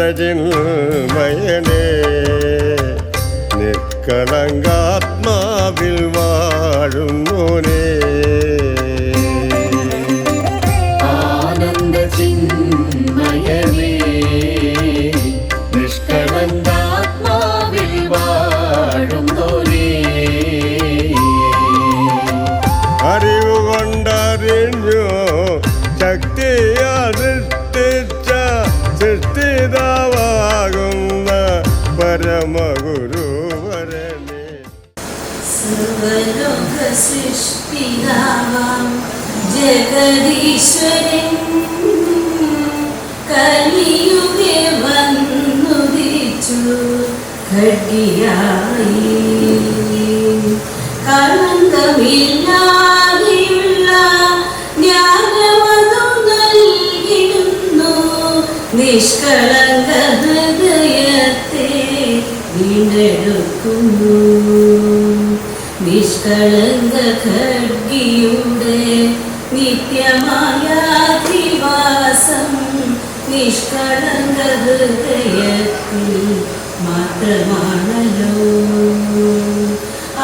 ചിന്മയനേ നിഷ്കളങ്കാത്മാവിൽ വാഴുന്നോനേ ആനന്ദ ചിന്മയനേ നിഷ്കളങ്കാത്മാവിൽ വാഴുന്നോനേ അറിവ് കൊണ്ടറിഞ്ഞു ശക്തിയാൽ സൃഷ്ടിച്ച സൃഷ്ടിതാവാകുന്ന പരമഗുരുവരനെ സർവലോക സൃഷ്ടിതാവാം ജഗദീശ്വരൻ കലിയുഗേ വന്നുദിച്ചു ഖഡ്ഗിയായി കളങ്കമില്ലാതെയുള്ള ജ്ഞാനമതു നൽകിടുന്നു നിഷ്കളങ്ക ഹൃദയത്തെ വീണ്ടെടുക്കുന്നു നിഷ്കളങ്ക ഖഡ്ഗിയുടെ നിത്യമായ അധിവാസം നിഷ്കളങ്ക ഹൃദയത്തിൽ മാത്രമാണല്ലോ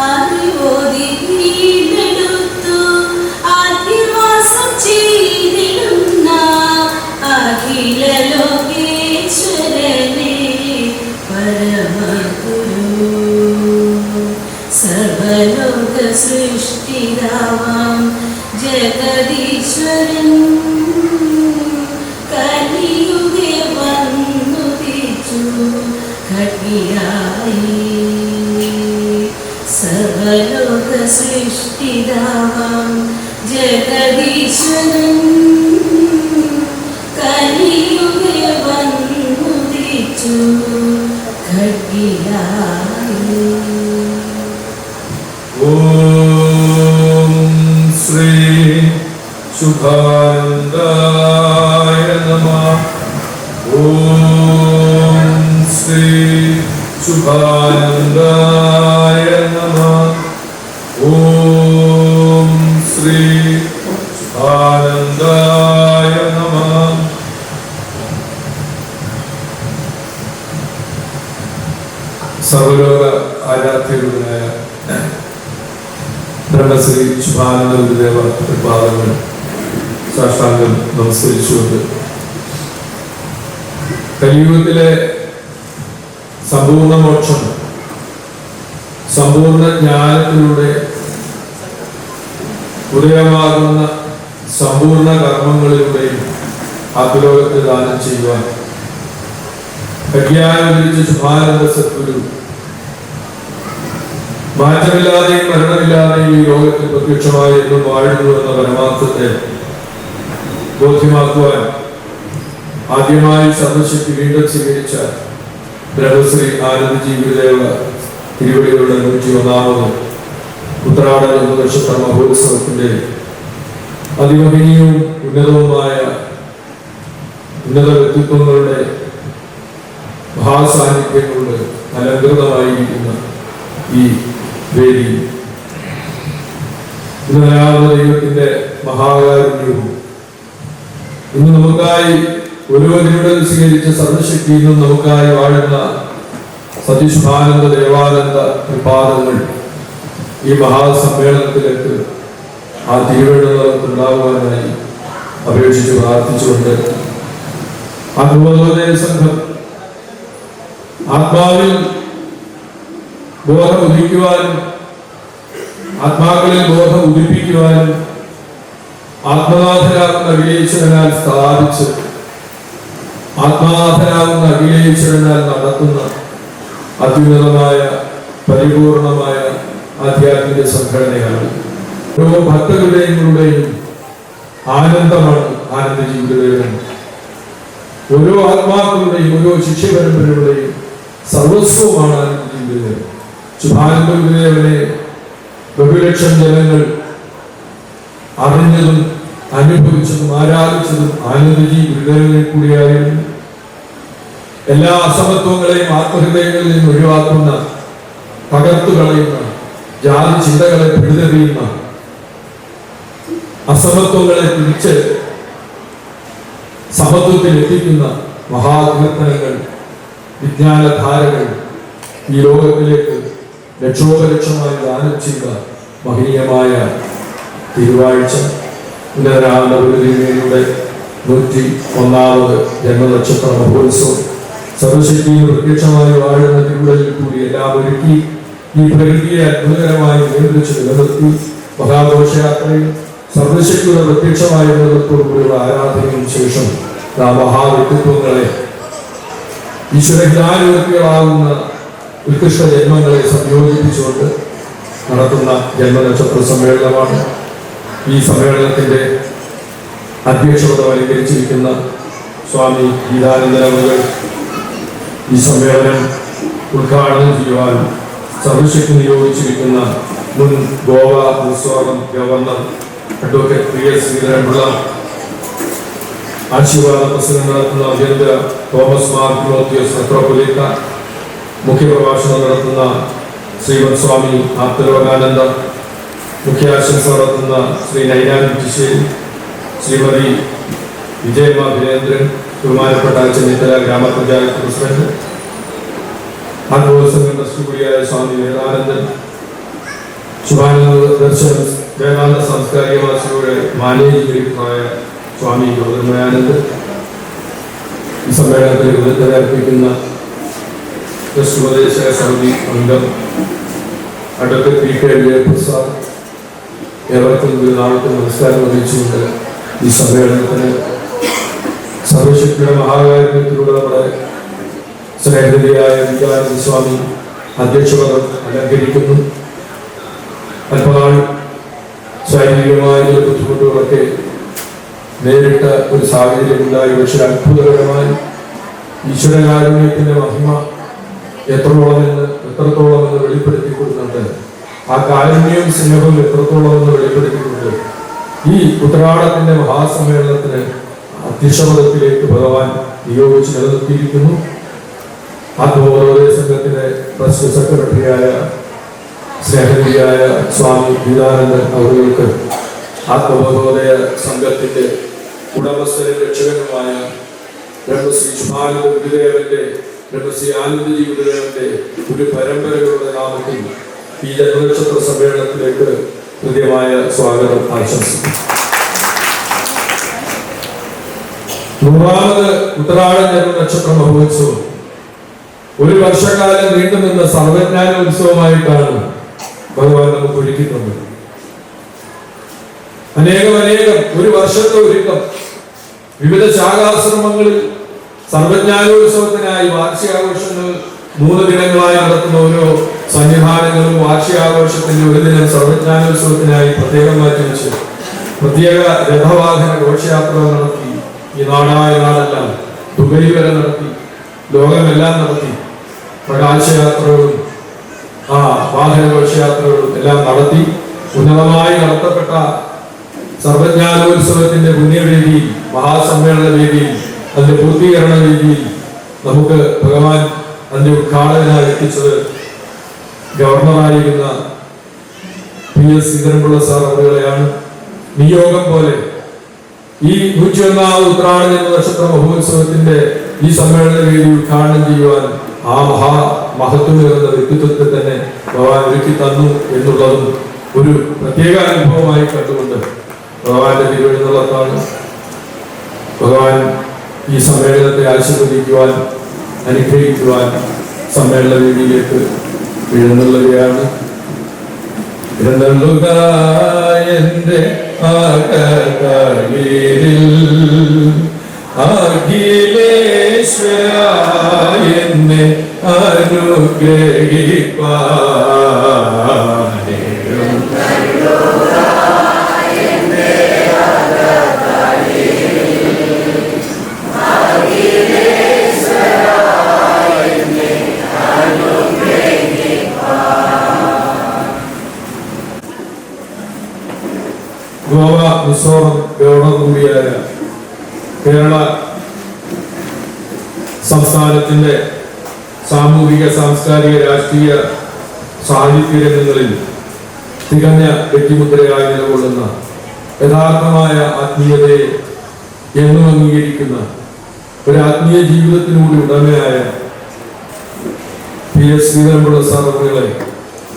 അറിവോതി വീണ്ടെടുത്തു അധിവാസം ചെയ്തിടുന്ന അഖില ലോകേശ്വരനെ പരമഗുരു സർവലോക സൃഷ്ടിതാവാം ജഗദീശ്വരൻ കലിയുഗേ വന്നുദിച്ചു ഖഡ്ഗിയായി സർവലോക സൃഷ്ടിതാവാം ജഗദീശ്വരൻ കലിയുഗേ വന്നുദിച്ചു ഖഡ്ഗിയായി. ഓം ശ്രീ ശുഭാനന്ദായ നമഃ. ഓം ശ്രീ ശുഭാനന്ദായ നമഃ. ഓം ശ്രീ ശുഭാനന്ദായ നമഃ. സർവലോക ആരാധ്യനായ ബ്രഹ്മശ്രീ ശുഭാനന്ദ ഗുരുദേവ പാദങ്ങൾ സാഷ്ടാംഗം നമസ്കരിച്ചുകൊണ്ട് കലിയുഗത്തിലെ സമ്പൂർണ്ണ മോക്ഷം സമ്പൂർണ്ണ ജ്ഞാനത്തിലൂടെ ഉദയമാകുന്ന സമ്പൂർണ്ണ കർമ്മങ്ങളിലൂടെയും ആത്മലോകത്തെ ദാനം ചെയ്യുവാൻ ഖഡ്ഗിയാനുവദിച്ച ശുഭാനന്ദ സദ്ഗുരു മാറ്റമില്ലാതെയും മരണമില്ലാതെയും ഈ ലോകത്തിൽ പ്രത്യക്ഷമായി എന്നും വാഴുന്നു എന്ന പരമാർത്ഥത്തെ ബോധ്യമാക്കുവാൻ ആദ്യമായി സർവശക്തി വീണ്ടും സ്വീകരിച്ച ബ്രഹ്മശ്രീ ആനന്ദജി ഗുരുദേവ തിരുവടികളുടെ 101ാമത് ഉത്രാട ജന്മനക്ഷത്ര മഹോത്സവത്തിന്റെ അതിമഹനീയവും ഉന്നതവുമായ ഉന്നത വ്യക്തിത്വങ്ങളുടെ മഹാസാന്നിധ്യങ്ങളുടെ അലങ്കൃതമായിരിക്കുന്ന ഈ വേദി ഇന്നലാവുന്ന ദൈവത്തിന്റെ മഹാകാരുണ്യവും ഇന്ന് നമുക്കായി ഓരോ തിരുവടൽ സ്വീകരിച്ച സർവശക്തി ഇന്നും നമുക്കായി വാഴുന്ന സതീഷ്മാനന്ദ ദേവാനന്ദ വിപാദങ്ങൾ ഈ മഹാസമ്മേളനത്തിലേക്ക് ആ തിരുവഴുന്നണ്ടാകുവാനായി അപേക്ഷിച്ച് പ്രാർത്ഥിച്ചുകൊണ്ട് ആത്മബോധോദയ സംഘം ആത്മാവിൽ ബോധം ഉദിക്കുവാനും ആത്മാക്കളിൽ ബോധം ഉദിപ്പിക്കുവാനും ആത്മനാഥനാകുന്ന അഖിലേശ്വരനാൽ സ്ഥാപിച്ച് ആത്മനാഥനാകുന്ന അഖിലേശ്വരനാൽ നടത്തുന്ന അത്യുന്നതമായ പരിപൂർണമായ ആധ്യാത്മിക സംഘടനയാണ്. ഓരോ ഭക്തഹൃദയങ്ങളുടെയും ആനന്ദമാണ് ആനന്ദജി ഗുരുദേവൻ. ഓരോ ആത്മാക്കളുടെയും ഓരോ ശിഷ്യപരമ്പരകളുടെയും സർവസ്വമാണ് ആനന്ദജി ഗുരുദേവൻ. ശുഭാനന്ദ ഗുരുദേവനെ ബഹുലക്ഷം ജനങ്ങൾ അറിഞ്ഞതും അനുഭവിച്ചതും ആരാധിച്ചതും ആനന്ദജി ഗുരുദേവനെ കൂടിയായിരുന്നു. എല്ലാ അസമത്വങ്ങളെയും ആത്മഹൃദയങ്ങളിൽ നിന്ന് ഒഴിവാക്കുന്ന, തകർത്തു കളയുന്ന, ജാതി ചിന്തകളെ പിഴുതെറിയുന്ന, അസമത്വങ്ങളെ തിരിച്ച് സമത്വത്തിൽ എത്തിക്കുന്ന മഹാകീർത്തനങ്ങൾ വിജ്ഞാനധാരകൾ ഈ ലോകത്തിലേക്ക് ലക്ഷോപലക്ഷമായി ദാനം ചെയ്ത മഹനീയമായ തിരുവാഴ്ച ഉന്നതരാമയുടെ 101ാമത് ജന്മനക്ഷത്ര മഹോത്സവം സർവശക്തിയും പ്രത്യക്ഷമായി വാഴുന്ന തിരുവള്ളിൽ കൂടി എല്ലാം ഒരുക്കി ഈ പ്രകൃതിയെ അത്ഭുതകരമായി നിയന്ത്രിച്ച് നിലനിർത്തി മഹാഘോഷയാത്രയും സർവശക്തിയുടെ പ്രത്യക്ഷമായ നേതൃത്വത്തോടുകൂടിയുള്ള ആരാധനയും ശേഷം ആ മഹാവ്യക്തിത്വങ്ങളെ ഈശ്വരജ്ഞാനവൃത്തികളാകുന്ന ഉത്കൃഷ്ട ജന്മങ്ങളെ സംയോജിപ്പിച്ചുകൊണ്ട് നടത്തുന്ന ജന്മനക്ഷത്ര സമ്മേളനമാണ്. ഈ സമ്മേളനത്തിന്റെ അധ്യക്ഷത അലങ്കരിച്ചിരിക്കുന്ന സ്വാമി ഗീതാനന്ദനമകൾ ഈ സമ്മേളനം ഉദ്ഘാടനം ചെയ്യുവാൻ സർവശക്തി നിയോഗിച്ചിരിക്കുന്ന മുൻ Goa resort governor advocate PS Sreedharan Pillai, ആശീർവാദ പ്രസംഗം നടത്തുന്ന അജന്ത തോമസ് മാർ തിമോത്തിയോസ് മെത്രോപൊലീത്ത, മുഖ്യപ്രഭാഷണം നടത്തുന്ന ശ്രീമദ് സ്വാമി ആപ്തലോകാനന്ദ, മുഖ്യാശംസ നടത്തുന്ന ശ്രീ നൈനാൻ കുറ്റിശ്ശേരി, ശ്രീമതി വിജയമ്മ വീരേന്ദ്രൻ, ബഹുമാനപ്പെട്ട ചെന്നിത്തല ഗ്രാമപഞ്ചായത്ത് പ്രസിഡന്റ്, ആത്മോത്സവ ട്രസ്റ്റ് കൂടിയായ സ്വാമി വേദാനന്ദൻ, ശുഭാനന്ദ ദർശൻ വേദാന്ത സാംസ്കാരിക വാസിയുടെ മാനേജിംഗ് ഡയറക്ടറായ സ്വാമി ജ്യോതിർമയാനന്ദ്, ഈ സമ്മേളനത്തിൽ കൃതജ്ഞത അർപ്പിക്കുന്ന ട്രസ്റ്റ് ഉപദേശക സമിതി അംഗം അഡ്വക്കേറ്റ് PK വിജയപ്രസാദ്, ഏവർക്കും നാളത്തെ നമസ്കാരം അറിയിച്ചുകൊണ്ട് ഈ സമ്മേളനത്തിന് സർവശക്തിയുടെ മഹാകാരുണ്യത്തിലൂടെ നമ്മുടെ സ്നേഹനിധിയായ വിദ്യാനന്ദ സ്വാമി അധ്യക്ഷപദം അലങ്കരിക്കുന്നു. അല്പനാൾ ശാരീരികമായ ചില ബുദ്ധിമുട്ടുകളൊക്കെ നേരിട്ട ഒരു സാഹചര്യം ഉണ്ടായി. പക്ഷെ അത്ഭുതകരമായി ഈശ്വരകാരുണ്യത്തിന്റെ മഹിമ എത്രത്തോളം എന്ന് വെളിപ്പെടുത്തി കൊടുക്കുന്നുണ്ട്. ആ കാരുണ്യവും സ്നേഹവും എത്രത്തോളം എന്ന് വെളിപ്പെടുത്തിക്കൊണ്ട് ഈ ഉത്രാടത്തിന്റെ മഹാസമ്മേളനത്തിന് അധ്യക്ഷപദത്തിലേക്ക് ഭഗവാൻ നിയോഗിച്ച് നിലനിർത്തിയിരിക്കുന്നു. ആത്മബോധോദയ സംഘത്തിന്റെ ട്രസ്റ്റ് സെക്രട്ടറിയായ സ്നേഹനിധിയായ സ്വാമി ഗീതാനന്ദൻ അവർക്ക്, ആത്മബോധോദയ സംഘത്തിന്റെ ഉടമസ്ഥനും രക്ഷകനുമായ ബ്രഹ്മശ്രീ ശുഭാനന്ദ ഗുരുദേവന്റെ, ബ്രഹ്മശ്രീ ആനന്ദജി ഗുരുദേവന്റെ ഒരു പരമ്പരകളുടെ നാമത്തിൽ ഈ ജന്മനക്ഷത്ര സമ്മേളനത്തിലേക്ക് ഹൃദ്യമായ സ്വാഗതം ആശംസിക്കുന്നു. 100ാമത് ഉത്തരാട ജന്മനക്ഷത്ര മഹോത്സവം ഒരു വർഷക്കാലം നീണ്ടുനിന്ന സർവജ്ഞാന ഉത്സവമായിട്ടാണ് ഭഗവാൻ നമുക്ക് ഒരുക്കിയിട്ടുണ്ട്. അനേകം ഒരു വർഷത്തെ ഒരുക്കം വിവിധ ശാഖാശ്രമങ്ങളിൽ സർവജ്ഞാനോത്സവത്തിനായി വാർഷികാഘോഷങ്ങൾ 3 ദിനങ്ങളായി നടത്തുന്ന ഓരോ സന്നിധാനങ്ങളും വാർഷികാഘോഷത്തിന്റെ ഒരു ദിനം സർവജ്ഞാനോത്സവത്തിനായി പ്രത്യേകം മാറ്റിവെച്ച് പ്രത്യേക രഥവാഹന ഘോഷയാത്രകൾ നടത്തി. ഈ നാടായ നാടെല്ലാം ദുബൈ വരെ നടത്തി, ലോകമെല്ലാം നടത്തി. പ്രകാശയാത്രകളും വാഹന ഘോഷയാത്രകളും എല്ലാം നടത്തി ഉന്നതമായി നടത്തപ്പെട്ട സർവജ്ഞാനോത്സവത്തിന്റെ പുണ്യവേദിയിൽ, മഹാസമ്മേളന വേദിയിൽ, അതിന്റെ പൂർത്തീകരണ വേദിയിൽ നമുക്ക് ഭഗവാൻ അതിന്റെ ഉദ്ഘാടകനായി എത്തിച്ചത് ഗവർണറായിരുന്ന PS ശ്രീധരൻപിള്ള സാർ അവരുടെയാണ്. നിയോഗം പോലെ ഈ 101ാമത് ഉത്രാട ജന്മനക്ഷത്ര മഹോത്സവത്തിന്റെ ഈ സമ്മേളന വേദി ഉദ്ഘാടനം ചെയ്യുവാൻ ആ മഹത്വം നിറഞ്ഞ വ്യക്തിത്വത്തെ തന്നെ ഭഗവാൻ ഒരുക്കി തന്നു എന്നുള്ളതും ഒരു പ്രത്യേക അനുഭവമായി കണ്ടുകൊണ്ട് ഭഗവാന്റെ തിരുവെഴുന്നള്ളത്താണ് ഭഗവാൻ ഈ സമ്മേളനത്തെ ആശീർവദിക്കുവാൻ, അനുഗ്രഹിക്കുവാൻ സമ്മേളന വേദിയിലേക്ക് എഴുന്നള്ളുകയാണ്. എന്റെ അഖിലേശ്വര എന്നെ അനുഗ്രഹിപ്പാനേ ഗോവ റിസോർട്ട് ഗവർണർ കൂടിയായ കേരള സംസ്ഥാനത്തിന്റെ സാമൂഹിക, സാംസ്കാരിക, രാഷ്ട്രീയ, സാഹിത്യ രംഗങ്ങളിൽ തികഞ്ഞ വ്യക്തിമുദ്രയായി നിലകൊള്ളുന്ന, യഥാർത്ഥമായ ആത്മീയതയെ എന്നും അംഗീകരിക്കുന്ന, ഒരു ആത്മീയ ജീവിതത്തിനൂടെ ഉടമയായ PS ശ്രീധരൻപിള്ള സാർ അവരെ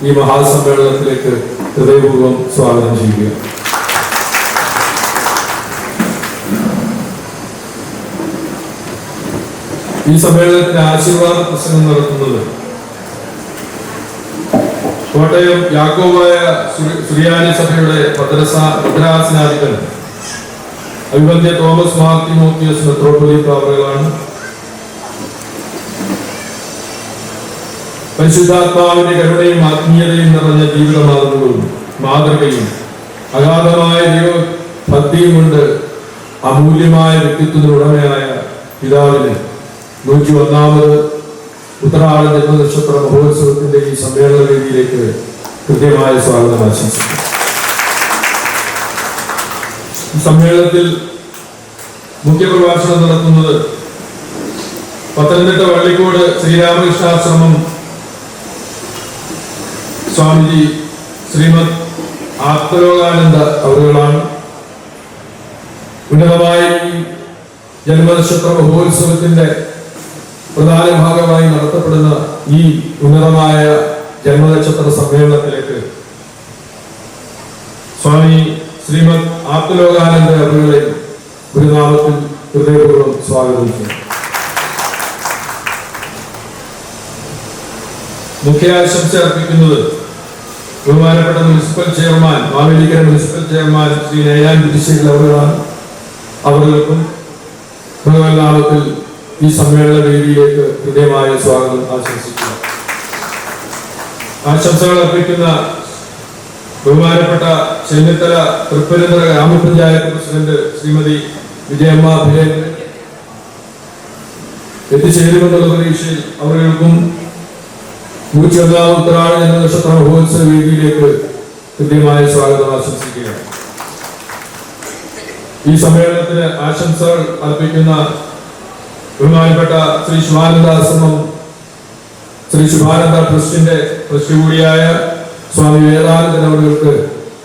ഈ മഹാസമ്മേളനത്തിലേക്ക് ഹൃദയപൂർവ്വം സ്വാഗതം ചെയ്യുക. ഈ സമ്മേളനത്തിന്റെ ആശീർവാദ പ്രസംഗം നടത്തുന്നത് കോട്ടയം യാക്കോബായ സുറിയാനി സഭയുടെ ഭദ്രാസനാധിപൻ അഭിവന്ദ്യ തോമസ് മാർ തിമോത്തിയോസ് മെത്രോപ്പൊലീത്ത അവറുകളാണ്. പരിശുദ്ധാത്മാവിന്റെ കരുണയും ആത്മീയതയും നിറഞ്ഞ ജീവിതമാർഗവും മാതൃകയും അഗാധമായ ദൈവഭക്തിയും കൊണ്ട് അമൂല്യമായ വ്യക്തിത്വത്തിന് ഉടമയായ പിതാവിന് 101ാമത് ഉത്തരാട ജന്മനക്ഷത്ര മഹോത്സവത്തിന്റെ ഈ സമ്മേളന വേദിയിലേക്ക് കൃത്യമായ സ്വാഗതം ആശംസിക്കുന്നു. ഈ സമ്മേളനത്തിൽ മുഖ്യപ്രഭാഷണം നടത്തുന്നത് പത്തനംതിട്ട വള്ളിക്കോട് ശ്രീരാമകൃഷ്ണാശ്രമം സ്വാമിജി ശ്രീമദ് ആത്മലോകാനന്ദ അവറുകളാണ്. ഉന്നതമായ ജന്മനക്ഷത്ര മഹോത്സവത്തിന്റെ പ്രധാന ഭാഗമായി നടത്തപ്പെടുന്ന ഈ ഉന്നതമായ ജന്മനക്ഷത്ര സമ്മേളനത്തിലേക്ക് സ്വാമി ശ്രീമദ് ആത്മലോകാനന്ദ അവറുകളെ ഗുരുനാമത്തിൽ ഹൃദയപൂർവ്വം സ്വാഗതം ചെയ്യുന്നു. മുഖ്യാശംസ അർപ്പിക്കുന്നത് ബഹുമാനപ്പെട്ട municipal chairman Mavelikkara municipal chairman Shri Nainan Puthussery അവറുകളാണ്. അവർക്കും ഭഗവന്നാമത്തിൽ ഈ സമ്മേളന വേദിയിലേക്ക് ഹൃദയമായ സ്വാഗതം ആശംസിക്കുക. ആശംസകൾ അർപ്പിക്കുന്ന ബഹുമാനപ്പെട്ട ചെന്നിത്തല തൃപ്പൂണിത്തുറ ഗ്രാമപഞ്ചായത്ത് പ്രസിഡന്റ് ശ്രീമതി വിജയമ്മ ഭിലേന്ദ്രൻ എത്തിച്ചേരുമെന്നുള്ള പ്രതീക്ഷയിൽ അവർക്കും 101ാം ഉത്തരാട ജന്മനക്ഷത്ര മഹോത്സവ വേദിയിലേക്ക് കൃത്യമായ സ്വാഗതം ആശംസിക്കുകയാണ്. ഈ സമ്മേളനത്തിന് ആശംസകൾ അർപ്പിക്കുന്ന ബഹുമാനപ്പെട്ട ശ്രീ ശിവാനന്ദാശ്രമം ശ്രീ ശിവാനന്ദ ട്രസ്റ്റിന്റെ ട്രസ്റ്റ് കൂടിയായ സ്വാമി വേദാനന്ദൻ അവർക്ക്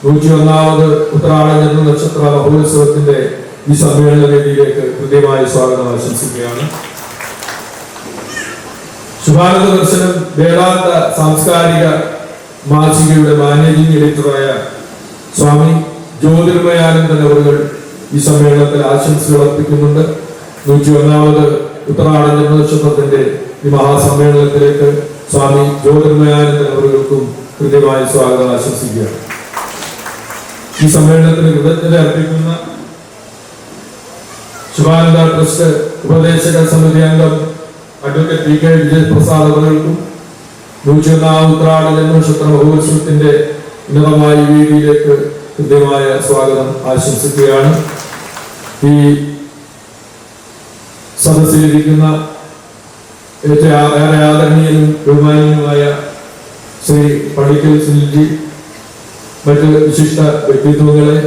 101ാമത് ഉത്തരാട ജന്മനക്ഷത്ര മഹോത്സവത്തിന്റെ ഈ സമ്മേളന വേദിയിലേക്ക് കൃത്യമായ സ്വാഗതം ആശംസിക്കുകയാണ്. ശിവാനന്ദ ദർശനം വേദാന്ത സാംസ്കാരിക മാസികയുടെ മാനേജിംഗ് എഡിറ്ററായ സ്വാമി ജ്യോതിർമയാനന്ദൻ അവറുകൾ ഈ സമ്മേളനത്തിൽ ആശംസകൾ അർപ്പിക്കുന്നുണ്ട്. 101ാമത് ഉത്തരാട ജന്മനക്ഷത്രത്തിന്റെ ഈ മഹാസമ്മേളനത്തിലേക്ക് സ്വാമി ജ്യോതിർമയാനന്ദൻ അവറുകൾക്കും കൃത്യമായ സ്വാഗതം ആശംസിക്കുകയാണ്. ഈ സമ്മേളനത്തിന് കൃതജ്ഞത അർപ്പിക്കുന്ന ശിവാനന്ദ ട്രസ്റ്റ് ഉപദേശക സമിതി അംഗം അഡ്വക്കേറ്റ് പി കെ വിജയപ്രസാദ് അവர்களுക്കും 101ാം ഉത്തരാട ജന്മനക്ഷത്ര മഹോത്സവത്തിന്റെ ഉന്നതമായ വേദിയിലേക്ക് കൃത്യമായ സ്വാഗതം ആശംസിക്കുകയാണ്. ഈ സദസ്സിലിരിക്കുന്ന ഏറ്റവും ഏറെ ആദരണീയനും ബഹുമാനീയനുമായ ശ്രീ പള്ളിക്കൽ സുനിൽജി, മറ്റ് വിശിഷ്ട വ്യക്തിത്വങ്ങളെ,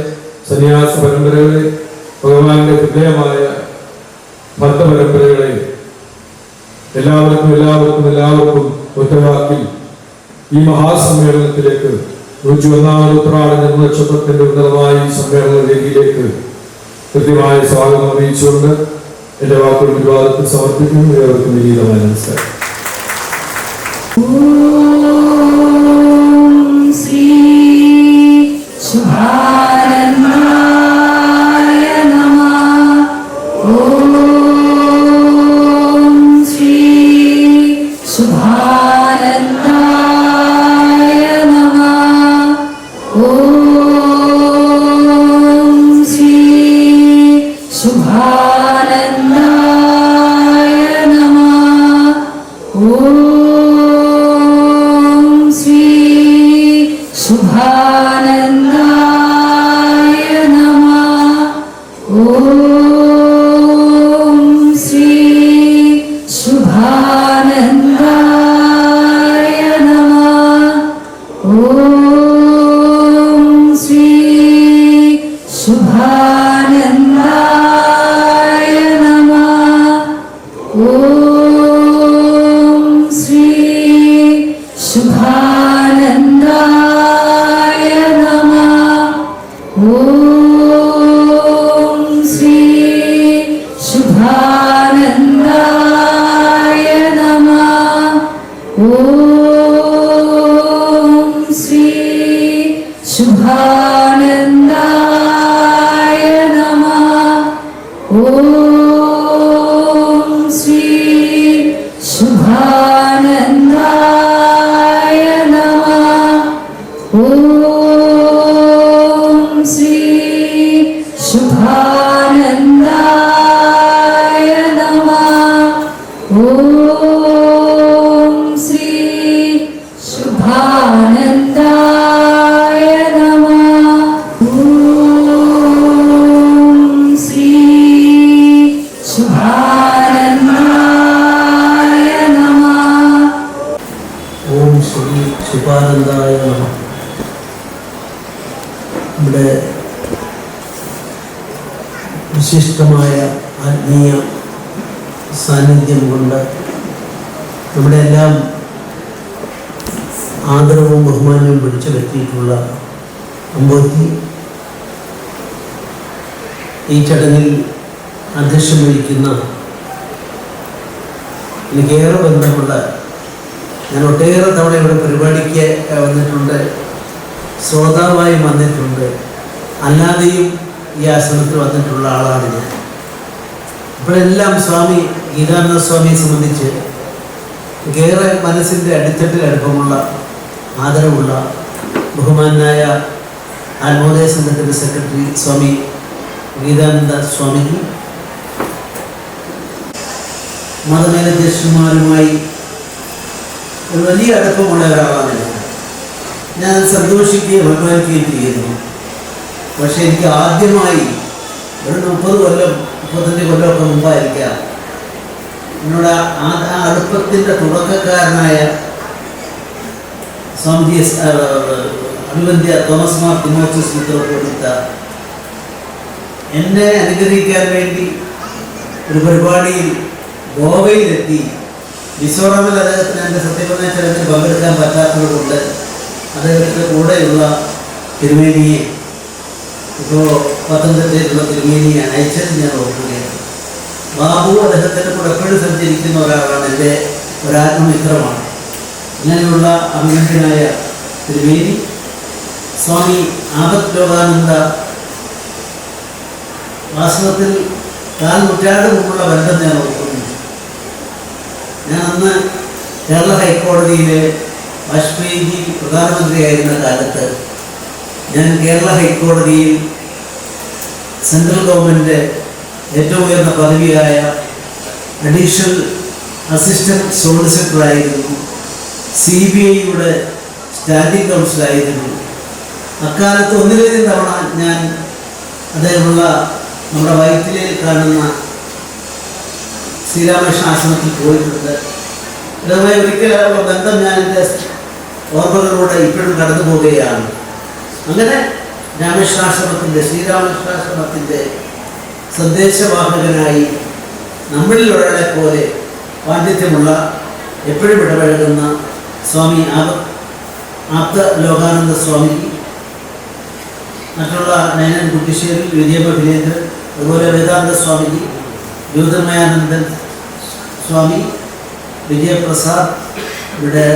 സന്യാസ പരമ്പരകളെ, ഭഗവാന്റെ ഹൃദയമായ ഭക്തപരമ്പരകളെ, എല്ലാവർക്കും ഒറ്റവാക്കിൽ ഈ മഹാസമ്മേളനത്തിലേക്ക് 101ാമത് ഉത്തരാട ജന്മനക്ഷത്രത്തിന്റെ ഉന്നതമായ ഈ സമ്മേളന വേദിയിലേക്ക് കൃത്യമായ സ്വാഗതം അറിയിച്ചുകൊണ്ട് എന്റെ വാക്കുകൾ വിവാദത്തിൽ സമർപ്പിക്കുന്നു. ഏവർക്കും വിനീതമായ നമസ്കാരം. Om Sri ശ്രീ ശുഭാനന്ദായ നമഃ. ഓം ശ്രീ ശുഭാനന്ദായ നമഃ. ഓം ശ്രീ ശുഭാനന്ദായ നമഃ. ഓം ശ്രീ ശുഭാനന്ദായ നമഃ. ഓം ശ്രീ ശുഭാനന്ദായ നമഃ. ഓം ശ്രീ ശുഭാനന്ദായ നമഃ. ഇവിടെ വിശിഷ്ടമായ ആത്മീയ സാന്നിധ്യം കൊണ്ട് നമ്മുടെ എല്ലാം ആദരവും ബഹുമാനവും പിടിച്ചു പറ്റിയിട്ടുള്ള അമ്പൂത്തി ഈ ചടങ്ങിൽ അധ്യക്ഷം വഹിക്കുന്ന എനിക്കേറെ ബന്ധമുള്ള, ഞാൻ ഒട്ടേറെ തവണ ഇവിടെ പരിപാടിക്ക് വന്നിട്ടുണ്ട്, ശ്രോതാവായി വന്നിട്ടുണ്ട്, അല്ലാതെയും ഈ ആശ്രമത്തിൽ വന്നിട്ടുള്ള ആളാണ് ഞാൻ. ഇപ്പോഴെല്ലാം സ്വാമി ഗീതാനന്ദ സ്വാമിയെ സംബന്ധിച്ച് ഏറെ മനസ്സിൻ്റെ അടിത്തട്ടിൽ അടുപ്പമുള്ള, ആദരവുള്ള ബഹുമാനായ ആത്മോദയ സംഘത്തിൻ്റെ സെക്രട്ടറി സ്വാമി ഗീതാനന്ദ സ്വാമിജി, മതമേലധ്യക്ഷന്മാരുമായി ഒരു വലിയ അടുപ്പമുള്ള ഒരാളാണ് ഞാൻ സന്തോഷിക്കുകയും അഭിമാനിക്കുകയും ചെയ്യുന്നു. പക്ഷെ എനിക്ക് ആദ്യമായി ഒരു 30 കൊല്ലം 35 കൊല്ലമൊക്കെ മുമ്പായിരിക്കാം എന്നോട് ആ അടുപ്പത്തിൻ്റെ തുടക്കക്കാരനായ സ്വാമിജി അഭിവന്ദ്യ തോമസ് മാർ തിമോത്തിയോസ് മെത്രാപ്പോലീത്ത എന്നെ അനുഗ്രഹിക്കാൻ വേണ്ടി ഒരു പരിപാടിയിൽ ഗോവയിലെത്തി. മിസോറാമിൽ അദ്ദേഹത്തിന് എൻ്റെ സത്യപ്രതിജ്ഞ ചടങ്ങിൽ പങ്കെടുക്കാൻ പറ്റാത്തത് കൊണ്ട് അദ്ദേഹത്തിൻ്റെ കൂടെയുള്ള തിരുമേനിയെ, ഇപ്പോൾ പത്തനംതിട്ടയിലുള്ള തിരുമേനിയെ അയച്ചത് ഞാൻ ഓർക്കുകയാണ്. ബാബു അദ്ദേഹത്തിൻ്റെ കൂടെ എപ്പോഴും സഞ്ചരിക്കുന്ന ഒരാളാണ്, എൻ്റെ ഒരാത്മമിത്രമാണ്. അങ്ങനെയുള്ള അഭിനന്ദനായ തിരുമേനി സ്വാമി ആപത് ലോകാനന്ദ വാസ്തവത്തിൽ 4 നൂറ്റാണ്ട് മുമ്പുള്ള ബന്ധം ഞാൻ ഓർക്കുന്നു. ഞാൻ അന്ന് കേരള ഹൈക്കോടതിയിലെ വാജ്പേയിജി പ്രധാനമന്ത്രിയായിരുന്ന കാലത്ത് ഞാൻ കേരള ഹൈക്കോടതിയിൽ സെൻട്രൽ ഗവൺമെൻറ് ഏറ്റവും ഉയർന്ന പദവിയായ അഡീഷണൽ അസിസ്റ്റൻറ്റ് സോളിസിറ്ററായിരുന്നു. CBIയുടെ സ്റ്റാൻഡിംഗ് കൗൺസിലായിരുന്നു. അക്കാലത്ത് ഒന്നിലധികം തവണ ഞാൻ അദ്ദേഹമുള്ള നമ്മുടെ വൈറ്റിലയിൽ കാണുന്ന ശ്രീരാമകൃഷ്ണ ആശ്രമത്തിൽ പോയിട്ടുണ്ട്. ഇതുമായി ഒരിക്കലുള്ള ബന്ധം ഞാൻ എൻ്റെ ഓർമ്മകളിലൂടെ ഇപ്പോഴും കടന്നു പോവുകയാണ്. അങ്ങനെ രാമകൃഷ്ണാശ്രമത്തിൻ്റെ ശ്രീരാമകൃഷ്ണാശ്രമത്തിൻ്റെ സന്ദേശവാഹകനായി നമ്മളിൽ ഒരാളെ പോലെ പാണ്ഡിത്യമുള്ള, എപ്പോഴും ഇടപഴകുന്ന സ്വാമി ആപ്ത ലോകാനന്ദ സ്വാമിജി, മറ്റുള്ള നയനൻ കുട്ടിശ്ശേരി, വിജയമ്മ വിനേന്ദ്രൻ, അതുപോലെ വേദാന്ത സ്വാമിജി, ജ്യോതിർമയാനന്ദൻ സ്വാമി, വിജയപ്രസാദ്. ഇവിടെ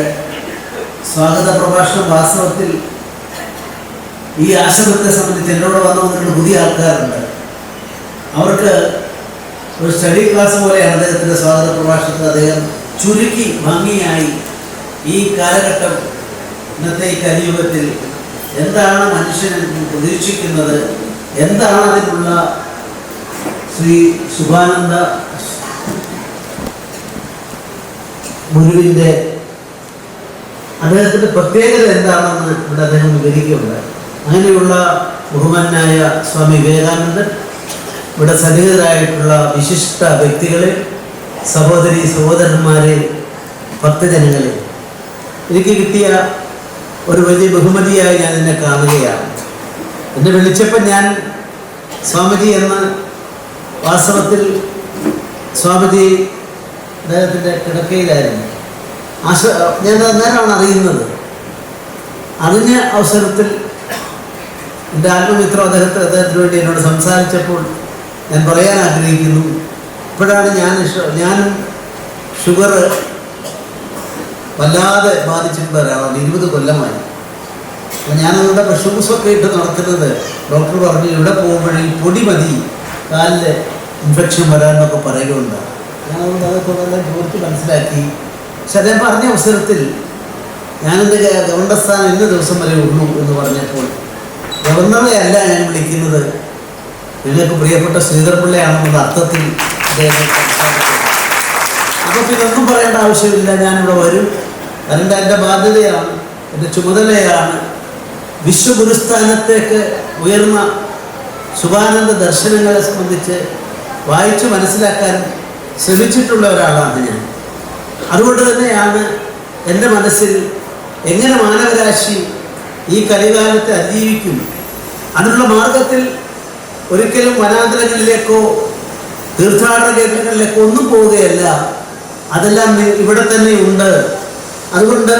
സ്വാഗത പ്രഭാഷണം വാസ്തവത്തിൽ ഈ ആശ്രമത്തെ സംബന്ധിച്ച് എന്നോട് വന്നിട്ടുള്ള പുതിയ ആൾക്കാരുണ്ട്. അവർക്ക് ഒരു സ്റ്റഡി ക്ലാസ് പോലെയാണ് അദ്ദേഹത്തിൻ്റെ സ്വാഗത പ്രഭാഷണത്തിൽ അദ്ദേഹം ചുരുക്കി ഭംഗിയായി ഈ കാലഘട്ടം, ഇന്നത്തെ ഈ കലിയുഗത്തിൽ എന്താണ് മനുഷ്യൻ പ്രതീക്ഷിക്കുന്നത്, എന്താണ് അതിനുള്ള ശ്രീ ശുഭാനന്ദ ഗുരുവിൻ്റെ അദ്ദേഹത്തിൻ്റെ പ്രത്യേകത എന്താണെന്ന് ഇവിടെ അദ്ദേഹം വിവരിക്കുകയുണ്ടായി. അങ്ങനെയുള്ള ബഹുമാനായ സ്വാമി വിവേകാനന്ദൻ, ഇവിടെ സന്നിഹിതരായിട്ടുള്ള വിശിഷ്ട വ്യക്തികളെ, സഹോദരി സഹോദരന്മാരെ, ഭക്തജനങ്ങളെ, എനിക്ക് കിട്ടിയ ഒരു വലിയ ബഹുമതിയായി ഞാൻ എന്നെ കാണുകയാണ്. എന്നെ വിളിച്ചപ്പോൾ ഞാൻ സ്വാമിജി എന്ന വാസ്തവത്തിൽ സ്വാമിജി അദ്ദേഹത്തിൻ്റെ കിടക്കയിലായിരുന്നു. ഞാൻ അന്നേരമാണ് അറിയുന്നത്. അറിഞ്ഞ അവസരത്തിൽ എൻ്റെ ആത്മമിത്രം അദ്ദേഹത്തിന് വേണ്ടി എന്നോട് സംസാരിച്ചപ്പോൾ ഞാൻ പറയാൻ ആഗ്രഹിക്കുന്നു. ഇപ്പോഴാണ് ഞാനും ഷുഗർ വല്ലാതെ ബാധിച്ചിട്ടുള്ള ഒരാളാണ്. 20 കൊല്ലമായി. അപ്പം ഞാനവിടെ ഷൂസൊക്കെ ഇട്ട് നടക്കുന്നത് ഡോക്ടർ പറഞ്ഞു ഇവിടെ പോകുമ്പോഴേ പൊടി മതി കാലിൽ ഇൻഫെക്ഷൻ വരാമെന്നൊക്കെ പറയുകയുണ്ടാണ്. ഞാനതുകൊണ്ട് അതൊക്കെ നല്ല ചോദിച്ച് മനസ്സിലാക്കി. പക്ഷെ അദ്ദേഹം പറഞ്ഞ അവസരത്തിൽ ഞാനെൻ്റെ ഗവർണർ സ്ഥാനം ഇന്ന ദിവസം വരെ ഉള്ളൂ എന്ന് പറഞ്ഞപ്പോൾ ഗവർണറെ അല്ല ഞാൻ വിളിക്കുന്നത്, നിങ്ങൾക്ക് പ്രിയപ്പെട്ട ശ്രീധർപിള്ളയാണെന്നുള്ള അർത്ഥത്തിൽ അദ്ദേഹം സംസാരിച്ചു. അപ്പോൾ പിന്നെ ഒന്നും പറയേണ്ട ആവശ്യമില്ല, ഞാനിവിടെ വരും, വരേണ്ട എൻ്റെ ബാധ്യതയാണ്, എൻ്റെ ചുമതലയാണ്. വിശ്വഗുരുസ്ഥാനത്തേക്ക് ഉയർന്ന ശുഭാനന്ദ ദർശനങ്ങളെ സംബന്ധിച്ച് വായിച്ച് മനസ്സിലാക്കാൻ ശ്രമിച്ചിട്ടുള്ള ഒരാളാണ് ഞാൻ. അതുകൊണ്ട് തന്നെയാണ് എൻ്റെ മനസ്സിൽ എങ്ങനെ മാനവരാശി ഈ കലികാലത്തെ അതിജീവിക്കും, അതിനുള്ള മാർഗത്തിൽ ഒരിക്കലും വനാന്തരങ്ങളിലേക്കോ തീർത്ഥാടന കേന്ദ്രങ്ങളിലേക്കോ ഒന്നും പോവുകയല്ല, അതെല്ലാം ഇവിടെ തന്നെ ഉണ്ട്. അതുകൊണ്ട്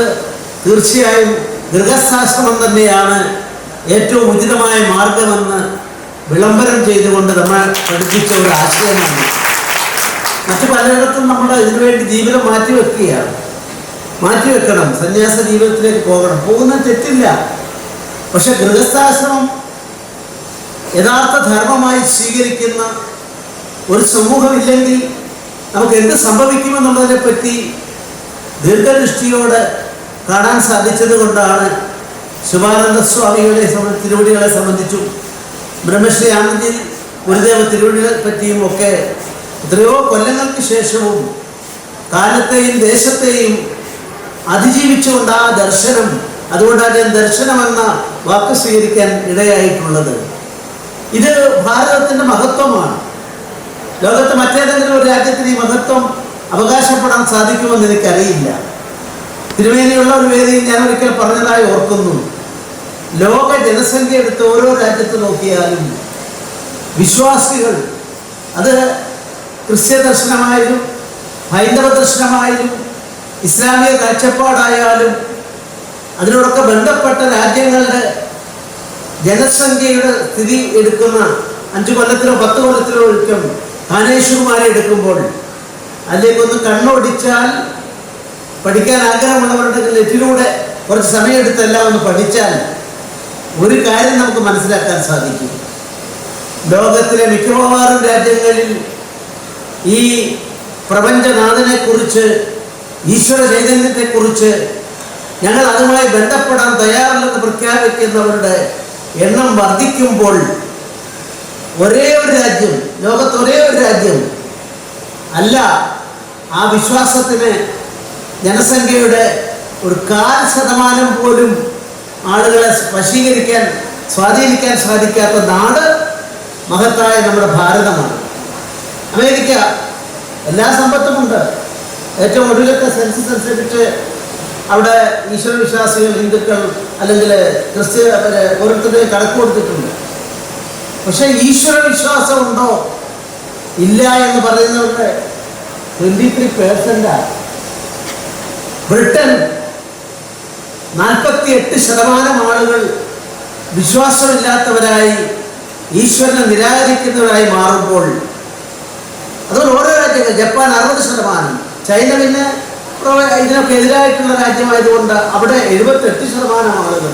തീർച്ചയായും ഗൃഹസ്ഥാശ്രമം തന്നെയാണ് ഏറ്റവും ഉചിതമായ മാർഗമെന്ന് വിളംബരം ചെയ്തുകൊണ്ട് നമ്മൾ പഠിപ്പിച്ച ഒരു ആശയമാണ്. മറ്റു പലയിടത്തും നമ്മൾ ഇതിനുവേണ്ടി ജീവിതം മാറ്റിവെക്കണം, സന്യാസ ജീവിതത്തിലേക്ക് പോകുന്നത് തെറ്റില്ല. പക്ഷെ ഗൃഹസ്ഥാശ്രമം യഥാർത്ഥ ധർമ്മമായി സ്വീകരിക്കുന്ന ഒരു സമൂഹമില്ലെങ്കിൽ നമുക്ക് എന്ത് സംഭവിക്കുമെന്നുള്ളതിനെ പറ്റി ദീർഘദൃഷ്ടിയോടെ കാണാൻ സാധിച്ചത് കൊണ്ടാണ് ശുഭാനന്ദ സ്വാമികളെ തിരുവടികളെ സംബന്ധിച്ചും ബ്രഹ്മശ്രീ ആനന്ദി ഗുരുദേവ തിരുവടികളെ പറ്റിയും ഒക്കെ എത്രയോ കൊല്ലങ്ങൾക്ക് ശേഷവും കാലത്തെയും ദേശത്തെയും അതിജീവിച്ചുകൊണ്ട് ആ ദർശനം, അതുകൊണ്ടാണ് ഞാൻ ദർശനമെന്ന വാക്ക് സ്വീകരിക്കാൻ ഇടയായിട്ടുള്ളത്. ഇത് ഭാരതത്തിൻ്റെ മഹത്വമാണ്. ലോകത്ത് മറ്റേതെങ്കിലും ഒരു രാജ്യത്തിന് ഈ മഹത്വം അവകാശപ്പെടാൻ സാധിക്കുമെന്ന് എനിക്കറിയില്ല. തിരുമേനിയുള്ള ഒരു വേദിയിൽ ഞാൻ ഒരിക്കൽ പറഞ്ഞതായി ഓർക്കുന്നു. ലോക ജനസംഖ്യ എടുത്ത് ഓരോ രാജ്യത്ത് നോക്കിയാലും വിശ്വാസികൾ, അത് ക്രിസ്ത്യ ദർശനമായാലും ഹൈന്ദവ ദർശനമായാലും ഇസ്ലാമിക കാഴ്ചപ്പാടായാലും അതിനോടൊക്കെ ബന്ധപ്പെട്ട രാജ്യങ്ങളുടെ ജനസംഖ്യയുടെ സ്ഥിതി എടുക്കുന്ന 5 കൊല്ലത്തിലോ 10 കൊല്ലത്തിലോ ഒരിക്കൽ ധാനേശ്വരന്മാരെ എടുക്കുമ്പോൾ അതിലേക്കൊന്ന് കണ്ണോടിച്ചാൽ, പഠിക്കാൻ ആഗ്രഹമുള്ളവരുടെ നെറ്റിലൂടെ കുറച്ച് സമയമെടുത്തെല്ലാം ഒന്ന് പഠിച്ചാൽ ഒരു കാര്യം നമുക്ക് മനസ്സിലാക്കാൻ സാധിക്കും. ലോകത്തിലെ മിക്കവാറും രാജ്യങ്ങളിൽ ഈ പ്രപഞ്ചനാഥനെക്കുറിച്ച്, ഈശ്വര ചൈതന്യത്തെക്കുറിച്ച് ഞങ്ങൾ അതുമായി ബന്ധപ്പെടാൻ തയ്യാറല്ലെന്ന് പ്രഖ്യാപിക്കുന്നവരുടെ എണ്ണം വർദ്ധിക്കുമ്പോൾ ഒരേ ഒരു രാജ്യം, ലോകത്ത് ഒരേ ഒരു രാജ്യം അല്ല ആ വിശ്വാസത്തിന് ജനസംഖ്യയുടെ ഒരു 1/4% പോലും ആളുകളെ വശീകരിക്കാൻ, സ്വാധീനിക്കാൻ സാധിക്കാത്ത നാട് മഹത്തായ നമ്മുടെ ഭാരതമാണ്. അമേരിക്ക എല്ലാ സമ്പത്തുമുണ്ട്. ഏറ്റവും ഒടുവിലത്തെ സെൻസസ് അനുസരിച്ച് അവിടെ ഈശ്വരവിശ്വാസികൾ, ഹിന്ദുക്കൾ അല്ലെങ്കിൽ ക്രിസ്ത്യ ഓരോരുത്തരുടെയും കണക്ക് കൊടുത്തിട്ടുണ്ട്. പക്ഷെ ഈശ്വര വിശ്വാസം ഉണ്ടോ ഇല്ല എന്ന് പറയുന്നവരുടെ 23%. ബ്രിട്ടൻ 48% ആളുകൾ വിശ്വാസമില്ലാത്തവരായി, ഈശ്വരനെ നിരാകരിക്കുന്നവരായി മാറുമ്പോൾ, അതുകൊണ്ട് ഓരോ രാജ്യങ്ങൾ, ജപ്പാൻ 60%, ചൈന പിന്നെ ഇതിനൊക്കെ എതിരായിട്ടുള്ള രാജ്യമായതുകൊണ്ട് അവിടെ 78% ആളുകൾ.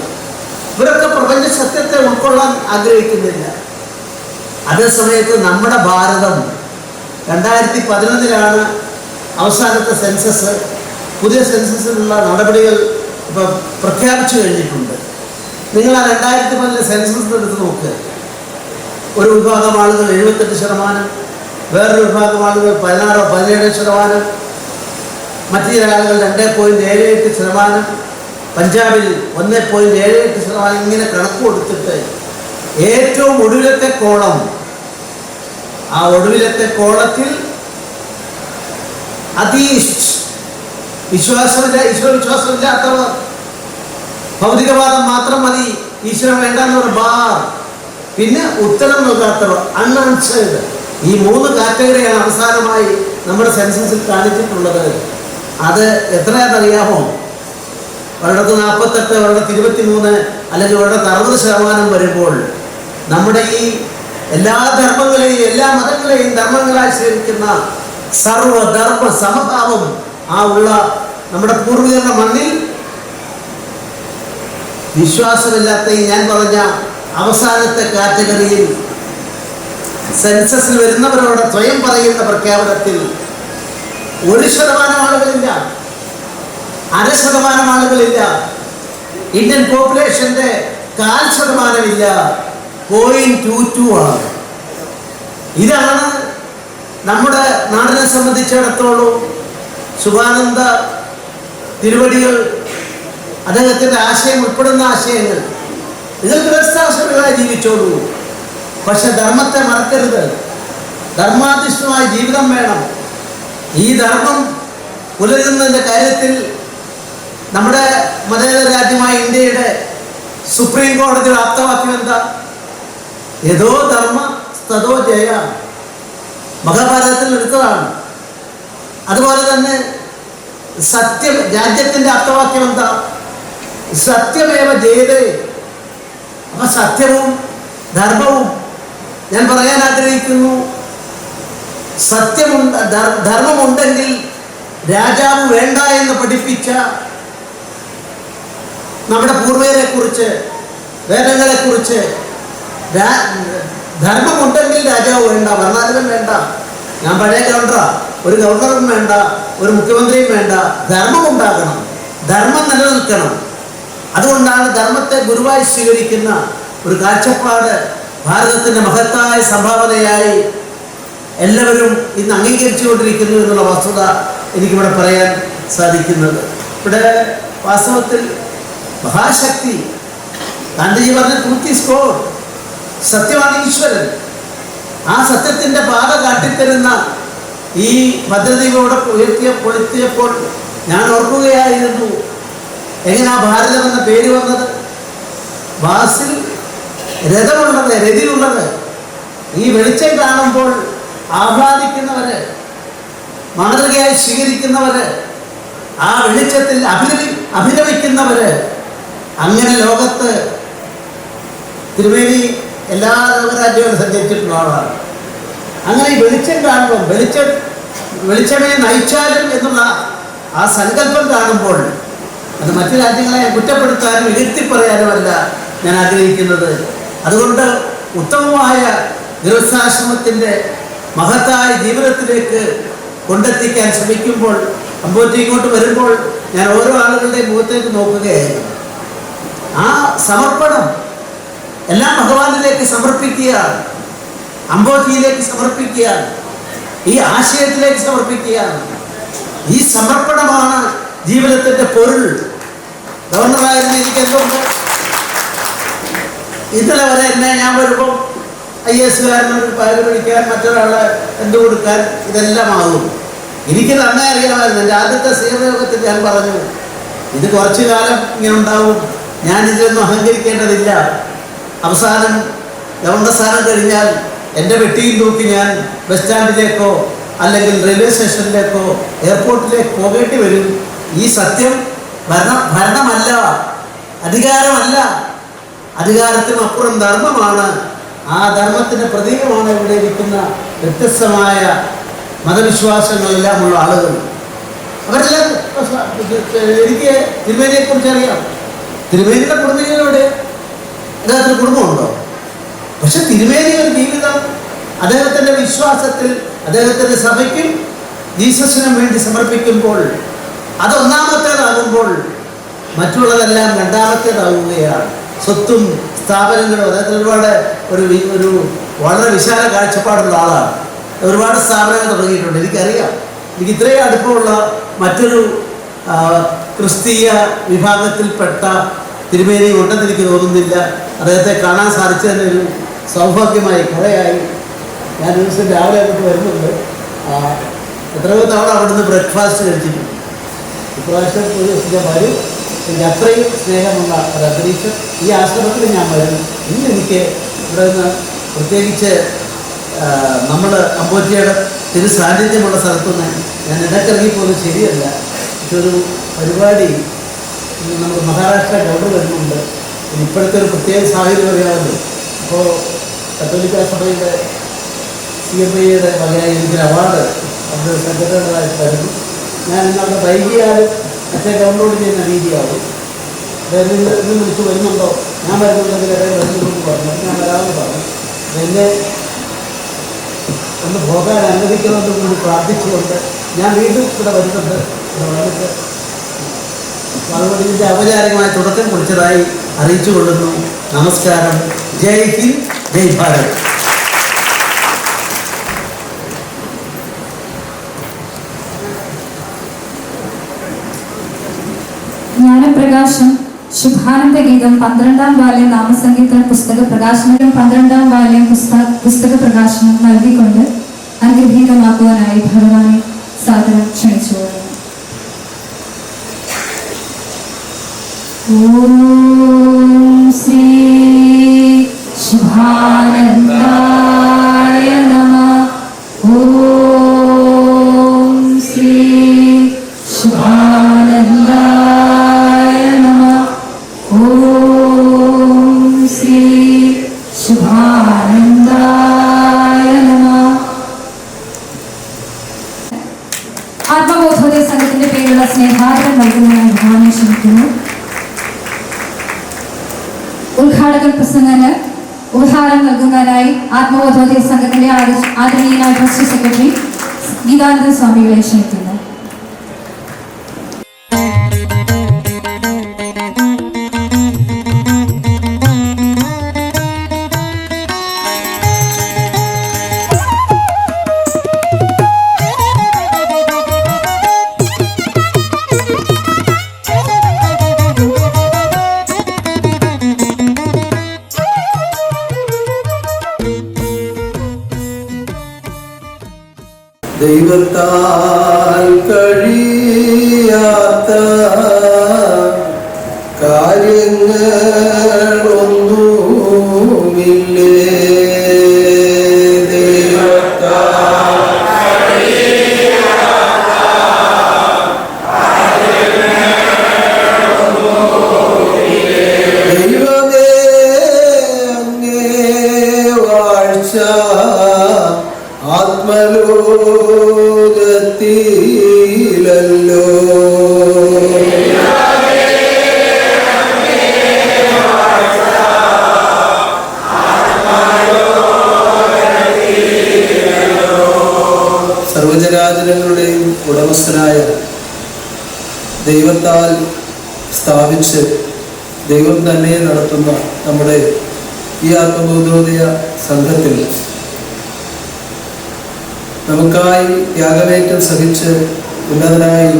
ഇവരൊക്കെ പ്രപഞ്ച സത്യത്തെ ഉൾക്കൊള്ളാൻ ആഗ്രഹിക്കുന്നില്ല. അതേസമയത്ത് നമ്മുടെ ഭാരതം 2011 അവസാനത്തെ സെൻസസ്, പുതിയ സെൻസസിനുള്ള നടപടികൾ ഇപ്പം പ്രഖ്യാപിച്ചു കഴിഞ്ഞിട്ടുണ്ട്. നിങ്ങൾ ആ 2010 സെൻസസ് എടുത്ത് നോക്കുക. ഒരു വിഭാഗം ആളുകൾ 78%, വേറൊരു വിഭാഗം ആളുകൾ 16-17%, മറ്റു ചില ആളുകൾ 2.78%, പഞ്ചാബിൽ 1.78%, ഇങ്ങനെ കണക്ക് കൊടുത്തിട്ട് ഏറ്റവും ഒടുവിലത്തെ കോളം, ആ ഒടുവിലത്തെ കോളത്തിൽ ഈശ്വരവിശ്വാസമില്ലാത്തവർ, ഭൗതികവാദം മാത്രം മതി, ഈശ്വരൻ വേണ്ടെന്നവർ ബാർ, പിന്നെ ഉത്തരം നൽകാത്തവർ അൺആൻസേർഡ്, ഈ 3 കാറ്റഗറിയാണ് അവസാനമായി നമ്മുടെ സെൻസസിൽ കാണിച്ചിട്ടുള്ളത്. അത് എത്രയാണെന്നറിയാമോ? ഒരിടത്ത് 48, ഒരിടത്ത് 23, അല്ലെങ്കിൽ ഒരിടത്ത് 60% വരുമ്പോൾ നമ്മുടെ ഈ എല്ലാ ധർമ്മങ്ങളെയും, എല്ലാ മതങ്ങളെയും ധർമ്മങ്ങളായി സ്വീകരിക്കുന്ന സർവധർമ്മ സമഭാവം ആ ഉള്ള നമ്മുടെ പൂർവികരുടെ മണ്ണിൽ വിശ്വാസമില്ലാത്ത ഈ ഞാൻ പറഞ്ഞ അവസാനത്തെ കാറ്റഗറിയിൽ സെൻസസിൽ വരുന്നവരോട് സ്വയം പറയുന്ന പ്രഖ്യാപനത്തിൽ 1% ആളുകളില്ല, 0.5% ആളുകളില്ല, ഇന്ത്യൻ പോപ്പുലേഷന്റെ 0.25% 0.22 ആണ്. ഇതാണ് നമ്മുടെ നാടിനെ സംബന്ധിച്ചിടത്തോളം ശുഭാനന്ദ തിരുവടികൾ അദ്ദേഹത്തിൻ്റെ ആശയം ഉൾപ്പെടുന്ന ആശയങ്ങൾ. നിങ്ങൾ ഗൃഹസ്ഥാശ്രമികളായി ജീവിച്ചോളൂ, പക്ഷെ ധർമ്മത്തെ മറക്കരുത്. ധർമാധിഷ്ഠമായ ജീവിതം വേണം. ഈ ധർമ്മം പുലരുന്നതിൻ്റെ കാര്യത്തിൽ നമ്മുടെ മതേതര രാജ്യമായ ഇന്ത്യയുടെ സുപ്രീം കോടതിയുടെ ആപ്തവാക്യം എന്താ? യഥോ ധർമ്മ തഥോ ജയ. മഹാഭാരതത്തിൽ എടുത്തതാണ്. അതുപോലെ തന്നെ സത്യം, രാജ്യത്തിൻ്റെ ആപ്തവാക്യം എന്താ? സത്യമേവ ജയതേ. അപ്പൊ സത്യവും ധർമ്മവും ഞാൻ പറയാൻ ആഗ്രഹിക്കുന്നു. സത്യമുണ്ട്, ധർമ്മമുണ്ടെങ്കിൽ രാജാവ് വേണ്ട എന്ന് പഠിപ്പിച്ച നമ്മുടെ പൂർവ്വികരെ കുറിച്ച്, വേദങ്ങളെ കുറിച്ച്, ധർമ്മമുണ്ടെങ്കിൽ രാജാവ് വേണ്ട, ഭരണാധിപൻ വേണ്ട. ഞാൻ പഴയ ഗവർണറാ, ഒരു ഗവർണറും വേണ്ട, ഒരു മുഖ്യമന്ത്രിയും വേണ്ട. ധർമ്മം ഉണ്ടാകണം, ധർമ്മം നിലനിൽക്കണം. അതുകൊണ്ടാണ് ധർമ്മത്തെ ഗുരുവായി സ്വീകരിക്കുന്ന ഒരു കാഴ്ചപ്പാട് ഭാരതത്തിൻ്റെ മഹത്തായ സംഭാവനയായി എല്ലാവരും ഇന്ന് അംഗീകരിച്ചുകൊണ്ടിരിക്കുന്നു എന്നുള്ള വസ്തുത എനിക്കിവിടെ പറയാൻ സാധിക്കുന്നത്. ഇവിടെ വാസ്തവത്തിൽ മഹാശക്തി ഗാന്ധിജി പറഞ്ഞ ട്രൂത്ത് ഈസ് ഗോഡ്, സത്യമാണ് ഈശ്വരൻ. ആ സത്യത്തിൻ്റെ പാത കാട്ടിത്തരുന്ന ഈ ഭദ്രദീപവിടെ കൊളുത്തിയപ്പോൾ ഞാൻ ഓർക്കുകയായിരുന്നു എങ്ങനെയാ ഭാരതം എന്ന പേര് വന്നത്. ബാസിൽ രഥമുള്ളത്, രതിയുള്ളത്. ഈ വെളിച്ചം കാണുമ്പോൾ ആഹ്ലാദിക്കുന്നവര്, മാതൃകയായി സ്വീകരിക്കുന്നവര്, ആ വെളിച്ചത്തിൽ അഭിരമിക്കുന്നവര്, അങ്ങനെ ലോകത്ത് തിരുമേനി എല്ലാ ലോകരാജ്യങ്ങളും സഞ്ചരിച്ചിട്ടുള്ള ആളാണ്. അങ്ങനെ ഈ വെളിച്ചം കാണുമ്പോൾ വെളിച്ചമേ നയിച്ചാലും എന്നുള്ള ആ സങ്കല്പം കാണുമ്പോൾ അത് മറ്റു രാജ്യങ്ങളെ കുറ്റപ്പെടുത്താനും ഇകഴ്ത്തി പറയാനുമല്ല ഞാൻ ആഗ്രഹിക്കുന്നത്. അതുകൊണ്ട് ഉത്തമമായ ഗൃഹസ്ഥാശ്രമത്തിൻ്റെ മഹത്തായ ജീവിതത്തിലേക്ക് കൊണ്ടെത്തിക്കാൻ ശ്രമിക്കുമ്പോൾ അമ്പോറ്റി ഇങ്ങോട്ട് വരുമ്പോൾ ഞാൻ ഓരോ ആളുകളുടെയും മുഖത്തേക്ക് നോക്കുകയായിരുന്നു. ആ സമർപ്പണം എല്ലാം ഭഗവാനിലേക്ക് സമർപ്പിക്കുകയാണ്, അമ്പോറ്റിയിലേക്ക് സമർപ്പിക്കുകയാണ്, ഈ ആശയത്തിലേക്ക് സമർപ്പിക്കുകയാണ്. ഈ സമർപ്പണമാണ് ജീവിതത്തിൻ്റെ പൊരുൾ. ഗവർണറായിരുന്ന എനിക്ക് എന്തുകൊണ്ട് ഇന്നലെ വരെ എന്നെ ഞാൻ വരുമ്പോൾ IAS കാരനൊരു പയർ പിടിക്കാൻ, മറ്റൊരാളെ എന്ത് കൊടുക്കാൻ, ഇതെല്ലാം ആകും. എനിക്ക് തന്നെ അറിയാമായിരുന്നു. എൻ്റെ ആദ്യത്തെ സേവയോഗത്തിൽ ഞാൻ പറഞ്ഞു, ഇത് കുറച്ചു കാലം ഇങ്ങനെ ഉണ്ടാവും, ഞാനിതൊന്നും അഹങ്കരിക്കേണ്ടതില്ല. അവസാനം ഗവർണർ സ്ഥാനം കഴിഞ്ഞാൽ എൻ്റെ വെട്ടിയും തൂക്കി ഞാൻ ബസ് സ്റ്റാൻഡിലേക്കോ അല്ലെങ്കിൽ റെയിൽവേ സ്റ്റേഷനിലേക്കോ എയർപോർട്ടിലേക്ക് പോകേണ്ടി വരും. ഈ സത്യം ഭരണമല്ല, അധികാരമല്ല, അധികാരത്തിനപ്പുറം ധർമ്മമാണ്. ആ ധർമ്മത്തിൻ്റെ പ്രതീകമാണ് ഇവിടെ ഇരിക്കുന്ന വ്യത്യസ്തമായ മതവിശ്വാസങ്ങളെല്ലാം ഉള്ള ആളുകൾ. അവരെല്ലാം എനിക്ക് തിരുമേനിയെക്കുറിച്ച് അറിയാം. തിരുമേനിയുടെ കുടുംബികളോട് അദ്ദേഹത്തിന് കുടുംബമുണ്ടോ? പക്ഷെ തിരുമേനി ഒരു ജീവിതം അദ്ദേഹത്തിൻ്റെ വിശ്വാസത്തിൽ അദ്ദേഹത്തിൻ്റെ സഭയ്ക്കും ജീസസിനും വേണ്ടി സമർപ്പിക്കുമ്പോൾ അതൊന്നാമത്തേതാകുമ്പോൾ മറ്റുള്ളതെല്ലാം രണ്ടാമത്തേതാകുകയാണ്. സ്വത്തും സ്ഥാപനങ്ങളും അദ്ദേഹത്തിന് ഒരു വളരെ വിശാല കാഴ്ചപ്പാടുള്ള ആളാണ്. ഒരുപാട് സ്ഥാപനങ്ങൾ തുടങ്ങിയിട്ടുണ്ട്. എനിക്കറിയാം. എനിക്ക് ഇത്രയും അടുപ്പമുള്ള മറ്റൊരു ക്രിസ്തീയ വിഭാഗത്തിൽപ്പെട്ട തിരുമേനി ഉണ്ടെന്ന് എനിക്ക് തോന്നുന്നില്ല. അദ്ദേഹത്തെ കാണാൻ സാധിച്ചതിന് ഒരു സൗഭാഗ്യമായി കഥയായി. ഞാൻ ദിവസം രാവിലെ അങ്ങോട്ട് വരുന്നുണ്ട്. എത്രയോ തവണ അവിടുന്ന് ബ്രേക്ക്ഫാസ്റ്റ് കഴിച്ചിട്ടുണ്ട്. ഇപ്രാവശ്യം ഒരു ദിവസം ഞാൻ വരും. എനിക്ക് അത്രയും സ്നേഹമുള്ള ഒരു അന്തരീക്ഷം ഈ ആശ്രമത്തിൽ ഞാൻ വരും. ഇന്ന് എനിക്ക് ഇവിടെ നിന്ന് പ്രത്യേകിച്ച് നമ്മൾ അമ്പോറ്റിയുടെ തിരു സാന്നിധ്യമുള്ള സ്ഥലത്തുനിന്ന് ഞാൻ ഇടക്കിറങ്ങിപ്പോലും ശരിയല്ല. പക്ഷെ ഒരു പരിപാടി നമ്മുടെ മഹാരാഷ്ട്ര ഗവർണർ വരുന്നുണ്ട്. ഇപ്പോഴത്തെ ഒരു പ്രത്യേക സാഹചര്യം അറിയാമല്ലോ. അപ്പോൾ കത്തോലിക്ക സഭയുടെ CMIയുടെ വകയായി എനിക്കൊരു അവാർഡ് അത് സെക്രട്ടറിയായിട്ട് വരുന്നു. ഞാൻ ഇന്നവിടെ വൈകിയാലും അച്ഛൻ ഡൗൺലോഡ് ചെയ്യുന്ന രീതിയാവും. അതായത് ഇന്ന് വിളിച്ച് വരുന്നുണ്ടോ, ഞാൻ വരുന്നുണ്ടെങ്കിൽ ഇടയിൽ വരുന്നുണ്ടെന്ന് പറഞ്ഞു, ഞാൻ വരാമെന്ന് പറഞ്ഞു. എന്നെ ഒന്ന് പോകാൻ അനുവദിക്കണമെന്ന് കൂടി പ്രാർത്ഥിച്ചുകൊണ്ട് ഞാൻ വീണ്ടും ഇവിടെ വരുന്നുണ്ട്. ഇവിടെ വന്നിട്ട് അതുകൊണ്ട് ഇതിൻ്റെ ഔപചാരികമായ തുടക്കം കുറിച്ചതായി അറിയിച്ചു കൊള്ളുന്നു. നമസ്കാരം. ജയ് ഹിന്ദ്, ജയ് ഭാരത്. ജ്ഞാനപ്രകാശം ശുഭാനന്ദ ഗീതം 12ാം വാല്യം നാമസംഗീത പുസ്തക പ്രകാശനം 12ാം വാല്യം പുസ്തക പ്രകാശനം നൽകിക്കൊണ്ട് അനുഗ്രഹീതമാക്കുവാനായി ഭഗവാനെ സാദരം ക്ഷണിച്ചു കൊള്ളുന്നു. ഓം ശ്രീ ശുഭാനന്ദായ നമഃ. ഓം ശ്രീ ശുഭാനന്ദായ നമഃ. ഓം ശ്രീ ശുഭാനന്ദായ നമഃ. ആത്മബോധോദയ സംഘത്തിന്റെ പേരിലുള്ള സ്നേഹാദരം നൽകുന്നതിനായി ഭഗവാനെ ക്ഷണിക്കുന്നു. ഉദ്ഘാടക പ്രസംഗന് ഉപഹാരം നൽകുന്നതിനായി ആത്മബോധോദയ സംഘത്തിന്റെ ആദരണീയനായ ട്രസ്റ്റ് സെക്രട്ടറി ഗീതാനന്ദ സ്വാമികളെ ക്ഷണിക്കുന്നു. ദൈവത്താൽ കഴിയാത്ത കാര്യങ്ങളൊന്നുമില്ലേ. ദൈവമേ അങ്ങേ വാഴ്ച ആത്മലോകത്തിലല്ലോ. സർവജനാജനങ്ങളുടെയും ഉടമസ്ഥനായ ദൈവത്താൽ സ്ഥാപിച്ച് ദൈവം തന്നെ നടത്തുന്ന നമ്മുടെ ഈ ആത്മബോധോദയ സംഘത്തിൽ നമുക്കായി ത്യാഗമേറ്റം സഹിച്ച് ഉന്നതനായി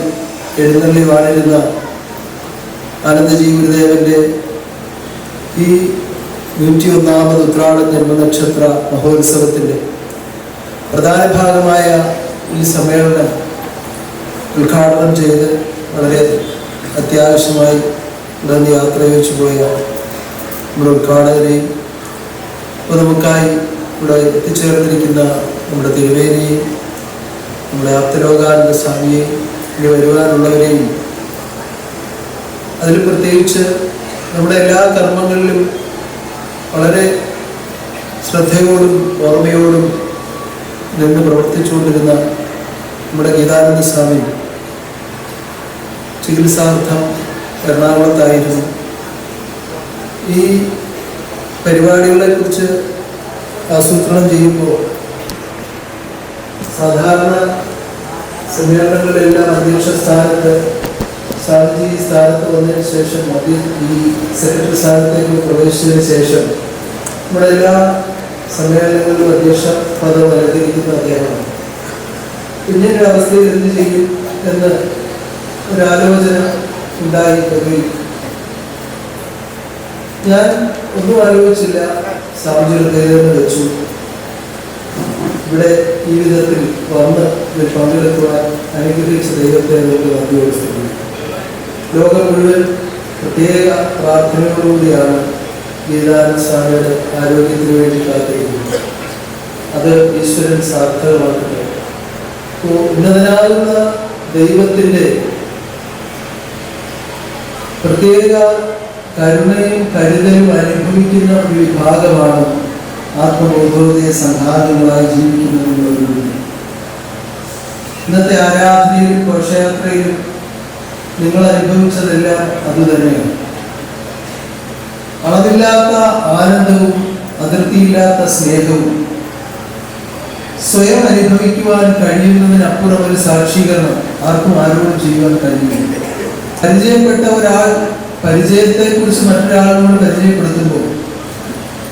എഴുന്നള്ളി വാണിരുന്ന ആനന്ദജി ഗുരുദേവന്റെ ഈ 101ാമത് ഉത്രാട ജന്മനക്ഷത്ര മഹോത്സവത്തിൻ്റെ പ്രധാന ഭാഗമായ ഈ സമ്മേളനം ഉദ്ഘാടനം ചെയ്ത് വളരെ അത്യാവശ്യമായി ഉടനെ യാത്ര വെച്ചു പോയ നമ്മുടെ ഉദ്ഘാടകരെയും ഇപ്പോൾ നമുക്കായി ഇവിടെ എത്തിച്ചേർന്നിരിക്കുന്ന നമ്മുടെ തിരുവേദിയെയും നമ്മുടെ ആപ്തലോകാനന്ദ സ്വാമിയെയും ഇനി വരുവാനുള്ളവരെയും അതിൽ പ്രത്യേകിച്ച് നമ്മുടെ എല്ലാ കർമ്മങ്ങളിലും വളരെ ശ്രദ്ധയോടും ഓർമ്മയോടും നിന്ന് പ്രവർത്തിച്ചുകൊണ്ടിരുന്ന നമ്മുടെ ഗീതാനന്ദ സ്വാമി ചികിത്സാർത്ഥം എറണാകുളത്തായിരുന്നു. ഈ പരിപാടികളെക്കുറിച്ച് ആസൂത്രണം ചെയ്യുമ്പോൾ സാധാരണ സമ്മേളനങ്ങളിലെല്ലാം അധ്യക്ഷ സ്ഥാനത്ത് സ്വാമിജി സ്ഥാനത്ത് വന്നതിന് ശേഷം ഈ സെക്രട്ടറി സ്ഥാനത്തേക്ക് പ്രവേശിച്ചതിന് ശേഷം നമ്മുടെ എല്ലാ സമ്മേളനങ്ങളിലും അധ്യക്ഷ പദം നൽകിയിരിക്കുന്ന അദ്ദേഹമാണ്. ഇങ്ങനൊരു അവസ്ഥയിൽ എന്ത് ചെയ്യും എന്ന് ഒരാലോചന ഉണ്ടായി വരികയും ഞാൻ ഒന്നും ആലോചിച്ചില്ല. സ്വാമിജിയുടെ കയ്യിലെന്ന് വെച്ചു. ഇവിടെ ഈ വിധത്തിൽ വന്ന് പങ്കെടുക്കുവാൻ അനുഗ്രഹിച്ച ദൈവത്തെ നമുക്ക് നന്ദി കൊടുക്കുന്നു. ലോകം മുഴുവൻ പ്രത്യേക പ്രാർത്ഥനയോടുകൂടിയാണ് ഗീതാനന്ദ സ്വാമിയുടെ ആരോഗ്യത്തിന് വേണ്ടി കാത്തിരിക്കുന്നത്. അത് ഈശ്വരൻ സാർത്ഥകമാക്കുന്നത്. അപ്പോൾ ഉന്നതനാകുന്ന ദൈവത്തിൻ്റെ പ്രത്യേക കരുണയും കരുതലും അനുഭവിക്കുന്ന ഒരു വിഭാഗമാണ് ആത്മബോധോദയ സംഘാതങ്ങളായി ജീവിക്കുന്നതെന്നുള്ളത്. ഇന്നത്തെ ആരാധനയിലും ഘോഷയാത്രയിലും നിങ്ങൾ അനുഭവിച്ചതെല്ലാം അതുതന്നെയാണ്. അളവില്ലാത്ത ആനന്ദവും അതിർത്തിയില്ലാത്ത സ്നേഹവും സ്വയം അനുഭവിക്കുവാൻ കഴിയുന്നതിനപ്പുറം ഒരു സാക്ഷീകരണം ആർക്കും ആരോടും ചെയ്യുവാൻ കഴിയില്ല. പരിചയപ്പെട്ട ഒരാൾ പരിചയത്തെക്കുറിച്ച് മറ്റൊരാളോട് പരിചയപ്പെടുത്തുമ്പോൾ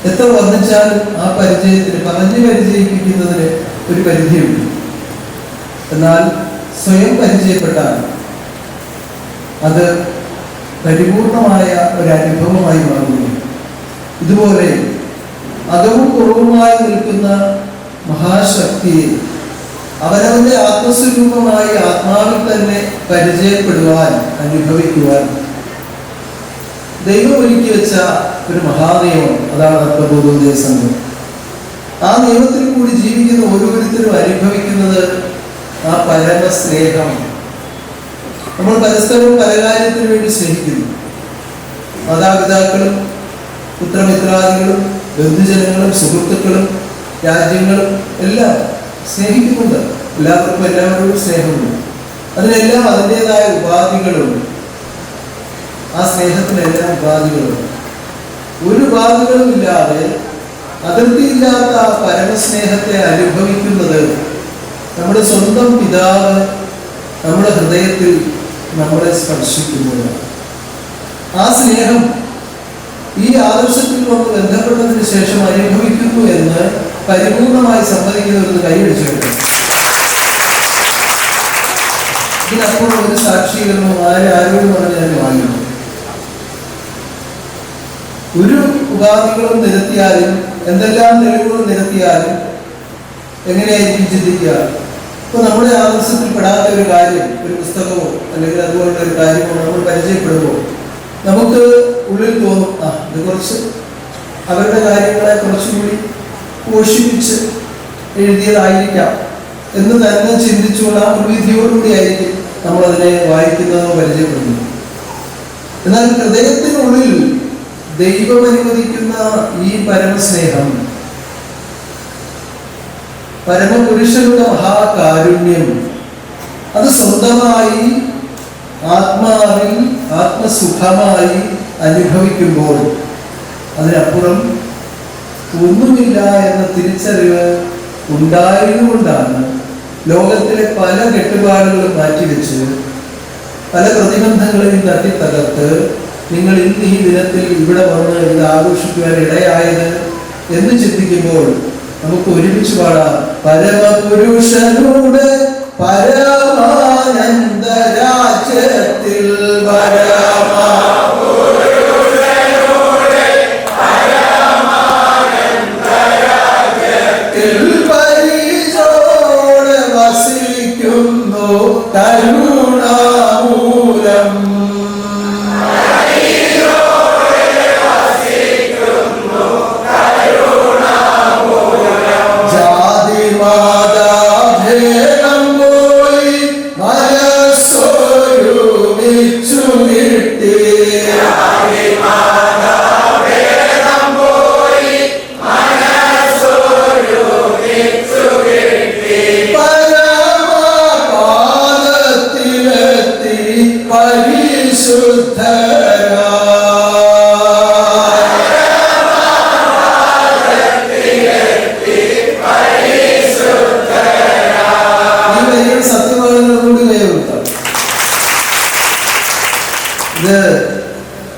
എത്ര വർദ്ധിച്ചാലും ആ പരിചയത്തിന് പരിചയിപ്പിക്കുന്നതിന് ഒരു പരിധിയുണ്ട്. എന്നാൽ സ്വയം പരിചയപ്പെട്ടാൽ അത് പരിപൂർണമായ ഒരു അനുഭവമായി മാറുന്നു. ഇതുപോലെ അകവും കുറവുമായി നിൽക്കുന്ന മഹാശക്തിയെ അവനവന്റെ ആത്മസ്വരൂപമായി ആത്മാവിൽ തന്നെ പരിചയപ്പെടുവാൻ, അനുഭവിക്കുവാൻ ദൈവം ഒരുക്കി വെച്ച ഒരു മഹാനിയമം, അതാണ് ആത്മബോധോദയ സംഘം. ആ നിയമത്തിൽ കൂടി ജീവിക്കുന്ന ഓരോരുത്തരും അനുഭവിക്കുന്നത് ആ പരമസ്നേഹം. നമ്മൾ പരസ്പരം പല കാര്യത്തിനു വേണ്ടി സ്നേഹിക്കുന്നു. മാതാപിതാക്കളും പുത്രമിത്രാദികളും ബന്ധുജനങ്ങളും സുഹൃത്തുക്കളും രാജ്യങ്ങളും എല്ലാം സ്നേഹിക്കുന്നുണ്ട്. എല്ലാവർക്കും എല്ലാവരോടും സ്നേഹമുണ്ട്. അതിനെല്ലാം അതിൻ്റെതായ ഉപാധികളുണ്ട്. ആ സ്നേഹത്തിനെല്ലാം ഉപാധികളുണ്ട്. ഒരു ഉപാധികളും ഇല്ലാതെ അതിർത്തിയില്ലാത്ത ആ പരമസ്നേഹത്തെ അനുഭവിക്കുന്നത് നമ്മുടെ സ്വന്തം പിതാവ് നമ്മുടെ ഹൃദയത്തിൽ നമ്മളെ സ്പർശിക്കുന്നതാണ്. ആ സ്നേഹം ഈ ആദർശത്തിൽ വന്ന് ബന്ധപ്പെട്ടതിന് ശേഷം അനുഭവിക്കുന്നു എന്ന് പരിപൂർണമായി സമ്മതിക്കുന്നവർക്ക് കൈയടിച്ചു വെക്കണം. ഇതിനപ്പുറം ഒരു സാക്ഷീകരണം ആരോടും പറഞ്ഞാൽ വാങ്ങില്ല. ഒരു ഉപാധികളും നിരത്തിയാലും എന്തെല്ലാം തെളിവുകളും നിരത്തിയാലും എങ്ങനെയായിരിക്കും ചിന്തിക്കുക? ഇപ്പൊ നമ്മുടെ ആദർശത്തിൽ പെടാത്ത ഒരു കാര്യം, ഒരു പുസ്തകമോ അല്ലെങ്കിൽ അതുപോലുള്ള ഒരു കാര്യമോ നമ്മൾ പരിചയപ്പെടുമ്പോൾ നമുക്ക് ഉള്ളിൽ തോന്നും, ഇത് കുറച്ച് അവരുടെ കാര്യങ്ങളെ കുറച്ചുകൂടി പോഷിപ്പിച്ച് എഴുതിയതായിരിക്കാം എന്ന് തന്നെ ചിന്തിച്ചുകൊണ്ട് ആ മുൻവിധിയോടുകൂടി ആയിരിക്കും നമ്മളതിനെ വായിക്കുന്നതോ പരിചയപ്പെടുന്നത്. എന്നാൽ ഹൃദയത്തിനുള്ളിൽ ദൈവം അനുവദിക്കുന്ന ഈ പരമസ്നേഹം, പരമപുരുഷനുടെ മഹാകാരുണ്യം, അത് സ്വന്തമായി ആത്മാവിൽ ആത്മസുഖമായി അനുഭവിക്കുമ്പോൾ അതിനപ്പുറം ഒന്നുമില്ല എന്ന തിരിച്ചറിവ് ഉണ്ടായതുകൊണ്ടാണ് ലോകത്തിലെ പല കെട്ടുപാടുകളും മാറ്റിവെച്ച് പല പ്രതിബന്ധങ്ങളെയും തട്ടിത്തകർത്ത് നിങ്ങൾ ഇന്ന് ഈ ദിനത്തിൽ ഇവിടെ വന്ന് ഇത് ആഘോഷിക്കുവാൻ ഇടയായത് എന്ന് ചിന്തിക്കുമ്പോൾ നമുക്ക് ഒരുമിച്ച് പാടാം. പരമപുരുഷനോട് പരമാനന്ദരാജ്യത്തിൽ പരിചോട് വസിക്കുന്നു കരുണാമൂലം.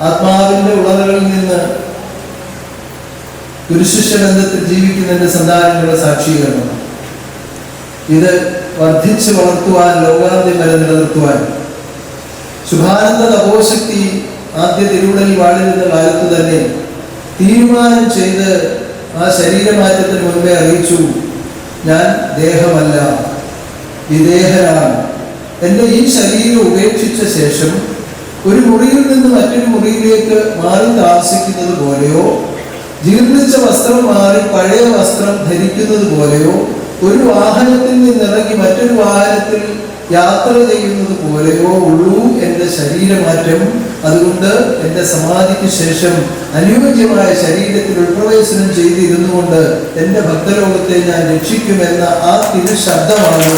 ആത്മാവിന്റെ ഉളകളിൽ നിന്ന് ഗുരുശിഷ്യ ബന്ധത്തിൽ ജീവിക്കുന്ന എന്റെ സന്താനങ്ങളുടെ സാക്ഷീകരണം. ഇത് വർദ്ധിച്ചു വളർത്തുവാൻ, ലോകാന്ത്യം വരെ നിലനിർത്തുവാൻ ശുഭാനന്ദ തപോശക്തി ആദ്യ തിരുവുടലിൽ വാഴിരുന്ന കാലത്ത് തന്നെ തീരുമാനം ചെയ്ത് ആ ശരീരമാറ്റത്തിന് മുൻപേ അറിയിച്ചു, ഞാൻ ദേഹമല്ല, വിദേഹനാണ്. എൻ്റെ ഈ ശരീരം ഉപേക്ഷിച്ച ശേഷം ഒരു മുറിയിൽ നിന്ന് മറ്റൊരു മുറിയിലേക്ക് മാറി താമസിക്കുന്നത് പോലെയോ, ജീർണിച്ച വസ്ത്രം മാറി പഴയ വസ്ത്രം ധരിക്കുന്നത് പോലെയോ, ഒരു വാഹനത്തിൽ നിന്നിറങ്ങി മറ്റൊരു വാഹനത്തിൽ യാത്ര ചെയ്യുന്നത് പോലെയോ ഉള്ളൂ എൻ്റെ ശരീരമാറ്റം. അതുകൊണ്ട് എൻ്റെ സമാധിക്ക് ശേഷം അനുയോജ്യമായ ശരീരത്തിൽ ഉൾപ്രവേശനം ചെയ്തിരുന്നു കൊണ്ട് എൻ്റെ ഭക്തലോകത്തെ ഞാൻ രക്ഷിക്കുമെന്ന ആ തിരുശബ്ദമാണ്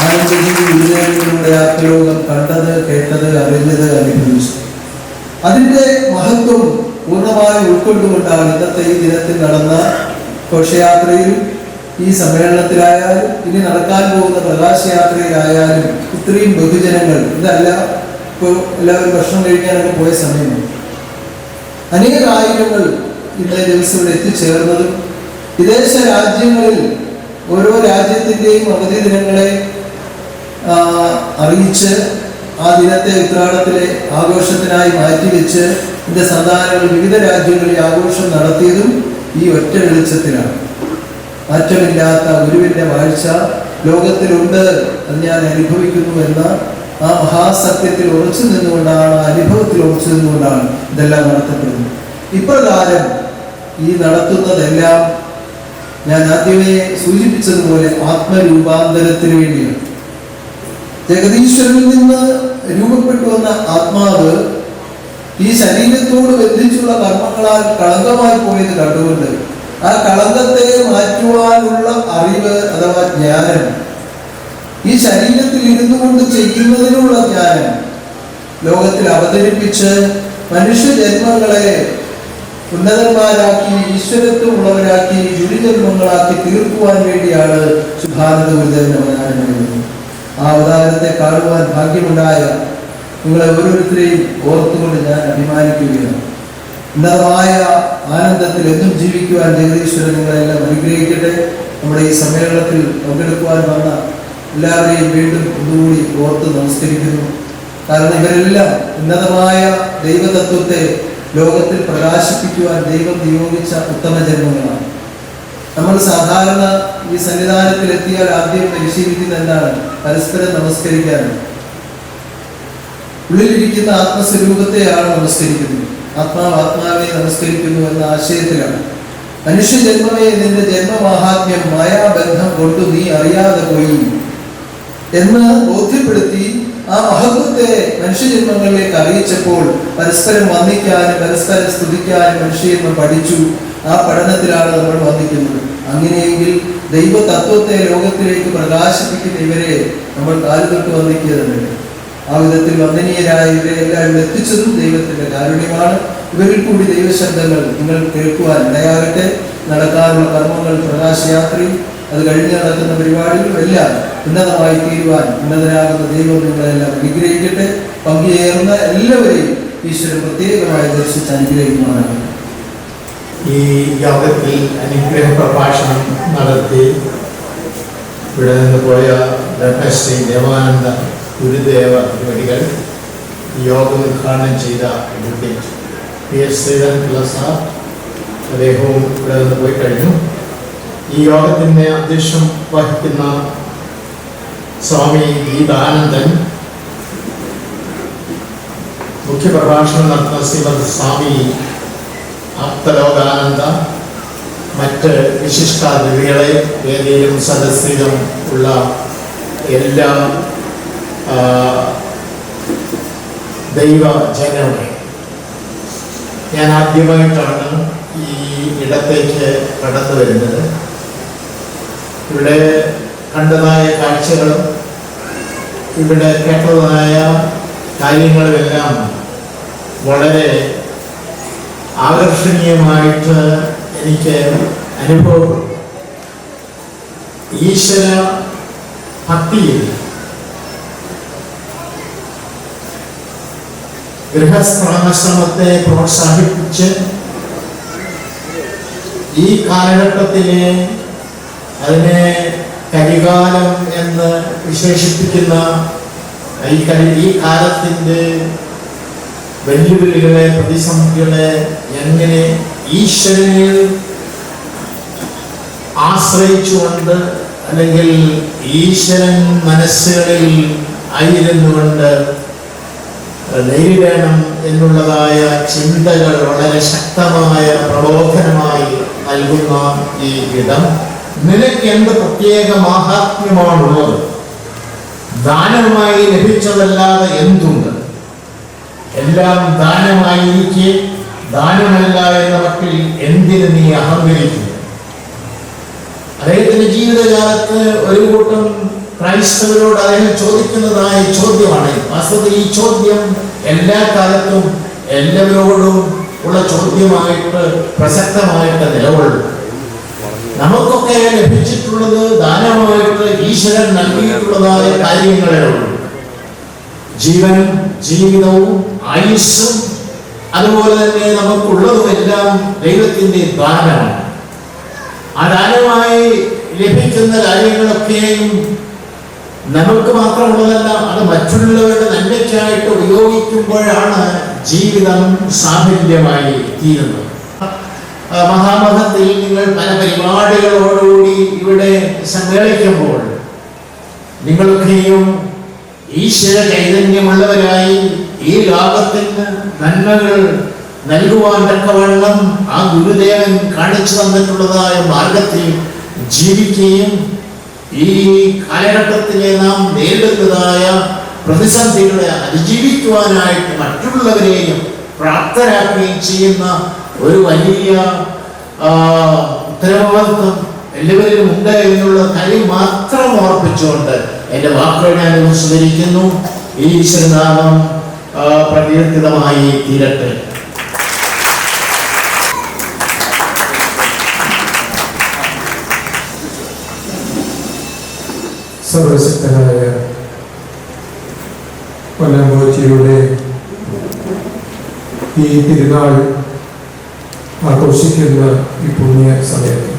ആനന്ദജീവിതയിലൂടെ ആത്മലോകം കണ്ടത്, കേട്ടത്, അറിഞ്ഞത്, അനുഭവിച്ചത്. അതിൻ്റെ മഹത്വം പൂർണ്ണമായി ഉൾക്കൊണ്ടുകൊണ്ടാണ് ഇന്നത്തെ ഈ ദിനത്തിൽ നടന്ന ഘോഷയാത്രയിലും ഈ സമ്മേളനത്തിലായാലും ഇനി നടക്കാൻ പോകുന്ന പ്രകാശയാത്രയിലായാലും ഇത്രയും ബഹുജനങ്ങൾ, ഇതല്ല ഇപ്പോൾ എല്ലാവരും ഭക്ഷണം കഴിക്കാനൊക്കെ പോയ സമയമാണ്, അനേകായിരങ്ങൾ ഇന്നേ ദിവസം ഇവിടെ എത്തിച്ചേർന്നതും വിദേശ രാജ്യങ്ങളിൽ ഓരോ രാജ്യത്തിൻ്റെയും അവധി ദിനങ്ങളെ അറിയിച്ച് ആ ദിനത്തെ ഉത്രാടത്തിലെ ആഘോഷത്തിനായി മാറ്റിവെച്ച് എൻ്റെ സന്താനങ്ങൾ വിവിധ രാജ്യങ്ങളിൽ ആഘോഷം നടത്തിയതും ഈ ഒറ്റ വെളിച്ചത്തിലാണ്. മാറ്റമില്ലാത്ത ഗുരുവിൻ്റെ വാഴ്ച ലോകത്തിലുണ്ട്, അത് ഞാൻ അനുഭവിക്കുന്നു എന്ന ആ മഹാസത്യത്തിൽ ഉറച്ചു നിന്നുകൊണ്ടാണ്, അനുഭവത്തിൽ ഉറച്ചു നിന്നുകൊണ്ടാണ് ഇതെല്ലാം നടത്തപ്പെടുന്നത്. ഇപ്രകാരം ഈ നടത്തുന്നതെല്ലാം ഞാൻ ആദ്യമേ സൂചിപ്പിച്ചതുപോലെ ആത്മരൂപാന്തരത്തിന് വേണ്ടിയാണ്. ജഗദീശ്വരനിൽ നിന്ന് രൂപപ്പെട്ടു വന്ന ആത്മാവ് ഈ ശരീരത്തോട് ബന്ധിച്ചുള്ള കർമ്മങ്ങളാൽ കളങ്കമായി പോയത് കണ്ടുകൊണ്ട് ആ കളങ്കത്തെ മാറ്റുവാനുള്ള അറിവ് അഥവാ ജ്ഞാനം, ഈ ശരീരത്തിൽ ഇരുന്നു കൊണ്ട് ചെയ്യുന്നതിനുള്ള ജ്ഞാനം ലോകത്തിൽ അവതരിപ്പിച്ച് മനുഷ്യജന്മങ്ങളെ ഉന്നതന്മാരാക്കി, ഈശ്വരത്വമുള്ളവരാക്കി, ഗുരുജന്മങ്ങളാക്കി തീർക്കുവാൻ വേണ്ടിയാണ് ശുദ്ധാനന്ദ ഗുരുദേവൻ അവതാരം ചെയ്യുന്നത്. ആ അവതാരത്തെ കാണുവാൻ ഭാഗ്യമുണ്ടായ നിങ്ങളെ ഓരോരുത്തരെയും ഓർത്തുകൊണ്ട് ഞാൻ അഭിമാനിക്കുകയാണ്. ഉന്നതമായ ആനന്ദത്തിൽ എന്നും ജീവിക്കുവാൻ ജഗദീശ്വരൻ നിങ്ങളെല്ലാം അനുഗ്രഹിക്കട്ടെ. നമ്മുടെ ഈ സമ്മേളനത്തിൽ പങ്കെടുക്കുവാൻ വന്ന എല്ലാവരെയും വീണ്ടും ഒന്നുകൂടി ഓർത്ത് നമസ്കരിക്കുന്നു. കാരണം ഇവരെല്ലാം ഉന്നതമായ ദൈവതത്വത്തെ ലോകത്തിൽ പ്രകാശിപ്പിക്കുവാൻ ദൈവം നിയോഗിച്ച ഉത്തമ ജന്മങ്ങളാണ്. നമ്മൾ സാധാരണ ഈ സന്നിധാനത്തിൽ എത്തിയാൽ ആദ്യം പരിശീലിക്കുന്ന എന്താണ്? പരസ്പരം നമസ്കരിക്കാനാണ്. ഉള്ളിലിരിക്കുന്ന ആത്മസ്വരൂപത്തെയാണ് നമസ്കരിക്കുന്നത്. ആത്മാവ് ആത്മാവിനെ നമസ്കരിക്കുന്നു എന്ന ആശയത്തിലാണ്. മനുഷ്യജന്മമേ, നിന്റെ ജന്മമാഹാത്മ്യം മായാബന്ധം കൊണ്ട് നീ അറിയാതെ പോയി എന്ന് ബോധ്യപ്പെടുത്തി ആ മഹത്വത്തെ മനുഷ്യജന്മങ്ങളിലേക്ക് അറിയിച്ചപ്പോൾ പരസ്പരം വന്ദിക്കാനും പരസ്പരം സ്തുതിക്കാനും മനുഷ്യജന്മം പഠിച്ചു. ആ പഠനത്തിലാണ് നമ്മൾ വന്ദിക്കുന്നത്. അങ്ങനെയെങ്കിൽ ദൈവതത്വത്തെ ലോകത്തിലേക്ക് പ്രകാശിപ്പിക്കുന്ന ഇവരെ നമ്മൾ കാലുതൊട്ട് വന്ദിക്കുകയെന്നുണ്ട്. ആ വിധത്തിൽ വന്ദനീയരായ ഇവരെ എല്ലാം ഇവിടെ എത്തിച്ചതും ദൈവത്തിന്റെ കാരുണ്യമാണ്. ഇവരിൽ കൂടി ദൈവശബ്ദങ്ങൾ നിങ്ങൾ കേൾക്കുവാൻ ഇടയാകട്ടെ. നടക്കാനുള്ള കർമ്മങ്ങൾ, പ്രകാശയാത്രയും അത് കഴിഞ്ഞ് നടക്കുന്ന പരിപാടികളും എല്ലാം ഉന്നതമായി തീരുവാൻ ഉന്നതനാകുന്ന ദൈവം നിങ്ങളെല്ലാം അനുഗ്രഹിക്കട്ടെ. പങ്കുചേർന്ന എല്ലാവരെയും ഈശ്വരൻ പ്രത്യേകമായി ദർശിച്ച് അനുഗ്രഹിക്കുവാനാണ്. ഈ യോഗത്തിൽ അനുഗ്രഹ പ്രഭാഷണം നടത്തി ഇവിടെ നിന്ന് പോയ ശ്രീ ദേവാനന്ദ ഗുരുദേവ തിരുവടികൾ യോഗം ഉദ്ഘാടനം ചെയ്ത അഡ്വക്കേറ്റ് PS ശ്രീധരൻപിള്ള സാർ, അദ്ദേഹവും ഇവിടെ നിന്ന് പോയി കഴിഞ്ഞു. ഈ യോഗത്തിൻ്റെ അധ്യക്ഷം വഹിക്കുന്ന സ്വാമി ഗീതാനന്ദൻ, മുഖ്യപ്രഭാഷണം നടത്തുന്ന ശ്രീമദ് സ്വാമി ആപ്തലോകാനന്ദ, മറ്റ് വിശിഷ്ടാതിഥികളെ, വേദിയിലും സദസ്സിലും ഉള്ള എല്ലാ ദൈവജനങ്ങളെ, ഞാൻ ആദ്യമായിട്ടാണ് ഈ ഇടത്തേക്ക് കടന്നു വരുന്നത്. ഇവിടെ കണ്ടതായ കാഴ്ചകളും ഇവിടെ കേട്ടതായ കാര്യങ്ങളുമെല്ലാം വളരെ ആകർഷണീയമായിട്ട് എനിക്ക് അനുഭവപ്പെടും. ഈശ്വര ഭക്തിയിൽ ഗൃഹസ്ഥാശ്രമത്തെ പ്രോത്സാഹിപ്പിച്ച് ഈ കാലഘട്ടത്തിലെ അതിനെ കരികാലം എന്ന് വിശേഷിപ്പിക്കുന്ന ഈ കാലത്തിൻ്റെ വെല്ലുവിളികളെ, പ്രതിസന്ധികളെ എങ്ങനെ ഈശ്വരനിൽ ആശ്രയിച്ചുകൊണ്ട് അല്ലെങ്കിൽ ഈശ്വരൻ മനസ്സുകളിൽ ആയിരുന്നുകൊണ്ട് നേരിടണം എന്നുള്ളതായ ചിന്തകൾ വളരെ ശക്തമായ പ്രബോധനമായി നൽകുന്ന ഈ ഇടം, നിനക്ക് എന്ത് പ്രത്യേക മാഹാത്മ്യമാണുള്ളത്? ദാനമായി ലഭിച്ചതല്ലാതെ എന്തുണ്ട്? എല്ലാം ദാനമായിരിക്കെ ദാനമല്ല എന്ന മട്ടിൽ എന്തിന് നീ അഹങ്കരിക്കുന്നു? അദ്ദേഹത്തിന്റെ ജീവിതകാലത്ത് ഒരു കൂട്ടം ക്രൈസ്തവരോട് അദ്ദേഹം ചോദിക്കുന്നതായ ചോദ്യമാണ്. വാസ്തവത്തിൽ ഈ ചോദ്യം എല്ലാ കാലത്തും എല്ലാവരോടും ഉള്ള ചോദ്യമായിട്ട് പ്രസക്തമായിട്ട് നിലകൊള്ളും. നമുക്കൊക്കെ ലഭിച്ചിട്ടുള്ളത് ദാനമായിട്ട് ഈശ്വരൻ നൽകിയിട്ടുള്ളതായ കാര്യങ്ങളേ ഉള്ളൂ. ജീവനും ജീവിതവും ആയുസ്സും അതുപോലെ തന്നെ നമുക്കുള്ളതുമെല്ലാം ദൈവത്തിന്റെ ദാനമാണ്. ആ ദാനമായി ലഭിക്കുന്ന കാര്യങ്ങളൊക്കെയും നമുക്ക് മാത്രമുള്ളതല്ല, അത് മറ്റുള്ളവരുടെ നന്മയ്ക്കായിട്ട് ഉപയോഗിക്കുമ്പോഴാണ് ജീവിതം സാഫല്യമായി തീരുന്നത്. മഹാമഹത്തിൽ നിങ്ങൾ പല പരിപാടികളോടുകൂടി ഇവിടെ സമ്മേളിക്കുമ്പോൾ നിങ്ങളൊക്കെയും ഈശ്വര ചൈതന്യമുള്ളവരായി ഈ ലോകത്തിന് നന്മകൾ നൽകുവാൻ തക്കവണ്ണം ആ ഗുരുദേവൻ കാണിച്ചു തന്നിട്ടുള്ളതായ മാർഗത്തിൽ ജീവിക്കുകയും ഈ കാലഘട്ടത്തിലെ നാം നേരിടുന്നതായ പ്രതിസന്ധികളെ അതിജീവിക്കുവാനായിട്ട് മറ്റുള്ളവരെയും പ്രാപ്തരാക്കുകയും ചെയ്യുന്ന ഒരു വലിയ ഉത്തരവാദിത്വം എല്ലാവരിലും ഉണ്ട് എന്നുള്ള കാര്യം മാത്രം ഓർപ്പിച്ചുകൊണ്ട് എൻ്റെ വാക്കുകൾ ഞാൻ അനുസ്മരിക്കുന്നു. ഈ ഈശ്വരനാമം പ്രകീർത്തിതമായി തീരട്ടെ. സർവശക്തനായ പൊന്നമ്പൂച്ചിയുടെ ഈ തിരുനാൾ ആഘോഷിക്കുന്ന ഈ പുണ്യ സമയത്ത്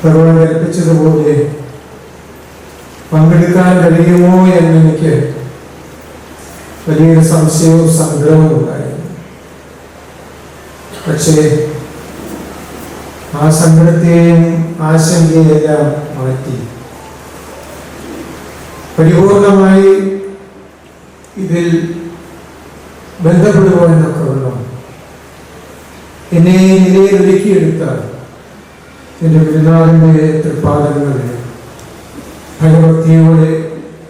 ഭഗവാൻ കൽപ്പിച്ചതുപോലെ പങ്കെടുക്കാൻ കഴിയുമോ എന്നെനിക്ക് വലിയൊരു സംശയവും സങ്കടവും ഉണ്ടായിരുന്നു. പക്ഷേ ആ സങ്കടത്തെയും ആശങ്കയെല്ലാം മാറ്റി പരിപൂർണമായി ഇതിൽ ബന്ധപ്പെടുവാനൊക്കെ ഉള്ള എന്നെ നിലയിലൊരുക്കിയെടുത്ത എൻ്റെ ഗുരുനാഥൻ്റെ തൃപ്പാദങ്ങളെ ഭഗവതിയോടെ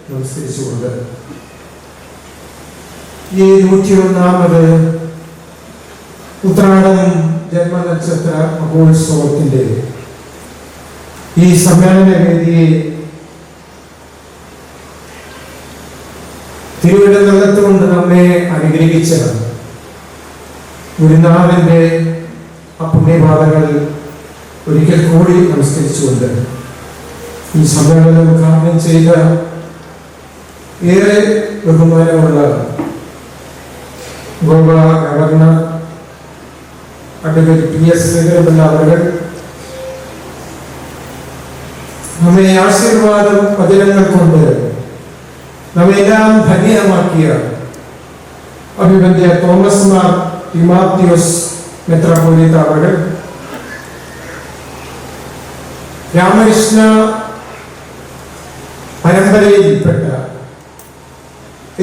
നമസ്കരിച്ചുകൊണ്ട് ഈ 101ാമത് ഉത്രാടം ജന്മനക്ഷത്ര മഹോത്സവത്തിന്റെ ഈ സമ്മേളന വേദിയെ തിരുവനന്തപുരത്ത് കൊണ്ട് നമ്മെ അനുഗ്രഹിച്ച ഗുരുനാഥന്റെ ആ പുണ്യപാദങ്ങൾ ഒരിക്കൽ കൂടി നമസ്കരിച്ചുകൊണ്ട് ഈ സമ്മേളനം ഉദ്ഘാടനം ചെയ്ത ഏറെ ബഹുമാനമുള്ള Goa governor advocate PS Sreedhara Pillai അവർ നമ്മെ ആശീർവാദം വചനങ്ങൾ കൊണ്ട് നമ്മെല്ലാം ധന്യമാക്കിയ അഭിവന്ദ്യ തോമസ് മാർ തിമോത്തിയോസ് മെത്രാപ്പൊലീത്ത അവർ രാമകൃഷ്ണ പരമ്പരയിൽപ്പെട്ട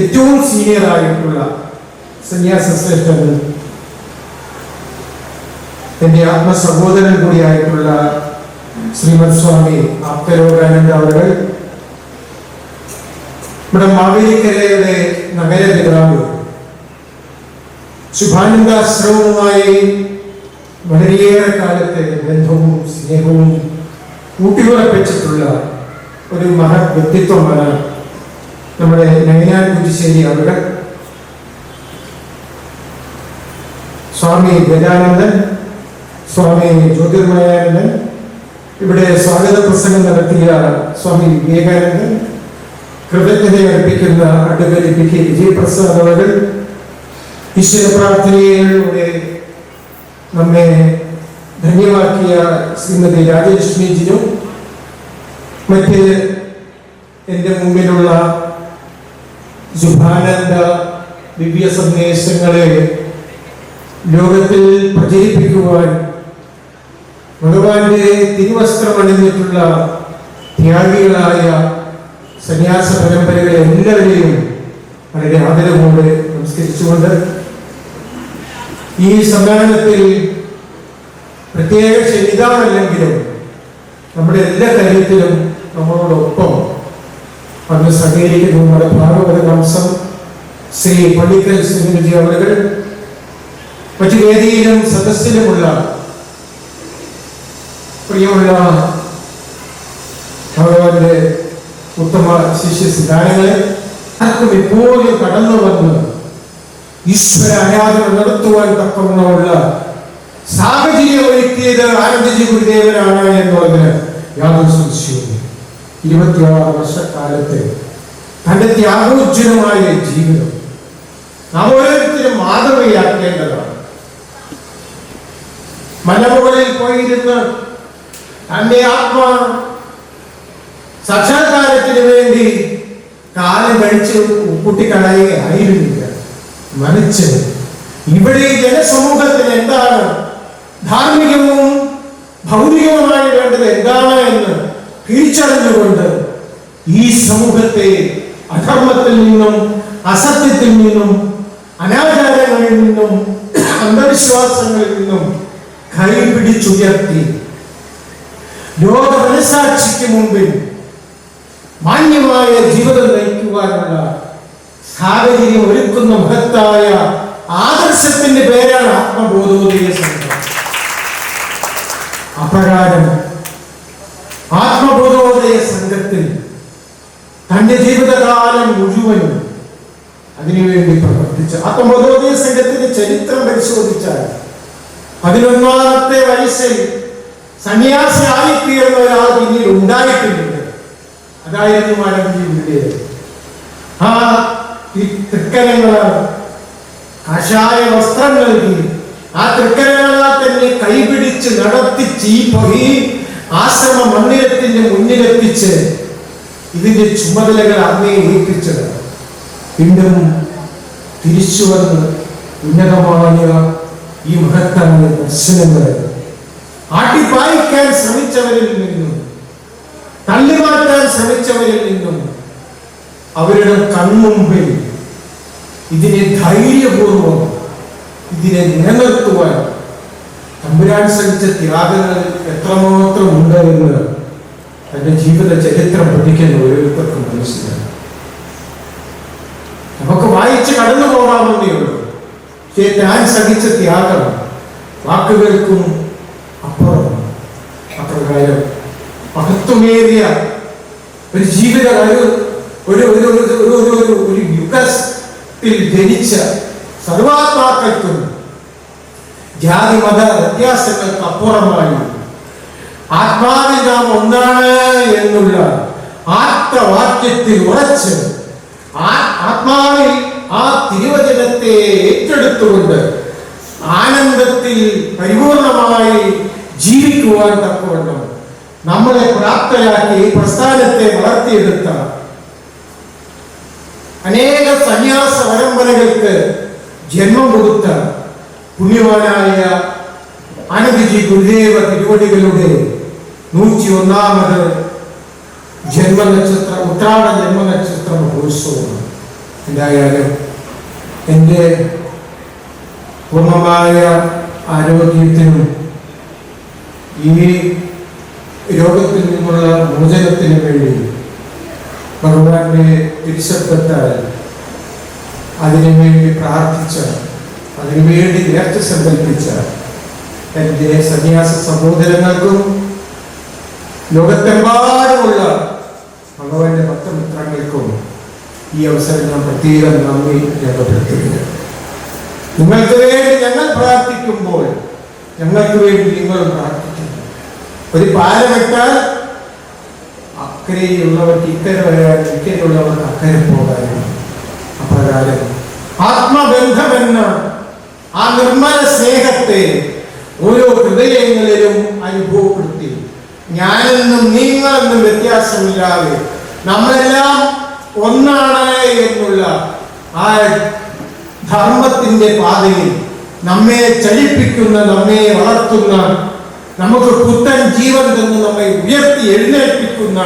ഏറ്റവും സീനിയർ ആയിട്ടുള്ള സന്യാസ ശ്രേഷ്ഠൻ എൻ്റെ ആത്മസഹോദരൻ കൂടിയായിട്ടുള്ള ശ്രീമദ് സ്വാമി ആപ്തരോഗാനന്ദ അവർ നമ്മുടെ മാവേലിക്കരയുടെ നഗരപിതാവ് ശുഭാനന്ദാശ്രമവുമായി വളരെയേറെ കാലത്തെ ബന്ധവും സ്നേഹവും ഊട്ടിയുറപ്പിച്ചിട്ടുള്ള ഒരു മഹത് വ്യക്തിത്വമാണ് നമ്മുടെ നയനാൻ കുറ്റിശ്ശേരി അവർ, സ്വാമി വേദാനന്ദൻ, സ്വാമി ജ്യോതിർമയാനന്ദൻ, ഇവിടെ സ്വാഗത പ്രസംഗം നടത്തിയ സ്വാമി വിവേകാനന്ദൻ, കൃതജ്ഞത അർപ്പിക്കുന്ന അഡ്വക്കേറ്റ് PK വിജയപ്രസാദ് അവർ, ഈശ്വര പ്രാർത്ഥനയിലൂടെ നമ്മെ ധന്യമാക്കിയ ശ്രീമതി രാജലക്ഷ്മി ജിനു, മറ്റ് എൻ്റെ മുമ്പിലുള്ള ശുഭാനന്ദ ദിവ്യ സന്ദേശങ്ങളെ ലോകത്തിൽ പ്രചരിപ്പിക്കുവാൻ ഭഗവാന്റെ തിരുവസ്ത്രം അണിഞ്ഞിട്ടുള്ള ത്യാഗികളായ സന്യാസ പരമ്പരകളെ എല്ലാവരെയും വളരെ ആദരവോടെ നമസ്കരിച്ചുകൊണ്ട് ഈ സമ്മേളനത്തിൽ പ്രത്യേക ക്ഷണിതാവല്ലെങ്കിലും നമ്മുടെ എല്ലാ കാര്യത്തിലും നമ്മളോടൊപ്പം അന്ന് സഹകരിക്കുന്ന നമ്മുടെ ഭാഗവത വംശം ശ്രീ പള്ളിക്കൽ ശ്രീമതി അവർ, മറ്റു വേദിയിലും സദസ്സിലുമുള്ള പ്രിയമുള്ള ഭഗവാന്റെ ഉത്തമ ശിഷ്യ സിദ്ധാന്തങ്ങളെ ആർക്കും എപ്പോഴും കടന്നു വന്ന് ഈശ്വര ആരാധന നടത്തുവാൻ തക്കമുള്ള സാഹചര്യം ഒരുക്കിയത് ആനന്ദജി ഗുരുദേവനാണ് എന്നുള്ളതിന് യാതൊരു സംശയവും. 26 വർഷക്കാലത്തെ തന്റെ ത്യാഗോജ്വലമായ ജീവിതം നാം ഓരോരുത്തരും മാതൃകയാക്കേണ്ടതാണ്. മലമുകളിൽ പോയിരുന്ന് തന്റെ ആത്മാ സാക്ഷാത്കാരത്തിന് വേണ്ടി കാലം കഴിച്ച് കൂട്ടിക്കളയുകയായിരുന്നില്ല. മറിച്ച് ഇവിടെ ജനസമൂഹത്തിന് എന്താണ് ധാർമ്മികവും ഭൗതികവുമായി വേണ്ടത് എന്താണ് എന്ന് തിരിച്ചറിഞ്ഞുകൊണ്ട് ഈ സമൂഹത്തെ അധർമ്മത്തിൽ നിന്നും അസത്യത്തിൽ നിന്നും അനാചാരങ്ങളിൽ നിന്നും അന്ധവിശ്വാസങ്ങളിൽ നിന്നും കൈപിടിച്ചുയർത്തി ലോക മനസാക്ഷിക്ക് മുമ്പിൽ മാന്യമായ ജീവിതം നയിക്കുവാനുള്ള സാഹചര്യം ഒരുക്കുന്ന മഹത്തായ ആദർശത്തിന്റെ പേരാണ് ആത്മബോധോദയ സംഘം. അപ്രകാരം ആത്മബോധോദയ സംഘത്തിൽ തന്റെ ജീവിതകാലം മുഴുവനും അതിനുവേണ്ടി പ്രവർത്തിച്ച ആത്മബോധോദയ സംഘത്തിന്റെ ചരിത്രം പരിശോധിച്ചാൽ 11ാമത്തെ വയസ്സിൽ സന്യാസിയായിത്തീർന്ന ഒരാൾ പിന്നീട് ഉണ്ടായിട്ടുണ്ട്. അതായിരുന്നു ആനന്ദജിയുടെ ആ തൃക്കരങ്ങളാൽ കാഷായ വസ്ത്രം നൽകി ആ തൃക്കരങ്ങളാൽ തന്നെ കൈപിടിച്ച് നടത്തിച്ച് ഈ ആശ്രമ മന്ദിരത്തിന്റെ മുന്നിലെത്തിച്ച് ഇതിന്റെ ചുമതലകൾ അന്നേ ഏൽപ്പിച്ചത്. വീണ്ടും തിരിച്ചു വന്ന് ഉന്നതമായ ഈ മഹത്തായ ദർശനങ്ങൾ ആട്ടിപ്പായിക്കാൻ ശ്രമിച്ചവരിൽ നിന്നും തള്ളിമാറ്റാൻ ശ്രമിച്ചവരിൽ നിന്നും അവരുടെ കൺമുമ്പിൽ ഇതിനെ ധൈര്യപൂർവം ഇതിനെ നിലനിർത്തുവാൻ തമ്പുരാൻ ശ്രമിച്ച ത്യാഗങ്ങൾ എത്രമാത്രം ഉണ്ട് എന്ന് തന്റെ ജീവിത ചരിത്രം പഠിക്കുന്ന ഓരോരുത്തർക്കും മനസ്സിലായി. നമുക്ക് വായിച്ച് കടന്നു പോകാമെന്നേ ഉള്ളൂ. പക്ഷേ താൻ സഹിച്ച ത്യാഗം വാക്കുകൾക്കും അപ്പുറം. അപ്രകാരം മഹത്വമേറിയ ഒരു ജീവിത ഒരു യുഗത്തിൽ ജനിച്ച സർവാത്മാക്കൾക്കും ജാതി മത വ്യത്യാസങ്ങൾക്ക് അപ്പുറമായി ആത്മാവിൽ നാം ഒന്നാണ് എന്നുള്ള ആത്മവാക്യത്തിൽ ഉറച്ച് ആത്മാവിൽ ആ തിരുവചനത്തെ ഏറ്റെടുത്തുകൊണ്ട് ആനന്ദത്തിൽ പരിപൂർണമായി ജീവിക്കുവാൻ തക്കവണ്ണം നമ്മളെ പ്രാപ്തരാക്കി പ്രസ്ഥാനത്തെ വളർത്തിയെടുത്ത അനേക സന്യാസ പരമ്പരകൾക്ക് ജന്മം കൊടുത്ത പുണ്യവാനായ ആനന്ദജി ഗുരുദേവ തിരുവടികളുടെ 101ാമത് ജന്മനക്ഷത്ര ഉത്രാട ജന്മനക്ഷത്ര മഹോത്സവമാണ്. എന്തായാലും എൻ്റെ പൂർണ്ണമായ ആരോഗ്യത്തിനും ഈ രോഗത്തിൽ നിന്നുള്ള മോചനത്തിന് വേണ്ടി ഭഗവാന്റെ തിരുശബ്ദത്താൽ അതിനുവേണ്ടി പ്രാർത്ഥിച്ച, അതിനുവേണ്ടി നേർച്ച സങ്കല്പിച്ച എൻ്റെ സന്യാസ സഹോദരങ്ങൾക്കും ലോകത്തെമ്പാടുമുള്ള ഭഗവാന്റെ ഭക്തമിത്രങ്ങൾക്കും ഈ അവസരം ഞാൻ പ്രത്യേകം നന്ദി രേഖപ്പെടുത്തുകയാണ്. നിങ്ങൾക്ക് വേണ്ടി ഞങ്ങൾ പ്രാർത്ഥിക്കുമ്പോൾ ഞങ്ങൾക്ക് വേണ്ടി നിങ്ങളും പ്രാർത്ഥിക്കുന്നു. ഒരു പാലമിട്ടാൽ അക്കരെയുള്ളവർക്ക് ഇക്കരെ വരാനും ഇക്കരെയുള്ളവർക്ക് അക്കരെ പോകാനും. അപ്രകാരം ആത്മബന്ധമെന്ന ആ നിർമ്മല സ്നേഹത്തെ ഓരോ ഹൃദയങ്ങളിലും അനുഭവപ്പെടുത്തി ഞാനെന്നും നിങ്ങളെന്നും വ്യത്യാസമില്ലാതെ നമ്മളെല്ലാം ഒന്നാണ് എന്നുള്ള ആ ധർമ്മത്തിന്റെ പാതയിൽ നമ്മെ ചലിപ്പിക്കുന്ന, നമ്മെ വളർത്തുന്ന, നമുക്ക് പുത്തൻ ജീവൻ തന്ന് നമ്മെ ഉയർത്തി എഴുന്നേൽപ്പിക്കുന്ന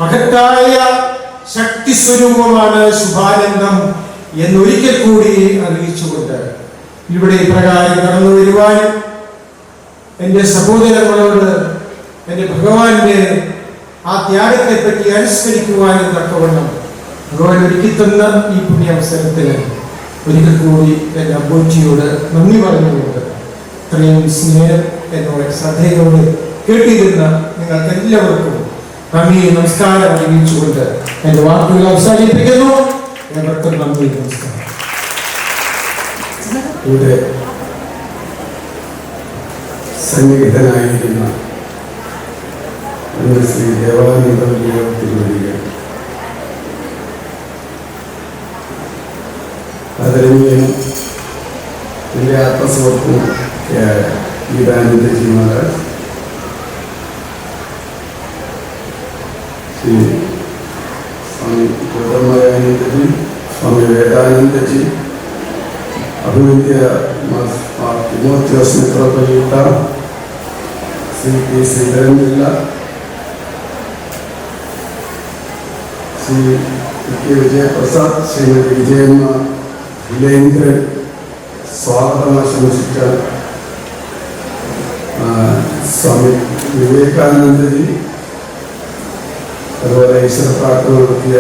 മഹത്തായ ശക്തി സ്വരൂപമാണ് ശുഭാനന്ദം എന്നൊരിക്കൽ കൂടി അറിയിച്ചുകൊണ്ട് ഇവിടെ ഇപ്രകാരം കടന്നു വരുവാനും എൻ്റെ സഹോദരങ്ങളോട് എൻ്റെ ഭഗവാന്റെ ആ ത്യാഗത്തെ പറ്റി അനുസ്മരിക്കുവാനും തക്കവണ്ണം ഭഗവാൻ ഒരുക്കി തന്ന ഈ പുണ്യാവസരത്തിൽ ഒരിക്കൽ കൂടി എൻ്റെ അബോജിയോട് നന്ദി പറഞ്ഞുകൊണ്ട് ഇത്രയും സ്നേഹം എന്നോട് ശ്രദ്ധയോട് കേട്ടിരുന്ന നിങ്ങൾക്ക് എല്ലാവർക്കും നന്ദി നമസ്കാരം അറിയിച്ചുകൊണ്ട് എൻ്റെ വാക്കുകൾ അവസാനിപ്പിക്കുന്നു. ഏവർക്കും നന്ദി നമസ്കാരം. ഇവിടെ സന്നിഹിതനായിരുന്ന ശ്രീ ദേവാനന്ദ തിരുവടികൾ, ആദരണീയനും എൻ്റെ ആത്മസുഹൃത്തും ഗീതാനന്ദജി മഹാരാജ്, ശ്രീ സ്വാമി ഗൗതമാനന്ദജി, സ്വാമി വേദാനന്ദജി, അഭിവന്ദ്യ തിമോത്തിയോസ് മെത്രോപ്പൊലീത്ത ശ്രീ പി ശ്രീധരൻപിള്ള, ശ്രീ കെ വിജയപ്രസാദ്, ശ്രീമതി വിജയമ്മ വിലേന്ദ്രൻ, സ്വാഗതം ആശംസിച്ച സ്വാമി വിവേകാനന്ദജി, അതുപോലെ ഈശ്വര പ്രാർത്ഥന നടത്തിയ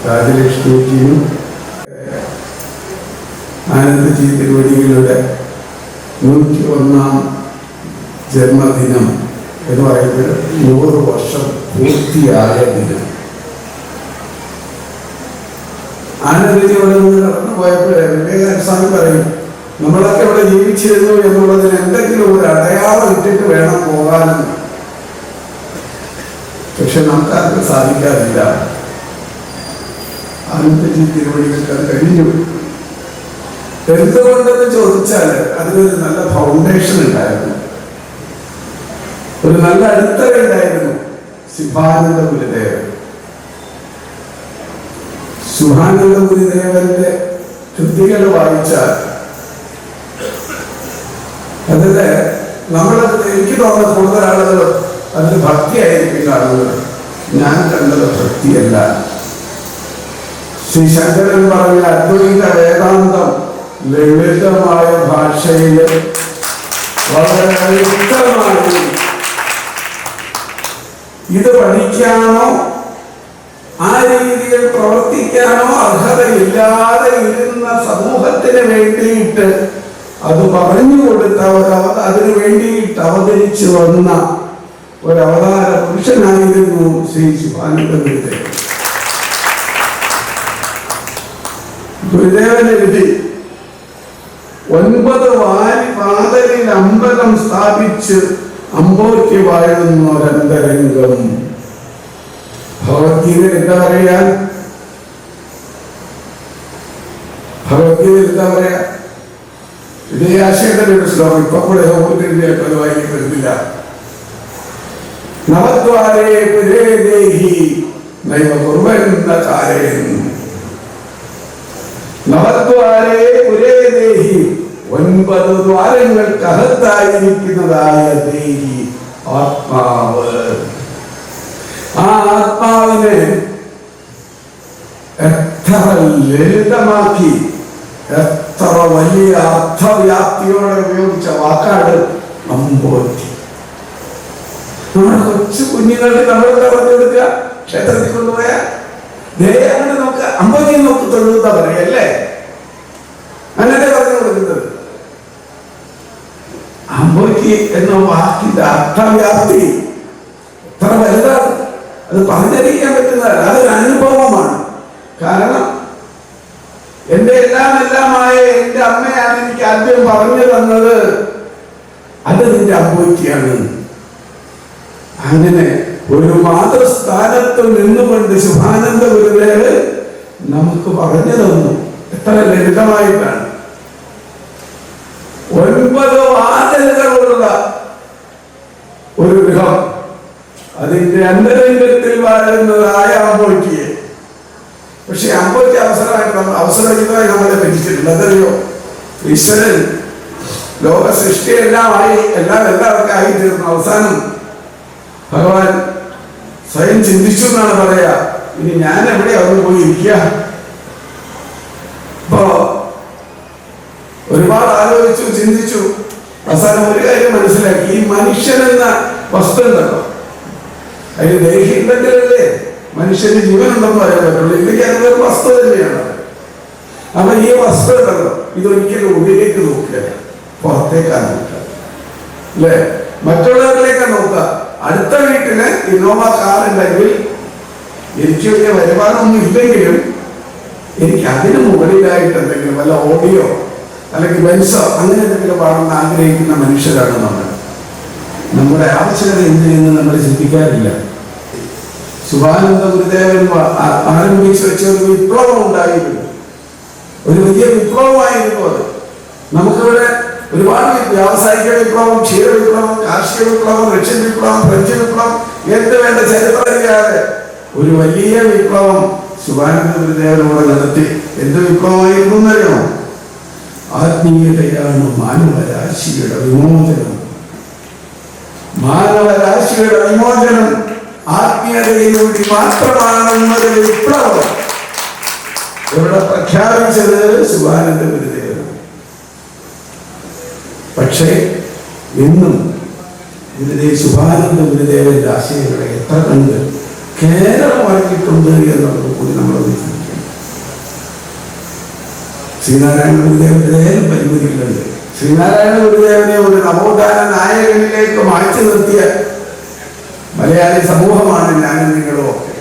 രാജലക്ഷ്മിജിയും ആനന്ദജി തിരുവടികളുടെ 101-ാം ജന്മദിനം എന്ന് പറയുന്നത് 100 വർഷം പൂർത്തിയായ ദിനം. ആനന്ദജി ഇവിടെ നിന്ന് കടന്നു പോയപ്പോഴേ വിവേകാനന്ദ സ്വാമി പറയും, നമ്മളൊക്കെ ഇവിടെ ജീവിച്ചിരുന്നു എന്നുള്ളതിന് എന്തെങ്കിലും ഒരു അടയാളം ഇട്ടിട്ട് വേണം പോകാനെന്ന്. പക്ഷെ നമുക്കത് സാധിക്കാറില്ല. ആനന്ദജി തിരുവടികൾക്ക് അത് കഴിഞ്ഞു. എന്തുകൊണ്ടെന്ന് ചോദിച്ചാൽ അതിനൊരു നല്ല ഫൗണ്ടേഷൻ ഉണ്ടായിരുന്നു, ഒരു നല്ല അടിത്തറ ഉണ്ടായിരുന്നു. ശുഭാനന്ദ ഗുരുദേവൻ, ശുഭാനന്ദ ഗുരുദേവന്റെ കൃതികൾ വായിച്ചാൽ അതില് നമ്മളത് എനിക്ക് തോന്നുന്ന കൂടുതൽ ആളുകൾ അതിന് ഭക്തിയായിരിക്കും കാണുന്നത്. ഞാൻ കണ്ടത് ഭക്തിയല്ല. ശ്രീ ശങ്കരൻ പറഞ്ഞ അദ്വൈത വേദാന്തം ലളിതമായ ഭാഷയിൽ വളരെ വ്യക്തമായി ഇത് പഠിക്കാനോ ആ രീതിയിൽ പ്രവർത്തിക്കാനോ അർഹതയില്ലാതെ ഇരുന്ന സമൂഹത്തിന് വേണ്ടിയിട്ട് അത് പറഞ്ഞു കൊടുത്ത അതിനു വേണ്ടിയിട്ട് അവതരിച്ചു വന്ന ഒരവതാര പുരുഷനായിരുന്നു ശ്രീ ശിവാനന്ദ ഗുരുദേവൻ. ഗുരുദേവന്റെ വിധി 9 വാതിലിൽ അമ്പലം സ്ഥാപിച്ച് അമ്പോയ്ക്ക് വാഴുന്ന ഒരന്തരംഗം. ഭഗവത്ഗീത എന്താ പറയാൻ? ഭഗവത്ഗീത എന്താ പറയാ? ഇതേ ആശയത്തിന്റെ ഒരു ശ്ലോകം ഇപ്പൊ കൂടെ അത് വായിക്കപ്പെടുന്നില്ല. നവദ്വാരേ പുരേ ദേഹി നൈവ കുർവന്ന കാരയൻ. നവദ്വാരേ പുരേ ദേഹി, 9 ദ്വാരങ്ങൾക്കകത്തായിരിക്കുന്നതായ ദേഹി ആത്മാവ്. ആ ആത്മാവിനെ എത്ര ലളിതമാക്കി, എത്ര വലിയ അർത്ഥവ്യാപ്തിയോടെ ഉപയോഗിച്ച വാക്കാണ് അമ്പോറ്റി. നമ്മുടെ കൊച്ചു കുഞ്ഞുങ്ങൾക്ക് നമ്മളെന്താ പറഞ്ഞു കൊടുക്കുക? ക്ഷേത്രത്തിൽ കൊണ്ടുപോയാൽ അങ്ങനെ നമുക്ക് അമ്പോറ്റി നോക്കി തൊഴുതാ പറയല്ലേ, അങ്ങനെ പറഞ്ഞു കൊടുക്കുന്നത്. അമ്പോറ്റി എന്ന വാക്കിന്റെ അർത്ഥവ്യാപ്തി എത്ര വലുതാണ്, അത് പറഞ്ഞറിയിക്കാൻ പറ്റുന്നതല്ല. അതൊരു അനുഭവമാണ്. കാരണം എന്റെ എല്ലാമായ എന്റെ അമ്മയാണ് എനിക്ക് ആദ്യം പറഞ്ഞു തന്നത്, അത് നിന്റെ അമ്പോറ്റിയാണ്. അങ്ങനെ ഒരു മാതൃസ്ഥാനത്ത് നിന്നുകൊണ്ട് ശുഭാനന്ദ ഗുരുദേവ് നമുക്ക് പറഞ്ഞു തന്നു. എത്ര ലളിതമായിട്ടാണ്. 9 വാതിലുകളുള്ള ഒരു ഗൃഹം, അതിന്റെ അന്തരംഗത്തിൽ വാഴുന്നതായ അമ്പോറ്റിയെ. പക്ഷെ അമ്പോറ്റി അവസരമായി നമ്മളെ ഭരിച്ചിട്ടുണ്ട്. അതറിയോ? ഈശ്വരൻ ലോക സൃഷ്ടിയെല്ലാമായി എല്ലാവർക്കും ആയിത്തീർന്നു. അവസാനം ഭഗവാൻ സ്വയം ചിന്തിച്ചു എന്നാണ് പറയാ, ഇനി ഞാൻ എവിടെ അവിടെ പോയി ഇരിക്കുക? അപ്പോ ഒരുപാട് ആലോചിച്ചു, ചിന്തിച്ചു. അവസാനം ഒരു കാര്യം മനസ്സിലാക്കി, ഈ മനുഷ്യനെന്ന വസ്തു ഉണ്ടല്ലോ, അതിന് ദേഹിണ്ടെങ്കിലല്ലേ മനുഷ്യന് ജീവനുണ്ടെന്ന് പറയാൻ പറ്റുള്ളൂ. ഇല്ലെങ്കിൽ അതൊരു വസ്തു തന്നെയാണ്. അപ്പൊ ഈ വസ്തു ഉണ്ടല്ലോ, ഇതൊരിക്കലും ഉള്ളിലേക്ക് നോക്കുക, പുറത്തേക്കാണ് നോക്കുക, അല്ലേ? മറ്റുള്ളവരിലേക്കാണ് നോക്കുക. അടുത്ത വീട്ടില് ഇന്നോവ കാർ ഉണ്ടെങ്കിൽ എനിക്ക് വലിയ വരുമാനമൊന്നും ഇല്ലെങ്കിലും എനിക്ക് അതിന് മുകളിലായിട്ട് എന്തെങ്കിലും വല്ല ഓഡിയോ അല്ലെങ്കിൽ ബെൻസോ അങ്ങനെ എന്തെങ്കിലും വേണമെന്ന് ആഗ്രഹിക്കുന്ന മനുഷ്യരാണ് നമ്മൾ. നമ്മുടെ ആവശ്യകത എന്തിനെന്ന് നമ്മൾ ചിന്തിക്കാറില്ല. ശുഭാനന്ദ ഗുരുദേവൻ ആരംഭിച്ചു വെച്ച ഒരു വിപ്ലവം ഉണ്ടായിരുന്നു, ഒരു വലിയ വിപ്ലവമായിരുന്നു അത്. നമുക്കിവിടെ ഒരുപാട് വ്യാവസായിക വിപ്ലവം, ക്ഷീര വിപ്ലവം, കാർഷിക വിപ്ലവം, റഷ്യൻ വിപ്ലവം, ഫ്രഞ്ച് വിപ്ലവം, എന്ത് വേണ്ട ചരിത്രമില്ലാതെ ഒരു വലിയ വിപ്ലവം ശുഭാനന്ദ ഗുരുദേവനോട് നടത്തി. എന്ത് വിപ്ലവമായിരുന്നു എന്നറിയാമോ? ആത്മീയതയാണ് മാനവരാശിയുടെ വിമോചനം. മാനവരാശിയുടെ വിമോചനം ആത്മീയതയിലൂടെ മാത്രമാണെന്നൊരു വിപ്ലവം ഇവിടെ പ്രഖ്യാപിച്ചത് ശുഭാനന്ദ ഗുരുദേവൻ. പക്ഷേ ഇന്നും ശുഭാനന്ദ ഗുരുദേവന്റെ ആശയങ്ങളെ എത്ര കണ്ട് കേരളമാക്കിയിട്ടുണ്ട് എന്നുള്ളത് കൂടി നമ്മൾ ചിന്തിക്കണം. ശ്രീനാരായണ ഗുരുദേവന്റെ പരിമിതികളുണ്ട്. ശ്രീനാരായണ ഗുരുദേവനെ ഒരു നവോത്ഥാന നായകനിലേക്ക് മാറ്റി നിർത്തിയ മലയാളി സമൂഹമാണ് ഞാനും നിങ്ങളും ഒക്കെ.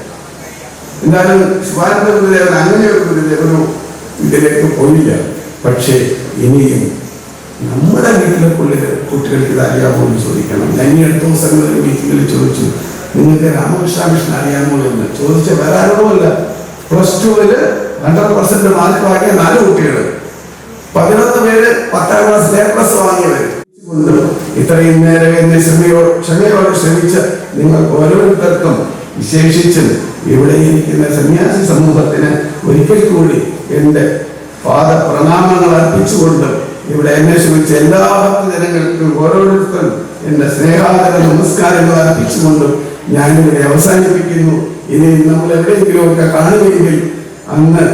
എന്തായാലും ശുഭാനന്ദ ഗുരുദേവൻ അങ്ങനെ ഒരു ഇതിലേക്ക് പോയില്ല. പക്ഷേ ഇനിയും നമ്മുടെ വീട്ടിലെ കുട്ടികൾക്ക് ഇത് അറിയാമോ എന്ന് ചോദിക്കണം. ഞാൻ ഈ അടുത്ത ദിവസങ്ങളിൽ മീറ്റിങ്ങിൽ ചോദിച്ചു, നിങ്ങൾക്ക് രാമകൃഷ്ണ മിഷൻ അറിയാമോ എന്ന് ചോദിച്ച വേറെ ആരോടുമല്ല. +2 100% മാർക്ക് വാങ്ങിയ 4 കുട്ടികൾ, 11 പേര് 10ാം ക്ലാസ് A+ വാങ്ങിയവർ. ഇത്രയും നേരം എന്നെ ക്ഷമയോടെ ശ്രമിച്ച നിങ്ങൾ ഓരോരുത്തർക്കും, വിശേഷിച്ച് ഇവിടെ ഇരിക്കുന്ന സന്യാസി സമൂഹത്തിന് ഒരിക്കൽ കൂടി എൻ്റെ പാദപ്രണാമങ്ങൾ അർപ്പിച്ചുകൊണ്ട് ഇവിടെ എന്നെ ശ്രമിച്ച എല്ലാ ഭക്തജനങ്ങൾക്കും ഓരോരുത്തരും എൻ്റെ സ്നേഹാദര നമസ്കാരങ്ങൾ അർപ്പിച്ചുകൊണ്ടും ഞാനിവിടെ അവസാനിപ്പിക്കുന്നു. ഇനി നമ്മൾ എവിടെയെങ്കിലും ഒക്കെ കാണുമെങ്കിൽ അന്ന്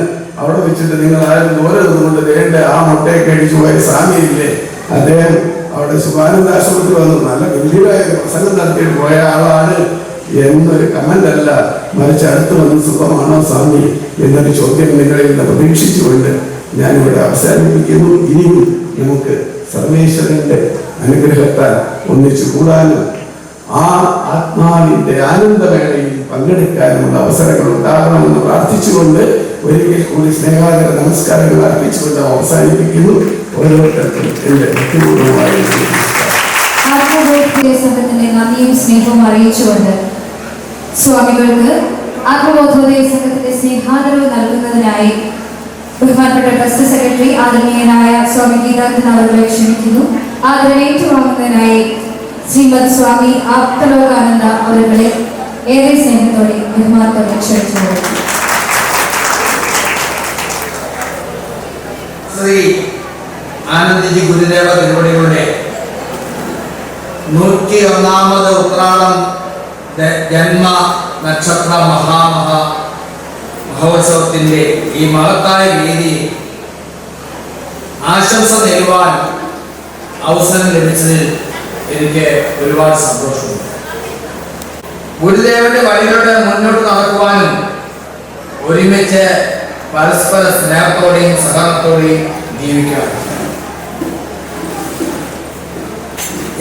അവിടെ വെച്ചിട്ട് നിങ്ങൾ ആരും ദൂരെ നിന്നുകൊണ്ട് വേണ്ട ആ മുട്ടയൊക്കെ അടിച്ചു പോയ സ്വാമിയില്ലേ, അദ്ദേഹം അവിടെ ശുഭാനന്ദ ആശ്രമത്തിൽ വന്നു നല്ല ഗംഭീരമായ പ്രസംഗം നടത്തിയിട്ട് പോയ ആളാണ് എന്നൊരു കമന്റ് അല്ല, മറിച്ച് അടുത്ത് വന്ന് സുഖമാണോ സ്വാമി എന്നൊരു ചോദ്യം നിങ്ങളിൽ നിന്ന് പ്രതീക്ഷിച്ചുകൊണ്ട് ഞാനിവിടെ അവസാനിപ്പിക്കുന്നു. ഇനിയും നമുക്ക് സർവേശ്വരന്റെ അനുഗ്രഹത്താൽ ഒന്നിച്ചു കൂടാനും ആ ആത്മാവിന്റെ ആനന്ദവേളയിൽ പങ്കെടുക്കാനുമുള്ള അവസരങ്ങൾ ഉണ്ടാകണമെന്ന് പ്രാർത്ഥിച്ചുകൊണ്ട് ഒരിക്കൽ കൂടി സ്നേഹാദര നമസ്കാരങ്ങൾ അർപ്പിച്ചുകൊണ്ട് അവസാനിപ്പിക്കുന്നു. ഓരോരുത്തർക്കും എന്റെ വ്യക്തിപൂർവമായ ആത്മബോധ സംഘത്തിന്റെ നന്ദിയും സ്നേഹവും അറിയിച്ചുകൊണ്ട് സ്വാമികൾക്ക് ആത്മബോധോദയ സംഘത്തിന്റെ സ്നേഹാദരവ് നൽകുന്നതിനായി ബഹുമാനപ്പെട്ട ട്രസ്റ്റ് സെക്രട്ടറി ആദരണീയനായ സ്വാമി ഗീതാനന്ദൻ അവരെ ക്ഷണിക്കുന്നു. ആദരം ഏറ്റുവാങ്ങുന്നതിനായി ശ്രീമദ് സ്വാമി ആപ്തലോകാനന്ദ അവരെ ഏറെ സ്നേഹത്തോടെ ബഹുമാനത്തോടെ ക്ഷണിച്ചു. ശ്രീ ആനന്ദജി ഗുരുദേവ തിരുവടികളുടെ 101ാമത് ഉത്രാടം ജന്മ നക്ഷത്ര മഹോത്സവത്തിന്റെ ഈ മഹത്തായ വേദിയിൽ ആശംസ നേരുവാൻ അവസരം ലഭിച്ചതിൽ എനിക്ക് ഒരുപാട് സന്തോഷമുണ്ട്. ഗുരുദേവന്റെ വഴിയിലൂടെ മുന്നോട്ട് നടക്കുവാനും ഒരുമിച്ച് പരസ്പര സ്നേഹത്തോടെയും സഹകരണത്തോടെയും ജീവിക്കണം.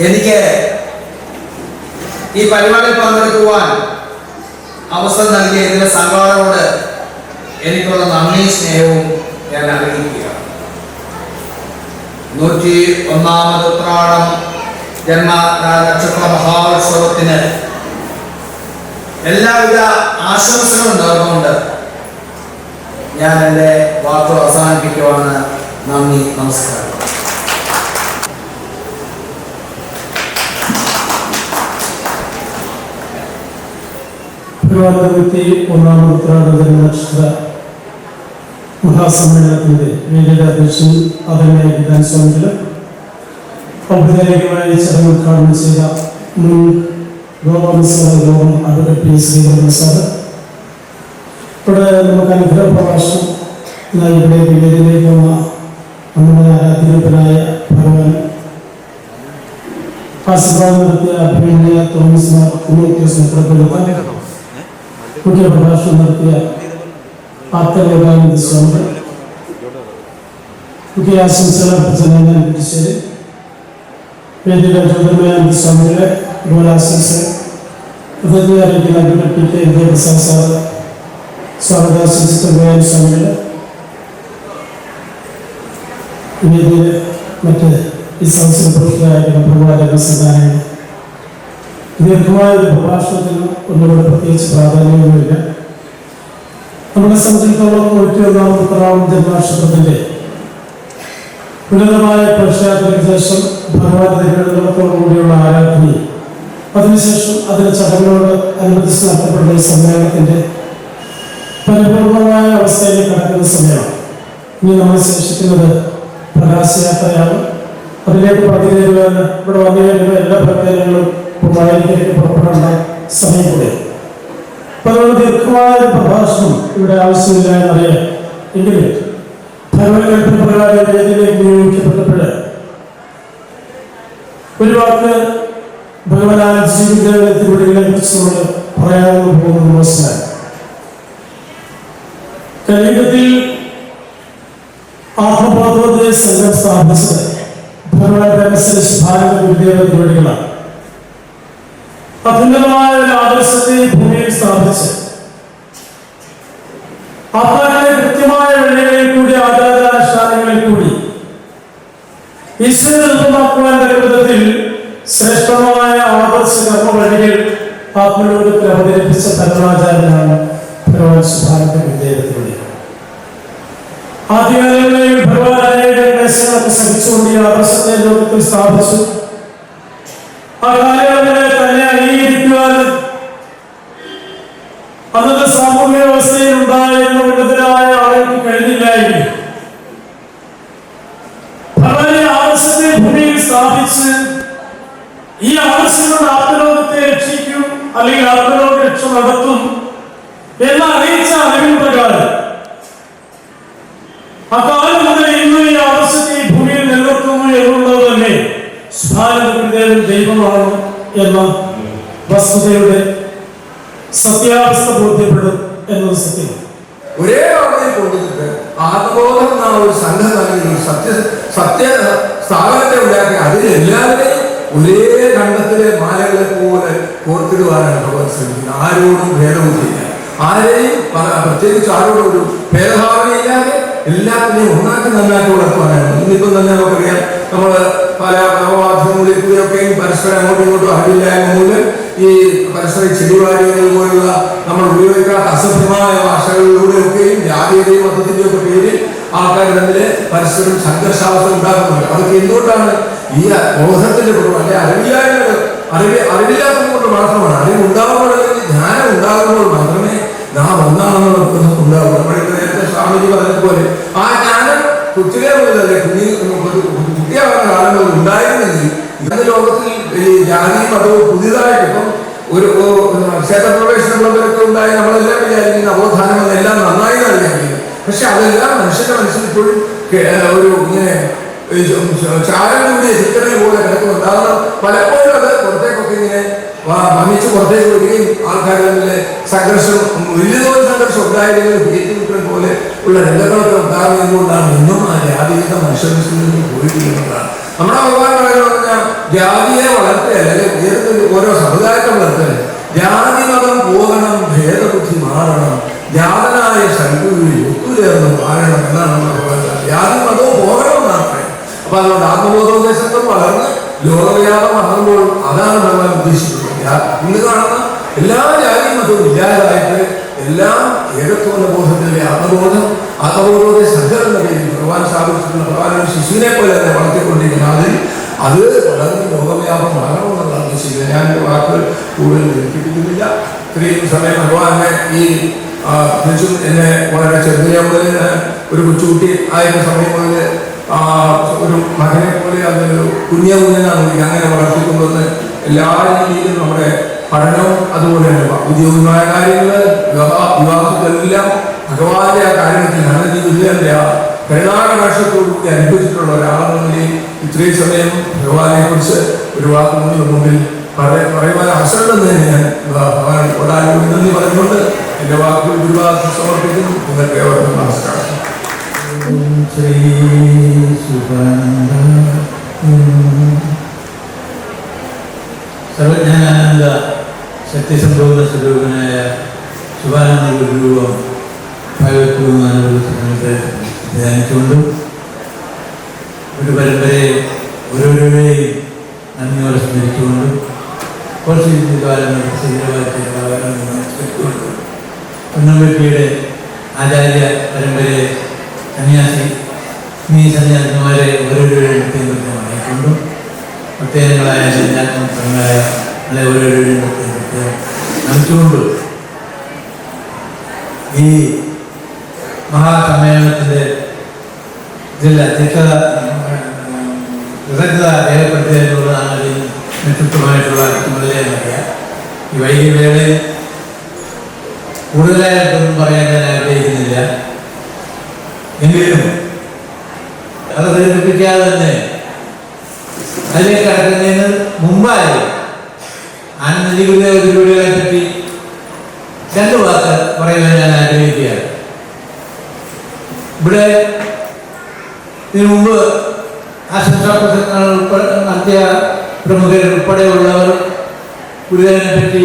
എനിക്ക് ഈ പരിപാടിയിൽ പങ്കെടുക്കുവാൻ അവസരം നൽകിയ ഇതിന്റെ സംഘാടകരോട് എനിക്കുള്ള നന്ദിയും സ്നേഹവും ഞാൻ അറിയിക്കുകയാണ്. 101ാമത് ഉത്രാടം ജന്മ നക്ഷത്ര മഹോത്സവത്തിന് എല്ലാവിധ ആശംസകളും നേർന്നുകൊണ്ട് ഞാൻ എൻ്റെ വാക്കുകൾ അവസാനിപ്പിക്കുവാണ്. നന്ദി, നമസ്കാരം. ഒന്നാമത് ഉത്രാട നക്ഷത്ര മഹാസമ്മേളനത്തിന്റെ വേദിയുടെ അധ്യക്ഷൻ ആദരണീയ ഗീതാൻ സ്വാമികൾ, ഔപചാരികമായ ചടങ്ങ് ഉദ്ഘാടനം ചെയ്ത മുൻ യോഗം അഡ്വക്കേറ്റ് പി ശ്രീധരൻ സാർ, ഇവിടെ നമുക്ക് അനുഗ്രഹ പ്രഭാഷണം ഇവിടെ വേദിയിലേക്ക് വന്ന നമ്മുടെ ആരാധ്യനായ ഭഗവാൻ ആശീർവാദം നടത്തിയ അഭിനയ തോമസ് ഉദ്യോഗസ്ഥ പുതിയ പ്രഭാഷണം നടത്തിയ ആപ്തലോകാനന്ദ സ്വാമി, പുതിയ ആശംസകൾ അർപ്പിച്ചത് വേദിയിലെ ജ്യോതിർമയാനന്ദ സ്വാമികളെ ഗോലാശംസ കൃതജ്ഞത അറിയിക്കുന്ന അഡ്വക്കേറ്റ് വിദ്യാഭ്യാസ സാർ, സ്വാഗതാശംസിച്ച സ്വാമികൾ, വേദിയിൽ മറ്റ് ഈ സദസ്സിൽ പ്രമുഖരായിരിക്കുന്ന പ്രഭാതക സംഘാനങ്ങൾ, ദീർഘമായ ഒരു പ്രഭാഷണത്തിന് ഒന്നുകൂടെ പ്രത്യേകിച്ച് പ്രാധാന്യമൊന്നുമില്ല. നമ്മളെ സംബന്ധിച്ചിടത്തോളം 101 ജന്മാഷ്ടമത്തിൻ്റെ ഉന്നതമായ പശ്ചാത്തലത്തിന് ശേഷം ഭഗവാൻ തിരുവനന്തപുരത്തോടുകൂടിയുള്ള ആരാധനയും അതിനുശേഷം അതിന് ചടങ്ങുകളോട് അനുബന്ധിച്ച് നടത്തപ്പെടുന്ന ഈ സമ്മേളനത്തിൻ്റെ പരിപൂർണമായ അവസ്ഥയിലേക്ക് കടക്കുന്ന സമയമാണ്. ഇനി നമ്മൾ ശേഷിക്കുന്നത് പ്രകാശയാത്രയാണ്. അതിലേക്ക് പങ്കുചേരുവാൻ ഇവിടെ വന്നു കഴിയുന്ന എല്ലാ പ്രവർത്തനങ്ങളും വായനയിലേക്ക് പുറപ്പെടേണ്ട സമയം കൂടെ. അപ്പോൾ അതുകൊണ്ട് ദീർഘമായ പ്രഭാഷണം ഇവിടെ ആവശ്യമില്ല എന്നറിയാം. എങ്കിലും ഭഗവത്കൽപ്പന പ്രകാരം വേദിയിലേക്ക് നിയോഗിക്കപ്പെട്ടപ്പോൾ ഒരു വാക്ക് ഭഗവാനായ ജീവിതത്തിലൂടെ കുറിച്ചുകൊണ്ട് പറയാമെന്ന് പോകുന്നത് മനസ്സിലായി. കലിയുഗത്തിൽ ആത്മബോധോദയ സംഘം സ്ഥാപിച്ചത് ഭഗവാന്റെ ഭാരത ഗുരുദേവ തിരുവടികളാണ്. അത്യുന്നതമായ ഒരു ആദർശത്തെ ഭൂമിയിൽ സ്ഥാപിച്ച് ആത്മാക്കളെ കൃത്യമായ വഴികളിൽ കൂടി ആചാരാനുഷ്ഠാനങ്ങളിൽ കൂടി ഈശ്വരൻ എളുപ്പമാക്കുവാൻ വിധത്തിൽ ശ്രേഷ്ഠമായ ആദർശ കർമ്മ വഴികൾ ആത്മലോകത്തിൽ അവതരിപ്പിച്ച പരമാചാര്യനാണ് ഭഗവാൻ ഭാരത ഗുരുദേവ തിരുവടി. ആദ്യകാലങ്ങളിൽ ഭഗവാൻ അനേക ക്ലേശങ്ങളൊക്കെ സഹിച്ചുകൊണ്ട് ഈ ആദർശത്തെ ലോകത്തിൽ സ്ഥാപിച്ചു. ആ കാലയളവിലെ തന്നെ അംഗീകരിക്കുവാനും അന്നത്തെ സാമൂഹ്യ വ്യവസ്ഥയിൽ ഉണ്ടായിരുന്ന ഉന്നതരായ ആളുകൾക്ക് കഴിഞ്ഞില്ലായിരുന്നു. ഭഗവാൻ ആദർശത്തെ ഭൂമിയിൽ സ്ഥാപിച്ച് ഈ ആദർശങ്ങളുടെ ആത്മലോകത്തെ രക്ഷിക്കും അല്ലെങ്കിൽ ആത്മലോക രക്ഷ നടത്തും എന്ന് അറിയിച്ച അറിവിൻ പ്രകാരം അക്കാലം മുതൽ ഇന്ന് ഈ ആദർശത്തെ ഭൂമിയിൽ നിലനിർത്തുന്നു എന്നുള്ളത് തന്നെ ഭാരതഗുരുദേവൻ ദൈവമാണ് എന്ന വസ്തുതയുടെ സത്യാവസ്ഥ ബോധ്യപ്പെടും എന്നത് സത്യം. ഒരേ അവധിയിൽ കൊണ്ടുവന്നിട്ട് ആത്മബോധം എന്ന ഒരു സംഘം നൽകി സത്യ സ്ഥാപനത്തെ ഉണ്ടാക്കി അതിലെല്ലാവരെയും ഒരേ ഖണ്ഡത്തിലെ മാലകളെ പോലെ കോർത്തിടുവാനാണ് ഭഗവാൻ ശ്രമിക്കുന്നത്. ആരോടും ഭേദബുദ്ധിയില്ല, ആരെയും പ്രത്യേകിച്ച് ആരോടും ഒരു ഭേദഭാവനയില്ലാതെ എല്ലാത്തിനെയും ഒന്നാക്കി നന്നാക്കി വളർത്തുവാനാണ്. ഇന്നിപ്പം തന്നെ നമുക്കറിയാം, നമ്മൾ പല നവമാധ്യമങ്ങളിൽ കൂടിയൊക്കെയും പരസ്പരം അങ്ങോട്ടും ഇങ്ങോട്ടും അറിവില്ലായ്മ മൂലം ഈ പരസ്പരം ചെടിവാരികൾ പോലുള്ള നമ്മൾ ഉപയോഗിക്കാത്ത അസഭ്യമായ ഭാഷകളിലൂടെയൊക്കെയും ജാതീയതയും മതത്തിൻ്റെയും ഒക്കെ പേരിൽ ആൾക്കാർ തമ്മിൽ പരസ്പരം സംഘർഷാവസ്ഥ ഉണ്ടാക്കുന്നുണ്ട്. അതൊക്കെ എന്തുകൊണ്ടാണ്? ഈ ബോധത്തിന്റെ കുറവ്, അല്ലെ അറിവില്ലാത്തത് കൊണ്ട് മാത്രമാണ്. അറിവുണ്ടാകുമ്പോൾ, ജ്ഞാനം ഉണ്ടാകുമ്പോൾ മാത്രമേ നാം ഒന്നാണെന്നുള്ള ബോധം ഉണ്ടാകും. നമ്മളിപ്പോൾ നേരത്തെ സ്വാമിജി പറഞ്ഞതുപോലെ ആ ജ്ഞാനം കുട്ടികളെ മുതലല്ലേ കുട്ടിയാവുന്ന കാലം മുതൽ ഉണ്ടായിരുന്നെങ്കിൽ ഇന്നത്തെ ലോകത്തിൽ ഈ ജാതിയും മതവും പുതിയതായിട്ട് ഇപ്പം ഒരു ക്ഷേത്രപ്രവേശനങ്ങളൊക്കെ ഉണ്ടായി നമ്മളെല്ലാം വിചാരിക്കുന്ന നവോത്ഥാനം എന്നെല്ലാം നന്നായി അറിയാമെങ്കിൽ, പക്ഷെ അതെല്ലാം മനുഷ്യന്റെ മനസ്സിൽ ഇപ്പോഴും ഒരു ഇങ്ങനെ ചാരങ്ങളുടെ ചിത്രനെ പോലെ കിടക്കുന്നുണ്ട്. അതാണ് പലപ്പോഴും അത് പുറത്തേക്കൊക്കെ ഇങ്ങനെ വന്നിച്ച് പുറത്തേക്ക് വരികയും ആൾക്കാർ തമ്മിൽ സംഘർഷം, വലിയതോടെ സംഘർഷം ഉണ്ടായിരുന്നത് ഭീതിമുട്ടൻ പോലെ ഉള്ള രംഗങ്ങളൊക്കെ ഉണ്ടാകുന്നതുകൊണ്ടാണ് ഇന്നും ആ ജാതീയത മനുഷ്യൻസിൽ നിന്ന് പോയിട്ടുള്ളതാണ്. നമ്മുടെ ഭഗവാൻ പറഞ്ഞാൽ ജാതിയെ വളർത്തുകയല്ല, അല്ലെങ്കിൽ ഓരോ സമുദായത്തെ വളർത്തുകയല്ല. ജാതി മതം പോകണം, ഭേദബുദ്ധി മാറണം, ജാതനായ ശങ്കുവിൽ ഒത്തുചേർന്ന് മാറണം എന്നാണ് നമ്മുടെ ഭഗവാൻ. ജാതി മതവും പോകണമെന്നാണ് പറയുന്നത്. അപ്പൊ അതുകൊണ്ട് ആത്മബോധോദ്ദേശങ്ങൾ വളർന്ന് ലോകവ്യാപം വളർന്നുമ്പോൾ അതാണ് ഭഗവാൻ ഉദ്ദേശിക്കുന്നത്. ഇന്ന് കാണുന്ന എല്ലാ ജാതി മതവും ഇല്ലാതായിട്ട് എല്ലാം ഏകത്വ ബോധത്തിന്റെ ആത്മബോധത്തെ ശ്രദ്ധ എന്ന പേരിൽ ഭഗവാൻ സ്ഥാപിച്ചിട്ടുള്ള ഭഗവാൻ ശിശുവിനെ പോലെ തന്നെ വളർത്തിക്കൊണ്ടിരിക്കുന്ന അത് വളർന്ന് ലോകവ്യാപം വളരണമെന്നാണ് ഉദ്ദേശിക്കുന്നത്. ഞാൻ എൻ്റെ വാക്കുകൾ കൂടുതൽ ധരിപ്പിക്കുന്നില്ല. ഇത്രയും സമയം ഭഗവാനെ ഈ എന്നെ വളരെ ചെറുതിലെ മുതൽ ഒരു കൊച്ചുകുട്ടി ആയിരുന്ന സമയം മുതൽ ഒരു മകനെ പോലെ അതൊരു കുഞ്ഞനാണ് അങ്ങനെ വളർത്തിക്കൊണ്ടുവന്ന് എല്ലാ രീതിയിലും നമ്മുടെ പഠനവും അതുപോലെ തന്നെ ഔദ്യോഗികമായ കാര്യങ്ങൾ വിവാഹത്തിലെല്ലാം ഭഗവാന്റെ ആ കാര്യത്തിലാണ് ഈ ഗുരുദേവന്റെ ആ കരുണാകടാക്ഷത്തോടുകൂടി അനുഭവിച്ചിട്ടുള്ള ഒരാളെന്ന ഇത്രയും സമയം ഭഗവാനെ കുറിച്ച് ഒരു വാക്ക് മുമ്പിൽ പറയുവാൻ അവസരമുണ്ടെന്ന് തന്നെ ഞാൻ ഭഗവാൻ ഒരാളോട് നന്ദി പറഞ്ഞുകൊണ്ട് എൻ്റെ വാക്കുകൾ ഒരുപാട് സമർപ്പിക്കുന്നു. നിങ്ങൾക്ക് ഏവർക്കും നമസ്കാരം. സർവജ്ഞാനാനന്ദ സത്യസംഭവ സ്വരൂപനായ ശുഭാനന്ദ രൂപം ഭഗവത്ഗുരുമാനത്തെ ധ്യാനിച്ചുകൊണ്ടും ഒരു പരമ്പരയെ ഓരോരുവരെയും നന്ദിയോടെ സ്മരിച്ചുകൊണ്ടും കുറച്ച് കാലം ശരീരവാക്യകൊണ്ടും പൊന്നമ്പറ്റിയുടെ ആചാര്യ പരമ്പരയെ സന്യാസി സന്യാസിമാരെ ഓരോരുവരെയും പ്രത്യേകമായിക്കൊണ്ടും പ്രത്യേകങ്ങളായ സന്യാസങ്ങളായ നമ്മളെ ഓരോരുവരെയും പ്രത്യേകം നമിച്ചുകൊണ്ടും ഈ മഹാസമ്മേളനത്തിൻ്റെ ഇതിൽ അധ്യക്ഷത കൃതജ്ഞത രേഖപ്പെടുത്തുന്നതിനുള്ളതാണ് അതിന് നേതൃത്വമായിട്ടുള്ള ചുമതലയെന്നറിയാം. ഈ വൈകിയ വേളയിൽ കൂടുതലായിട്ടൊന്നും പറയാൻ ഞാൻ ആഗ്രഹിക്കുന്നില്ല. എങ്കിലും അത് പ്രേരിപ്പിക്കാതെ തന്നെ അതിലേക്ക് കടക്കുന്നതിന് മുമ്പായി ആനന്ദജീവിതയുടെ പരിപാടികളെ പറ്റി രണ്ട് വാക്ക് പറയുവാൻ ഞാൻ ആഗ്രഹിക്കുകയാണ്. ഇവിടെ ഇതിനു മുമ്പ് ആശംസാ പ്രസംഗങ്ങൾ നടത്തിയ പ്രമുഖർ ഉൾപ്പെടെയുള്ളവർ ഗുരുദേവനെ പറ്റി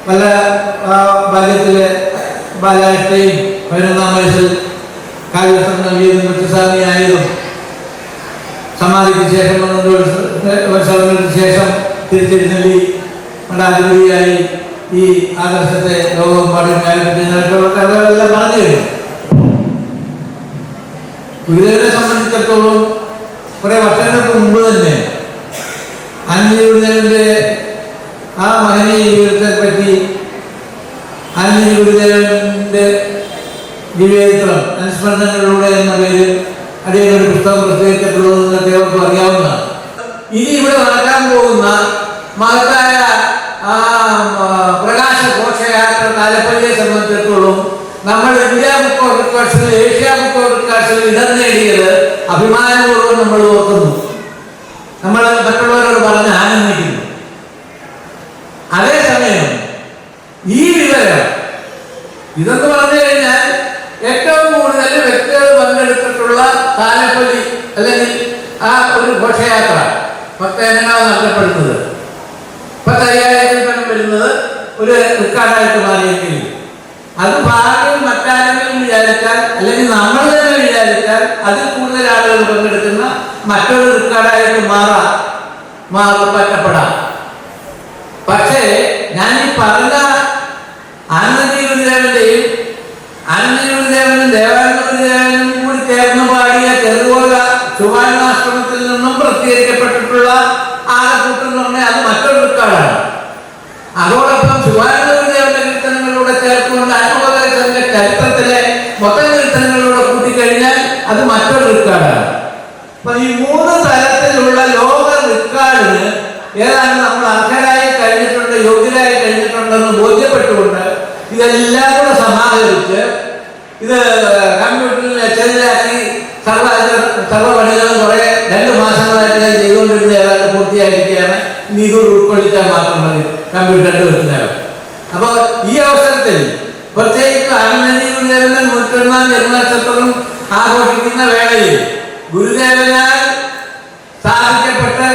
പല ബാല്യത്തിലെ ബാലാഷ്ടയും 11-ാം വയസ്സിൽ കാവ്യവസ്ത്രം നൽകിയതും വ്യത്യസ്തമായതും സമാധിക്ക് ശേഷം 12 വർഷങ്ങൾക്ക് ശേഷം തിരിച്ചെഴുന്നള്ളി മഠാധിപതിയായി ഈ ആദർശത്തെ ലോകമെമ്പാടും കാര്യപ്പെട്ടെല്ലാം പറഞ്ഞു കഴിഞ്ഞു. ഗുരുദേവനെ സംബന്ധിച്ചിടത്തോളം കുറെ വർഷങ്ങൾക്ക് മുമ്പ് തന്നെ ഗുരുദേവന്റെ ആ മഹനീയ ജീവിതത്തെ പറ്റി ഗുരുദേവന്റെ ജീവചരിത്രം അനുസ്മരണങ്ങളിലൂടെ എന്ന പേരിൽ അടിയൊരു പുസ്തകം പ്രസിദ്ധീകരിക്കപ്പെടുന്നത് നിങ്ങൾക്ക് ഏവർക്കും അറിയാവുന്നതാണ്. ഇനി ഇവിടെ നടക്കാൻ പോകുന്ന മഹത്തായ പ്രകാശ ഘോഷയാത്ര താലപ്പൊലിയെ സംബന്ധിച്ചിടത്തോളം നമ്മൾ ഇന്ത്യ ബുക്ക് ഓഫ് റെക്കോർഡ്സിൽ ഏഷ്യ ബുക്ക് ഓഫ് റെക്കോർഡ്സിൽ ഇടം നേടിയത് അഭിമാനപൂർവ്വം നമ്മൾ ഓർക്കുന്നു. നമ്മൾ മറ്റുള്ളവരോട് പറഞ്ഞ് ആനന്ദിക്കുന്നു. അതേസമയം ഈ വിവരം ഇതെന്ന് പറഞ്ഞു കഴിഞ്ഞാൽ ഏറ്റവും കൂടുതൽ വ്യക്തികൾ പങ്കെടുത്തിട്ടുള്ള താലപ്പൊലി അല്ലെങ്കിൽ ആ ഒരു ഘോഷയാത്ര 10 ഇനങ്ങളാണ് നടത്തപ്പെടുന്നത്. 10,000 പണം വരുന്നത് ഒരു റിക്കാർഡായിട്ട് മാറിയെങ്കിൽ അത് ഭാഗ്യം മറ്റാരെങ്കിലും വിചാരിച്ചാൽ അല്ലെങ്കിൽ നമ്മൾ തന്നെ വിചാരിച്ചാൽ അതിൽ കൂടുതൽ ആളുകൾ പങ്കെടുക്കുന്ന മറ്റൊരു റിക്കാർഡായിട്ട് പറ്റപ്പെടാം. പക്ഷേ ഞാൻ ഈ പറഞ്ഞ ആനന്ദജി ഗുരുദേവന്റെയും ആനന്ദജി ഗുരുദേവനും ദേവാനന്ദ ഗുരുദേവനും കൂടി ചേർന്ന് പാടിയ ചെറുകോല ശുഭാനാശ്രമത്തിൽ നിന്നും പ്രസിദ്ധീകരിക്കപ്പെട്ടിട്ടുള്ള ആകെക്കൂട്ടം എന്ന് പറഞ്ഞാൽ അത് മറ്റൊരു റിക്കാർഡാണ്. അതോടൊപ്പം ശുഭാനന്ദ ഗുരുദേവന്റെ കീർത്തനങ്ങളിലൂടെ ചേർത്തുകൊണ്ട് അനുഭവത്തിന്റെ ചരിത്രത്തിലെ മൊത്തം കീർത്തനങ്ങളിലൂടെ കൂട്ടിക്കഴിഞ്ഞാൽ അത് മറ്റൊരു റിക്കാർഡാണ്. അപ്പൊ ഈ 3 തരത്തിലുള്ള ലോക റിക്കാർഡിന് ഏതാണ്ട് നമ്മൾ അർഹരായി കഴിഞ്ഞിട്ടുണ്ട്, യോഗ്യരായി കഴിഞ്ഞിട്ടുണ്ടെന്ന് ബോധ്യപ്പെട്ടുകൊണ്ട് ഇതെല്ലാം കൂടെ സമാഹരിച്ച് ഇത് കമ്പ്യൂട്ടറിൽ എച്ചലാക്കി സർവ്വപണികളും കുറെ 2 മാസങ്ങളായിട്ട് ഞാൻ ചെയ്തുകൊണ്ടിരുന്ന ഏതാണ്ട് പൂർത്തിയായിരിക്കുകയാണ്. ഇനി ഇത് ഉൾക്കൊള്ളിച്ചാൽ മാത്രം മതി കമ്പ്യൂട്ടറിന്റെ വെച്ചിനാവും. അപ്പോൾ ഈ അവസരത്തിൽ പ്രത്യേകിച്ച് ആനന്ദജി ഗുരുദേവന്റെ 101-ാം ജന്മനക്ഷത്രം ആഘോഷിക്കുന്ന വേളയിൽ ഗുരുദേവനാൽ സ്ഥാപിക്കപ്പെട്ട്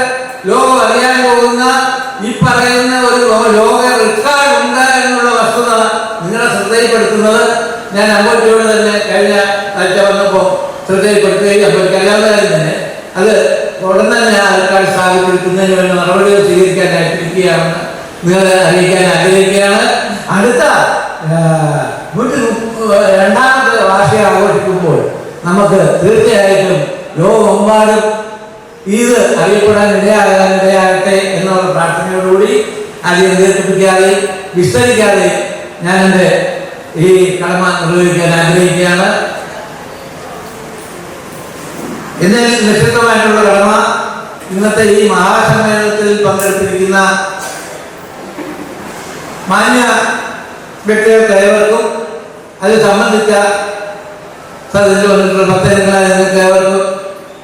ലോകം അറിയാൻ പോകുന്ന ഈ പറയുന്ന ഒരു ലോക റിക്കാർഡ് ഉണ്ട് എന്നുള്ള വസ്തുത നിങ്ങളെ ശ്രദ്ധയിൽപ്പെടുത്തുന്നത് ഞാൻ അമ്പറ്റിയോട് തന്നെ കഴിഞ്ഞ ആഴ്ച വന്നപ്പോൾ ശ്രദ്ധയിൽപ്പെടുത്തുകയും അമ്പറ്റിക്ക് അറിയാവുന്ന കാര്യം തന്നെ അത് ഉടൻ തന്നെ ആ റിക്കാർഡ് സ്ഥാപിച്ചെടുക്കുന്നതിന് വേണ്ട നടപടികൾ സ്വീകരിക്കാനായിട്ടിരിക്കുകയാണെന്ന് നിങ്ങളെ അറിയിക്കാൻ ആഗ്രഹിക്കുകയാണ്. അടുത്ത 102ാമത്തെ വാർഷികം ആഘോഷിക്കുമ്പോൾ നമുക്ക് തീർച്ചയായിട്ടും ലോകമെമ്പാടും ഇത് അറിയപ്പെടാൻ ഇടയാകട്ടെ എന്നുള്ള പ്രാർത്ഥനയോടുകൂടി അധികം ദീർഘിപ്പിക്കാതെ വിസ്തരിക്കാതെ ഞാൻ എൻ്റെ ഈ കടമ നിർവഹിക്കാൻ ആഗ്രഹിക്കുകയാണ്. എന്നാൽ നിശ്ചിതമായിട്ടുള്ള കടമ ഇന്നത്തെ ഈ മഹാസമ്മേളനത്തിൽ പങ്കെടുത്തിരിക്കുന്ന മാന്യ വ്യക്തികൾക്ക് ഏവർക്കും അത് സംബന്ധിച്ച സദസ്സിൽ വന്നിട്ടുള്ള ഭക്തജനങ്ങളായ നിങ്ങൾക്ക് ഏവർക്കും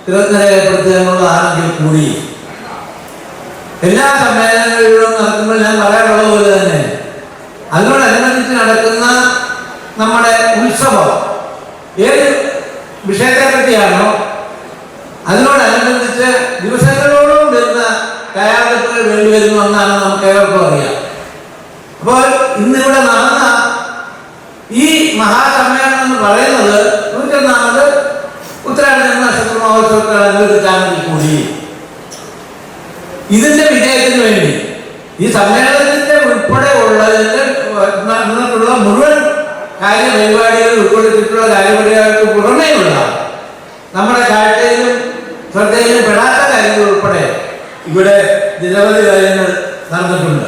കൃതജ്ഞതപ്പെടുത്തുക എന്നുള്ളതാണെങ്കിൽ കൂടി എല്ലാ സമ്മേളനങ്ങളിലും നടക്കുമ്പോൾ ഞാൻ പറയാറുള്ളത് പോലെ തന്നെ അതിനോടനുബന്ധിച്ച് നടക്കുന്ന നമ്മുടെ ഉത്സവം ഏത് വിഷയത്തെ പറ്റിയാണോ അതിനോടനുബന്ധിച്ച് ദിവസങ്ങളോളം വരുന്ന തയ്യാറെടുപ്പുകൾ വേണ്ടിവരുന്നു എന്നാണ് നമുക്ക് ഏവർക്കും അറിയാം. പറയുന്നത് 101 ഉത്തരാട നക്ഷത്ര മഹോത്സവത്തിൽ കൂടി ഇതിന്റെ വിജയത്തിന് വേണ്ടി ഈ സമ്മേളനത്തിന്റെ ഉൾപ്പെടെ ഉള്ളതിന്റെ മുഴുവൻ കാര്യപരിപാടികൾ ഉൾപ്പെടുത്തിയിട്ടുള്ള കാര്യപരിപാടികൾക്ക് പുറമേയുള്ള നമ്മുടെ കാഴ്ചയിലും ശ്രദ്ധയിലും പെടാത്ത കാര്യങ്ങൾ ഉൾപ്പെടെ ഇവിടെ നിരവധി കാര്യങ്ങൾ നടന്നിട്ടുണ്ട്.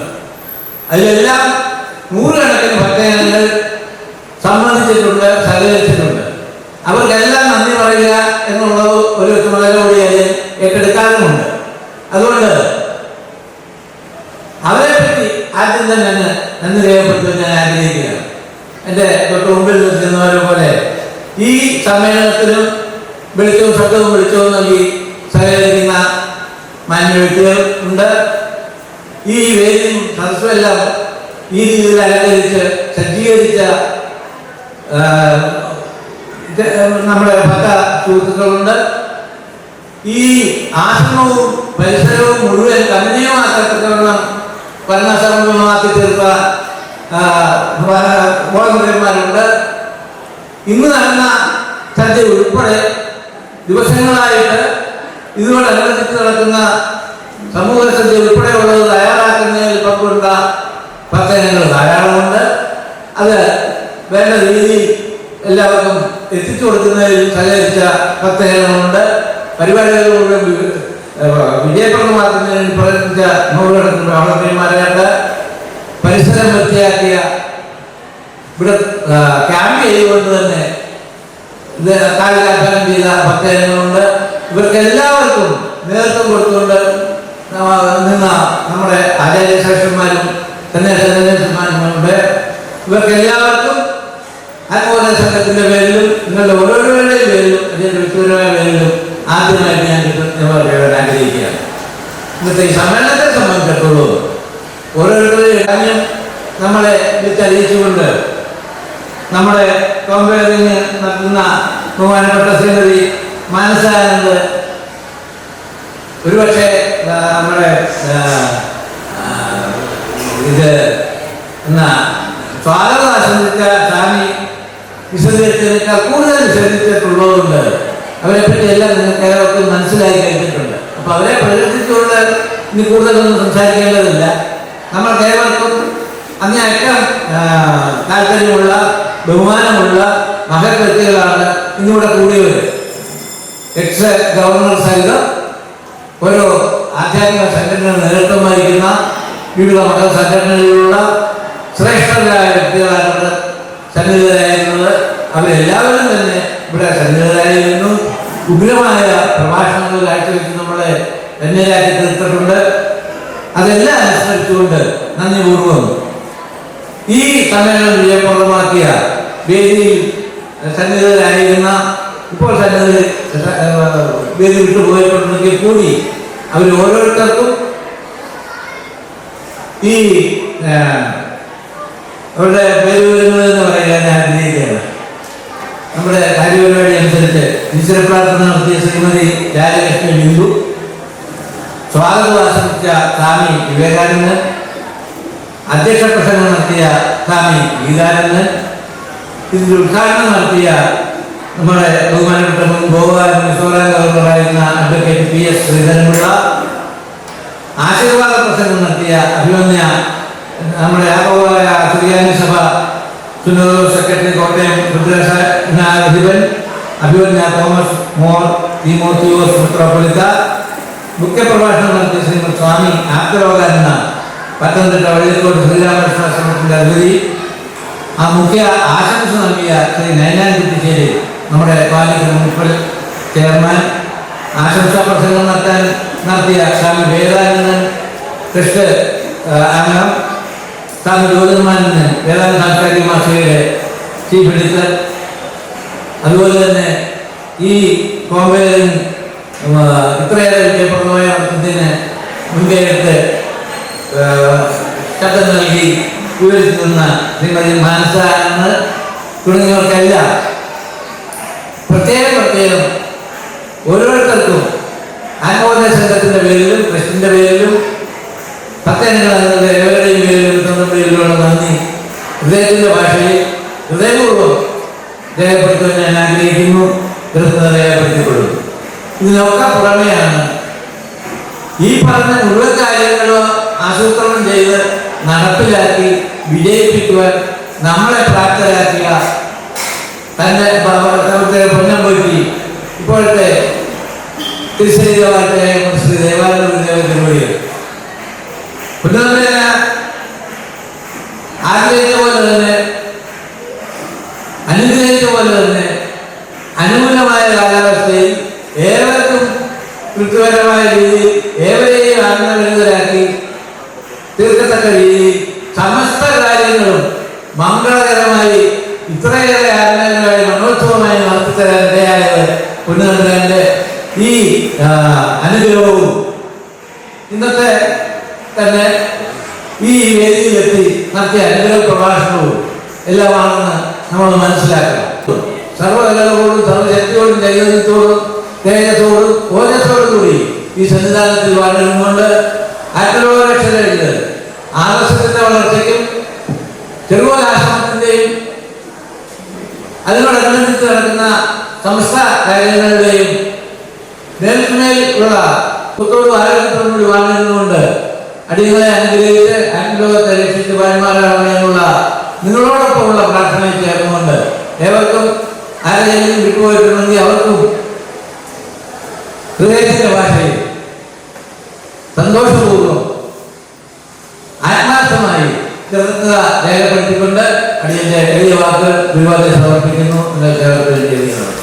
അതിലെല്ലാം നൂറുകണക്കിന് ഭക്തജനങ്ങൾ സംബന്ധിച്ചിട്ടുണ്ട്, സഹകരിച്ചിട്ടുണ്ട്. അവർക്കെല്ലാം നന്ദി പറയുക എന്നുള്ളത് ഒരു ചുമതല കൂടി അതിൽ ഏറ്റെടുക്കാറുമുണ്ട്. അതുകൊണ്ട് അവരെ പറ്റി ആദ്യം തന്നെ നന്ദി രേഖപ്പെടുത്താൻ ഞാൻ ആഗ്രഹിക്കുകയാണ്. എൻ്റെ തൊട്ട് മുമ്പിൽ നിൽക്കുന്നവരെ പോലെ ഈ സമ്മേളനത്തിലും വെളിച്ചവും ശബ്ദവും വെളിച്ചവും നൽകി സഹകരിക്കുന്ന മാന്യ വ്യക്തികൾ ഉണ്ട്. ഈ വേദിയും സദസ്സുമെല്ലാം ഈ രീതിയിൽ അലങ്കരിച്ച് സജ്ജീകരിച്ച നമ്മുടെ ഭക്ത സുഹൃത്തുക്കളുണ്ട്. ഈ ആശ്രമവും പരിസരവും മുഴുവൻ കമനീയമാക്കത്തക്കവണ്ണം ഭരണസമൂഹമാക്കി തീർത്ത വോളണ്ടിയർമാരുണ്ട്. ഇന്ന് നടന്ന സദ്യ ഉൾപ്പെടെ ദിവസങ്ങളായിട്ട് ഇതോടനുബന്ധിച്ച് നടക്കുന്ന സമൂഹ സദ്യ ഉൾപ്പെടെയുള്ളത് തയ്യാറാക്കുന്നതിൽ പങ്കുകൊണ്ട ഭക്തജനങ്ങൾ ധാരാളമുണ്ട്. അത് വേണ്ട രീതിയിൽ എല്ലാവർക്കും എത്തിച്ചു കൊടുക്കുന്നതിൽ സഹകരിച്ച ഭക്തജനങ്ങളുണ്ട്. പരിപാടികൾ മുഴുവൻ വിജയപ്രദമാക്കുന്നതിന് പ്രവർത്തിച്ച നൂറുകണക്കിന് വോളണ്ടിയർമാരുണ്ട്. പരിസരം വൃത്തിയാക്കിയ ഇവിടെ ക്യാമ്പ് ചെയ്തുകൊണ്ട് തന്നെ ഇത് കാലികാഭ്യാസം ചെയ്ത ഭക്തജനങ്ങളുണ്ട്. ഇവർക്ക് എല്ലാവർക്കും നേതൃത്വം കൊടുത്തുകൊണ്ട് നിന്ന നമ്മുടെ ആചാര്യശ്രേഷ്ഠന്മാരും സന്യാസന്യാസിമാരുമുണ്ട്. ഇവർക്ക് എല്ലാവർക്കും ആത്മബോധ സംഘത്തിന്റെ പേരിലും നിങ്ങളുടെ ഓരോരുത്തരുടെയും പേരിലും അതിന്റെ വ്യക്തിപരമായ പേരിലും ആദ്യമായിട്ട് ഞാൻ കൃതജ്ഞത ആഗ്രഹിക്കുകയാണ്. ഇന്നത്തെ ഈ സമ്മേളനത്തെ സംബന്ധിച്ചിടത്തോളം ഓരോരുത്തരുടെയും കാര്യം നമ്മളെ വിളിച്ചറിയിച്ചുകൊണ്ട് നമ്മുടെ കോമ്പയറിങ് നടത്തുന്ന ബഹുമാനപ്പെട്ട ശ്രീമതി മാനസാനന്ദ് ഒരുപക്ഷെ നമ്മുടെ ഇത് സ്വാഗതം ആശംസിച്ച സ്വാമി വിശദീകരിച്ചതിനേക്കാൾ കൂടുതൽ വിശദീകരിച്ചിട്ടുള്ളതുകൊണ്ട് അവരെ പറ്റി എല്ലാം നിങ്ങൾക്ക് ഏവർക്കും മനസ്സിലായി കഴിഞ്ഞിട്ടുണ്ട്. അപ്പൊ അവരെ പ്രകടിപ്പിച്ചുകൊണ്ട് ഇനി കൂടുതലൊന്നും സംസാരിക്കേണ്ടതില്ല. നമ്മൾക്ക് ഏവർക്കും അങ്ങേയറ്റം താല്പര്യമുള്ള ബഹുമാനമുള്ള മഹത് വ്യക്തികളാണ് ഇന്നിവിടെ കൂടിയവർ. എക്സ് ഗവർണർ സഹിതം ഓരോ ആധ്യാത്മിക സംഘടനകൾ നേതൃത്വം വഹിക്കുന്ന വിവിധ മത സംഘടനകളിലുള്ള ശ്രേഷ്ഠരായ വ്യക്തികളാണ് സന്നിഹിതരായിരുന്നത്. അവരെല്ലാവരും തന്നെ ഇവിടെ സന്നിഹിതരായിരുന്നു. ഉഗ്രമായ പ്രഭാഷണങ്ങൾ കാഴ്ചവെച്ച് നമ്മളെ ധന്യരാക്കി തീർത്തിട്ടുണ്ട്. അതെല്ലാം അനുസ്മരിച്ചുകൊണ്ട് നന്ദിപൂർവ്വം ഈ സമ്മേളനം വിജയപ്രദമാക്കിയ വേദിയിൽ സന്നിഹിതരായിരുന്ന ഇപ്പോൾ വേദി വിട്ടുപോയിട്ടുണ്ടെങ്കിൽ കൂടി അവർ ഓരോരുത്തർക്കും ഈ അവരുടെ പേര് വരുന്നതെന്ന് പറയാൻ ഞാൻ ആഗ്രഹിക്കുകയാണ്. നമ്മുടെ കാര്യപരിപാടി അനുസരിച്ച് ഈശ്വര പ്രാർത്ഥന നടത്തിയ ശ്രീമതി രാജലക്ഷ്മി ബിന്ദു, സ്വാഗതം ആശംസിച്ച സ്വാമി വിവേകാനന്ദൻ, അധ്യക്ഷ പ്രസംഗം നടത്തിയ സ്വാമി ഗീതാനന്ദൻ, ഇതിന്റെ ഉദ്ഘാടനം നടത്തിയ നമ്മുടെ ബഹുമാനപ്പെട്ട മുൻ ഗോവ മിസോറാം ഗവർണറായിരുന്ന അഡ്വക്കേറ്റ് PS ശ്രീധരൻപിള്ള, ആശീർവാദ പ്രസംഗം നടത്തിയ അഭിമന്യ നമ്മുടെ ആഗോള സുറിയാനി സഭ സുന്നത സെക്രട്ടറി കോട്ടയം രുദ്രേശാധിപൻ അഭിമന്യ തോമസ് മോർ തിമോത്തിയോസ് മെത്രോപ്പൊലിത്ത, മുഖ്യപ്രഭാഷണം നടത്തിയ ശ്രീമദ് സ്വാമി ആപ്തരോഗാനന്ദ, പത്തനംതിട്ട വള്ളിക്കോട് ശ്രീരാമകൃഷ്ണാശ്രമത്തിന്റെ അധിപതി, ആ മുഖ്യ ആശംസ നൽകിയ ശ്രീ നയനാൻ കുറ്റിശ്ശേരി നമ്മുടെ പാലിക്കൽ മുനിസിപ്പൽ ചെയർമാൻ, ആശംസാ പ്രസംഗം നടത്തിയ സ്വാമി വേദാനന്ദൻ ട്രസ്റ്റ് അംഗം, സ്വാമി ജ്യോതിർമാനന്ദൻ വേദാന്ത സാംസ്കാരിക മാസികയുടെ ചീഫ് എഡിറ്റർ, അതുപോലെ തന്നെ ഈ കോമ്പയറിങ് ഇത്രയേറെ വിജയപ്രദമായ നടത്തുന്നതിന് മുൻകൈയെടുത്ത് ശബ്ദം നൽകി വിവരിച്ചു നിന്ന ശ്രീമതി മാനസാനന്ദ് തുടങ്ങിയവർക്കെല്ലാം പ്രത്യേകം ഓരോരുത്തർക്കും ആത്മബോധ സംഘത്തിന്റെ പേരിലും ട്രസ്റ്റിന്റെ പേരിലും ഭക്തജനങ്ങളുടെ ഏവരുടെയും പേരിലും പേരിലുള്ള നന്ദി ഹൃദയത്തിന്റെ ഭാഷയിൽ ഹൃദയപൂർവ്വം രേഖപ്പെടുത്തുവാൻ ഞാൻ ആഗ്രഹിക്കുന്നു. കൃത്യത രേഖപ്പെടുത്തിക്കൊള്ളുന്നു. ഇതിനൊക്കെ പുറമെയാണ് ഈ പറഞ്ഞ മുഴുവൻ കാര്യങ്ങളും ആസൂത്രണം ചെയ്ത് നടപ്പിലാക്കി വിജയിപ്പിക്കുവാൻ നമ്മളെ പ്രാപ്തരാക്കിയ തൻ്റെ പൊന്നംപൊറ്റി ഇപ്പോഴത്തെ തിരുശരീരവാഴ്ചയായ ശ്രീ ദേവാനന്ദ ഗുരുദേവ പുനർവേദന ആഗ്രഹിച്ച പോലെ തന്നെ അനുഗ്രഹിച്ച പോലെ തന്നെ അനുകൂലമായ കാലാവസ്ഥയിൽ ഏവർക്കും കൃത്യപരമായ രീതിയിൽ ഏവരെയും ആത്മനിർഭരരാക്കി തീർക്കത്തക്ക രീതിയിൽ സമസ്ത കാര്യങ്ങളും മംഗളകരമായി ഇത്രയേറെ ആത്മനിർഭരമായി മനോത്സവമായി നടത്തിത്തരാൻ ഇടയായത് പുനർവേദന്റെ ഈ അനുഗ്രഹവും ഇന്നത്തെ തന്നെ ഈ വേദിയിലെത്തി നടത്തിയ അനുഗ്രഹ പ്രഭാഷണവും എല്ലാമാണെന്ന് നമ്മൾ മനസ്സിലാക്കണം. സർവകലകളോടും സർവശക്തിയോടും ചൈതന്യത്തോടും തേജസ്സോടും ഓജസ്സോടും കൂടി ഈ സന്നിധാനത്തിൽ വളരുന്നുകൊണ്ട് 1900 ആദർശത്തിന്റെ വളർച്ചയ്ക്കും ചെറുകോലാശ്രമത്തിന്റെയും അതിനോടനുബന്ധിച്ച് നടക്കുന്ന സമസ്ത കാര്യങ്ങളുടെയും മേൽക്കുമേൽ ഉള്ള കുത്തോടും ആരോഗ്യത്തോടും കൂടി വളരുന്നുകൊണ്ട് അടിയങ്ങളെ അനുഗ്രഹിച്ച് അനുഗ്രഹത്തെ രക്ഷിച്ച് പരമാറാണെന്നുള്ള നിങ്ങളോടൊപ്പമുള്ള പ്രാർത്ഥനയിൽ ചേർന്നുകൊണ്ട് ഏവർക്കും ആരെങ്കിലും വിട്ടുപോയിട്ടുണ്ടെങ്കിൽ അവർക്കും ഹൃദയത്തിന്റെ ഭാഷയിൽ സന്തോഷപൂർവ്വം ആത്മാർത്ഥമായി കൃതജ്ഞത രേഖപ്പെടുത്തിക്കൊണ്ട് അടിയന്റെ എളിയ വാക്കുകൾ വിവാദം സമർപ്പിക്കുന്നു. നിങ്ങൾക്ക് ഏവർക്കും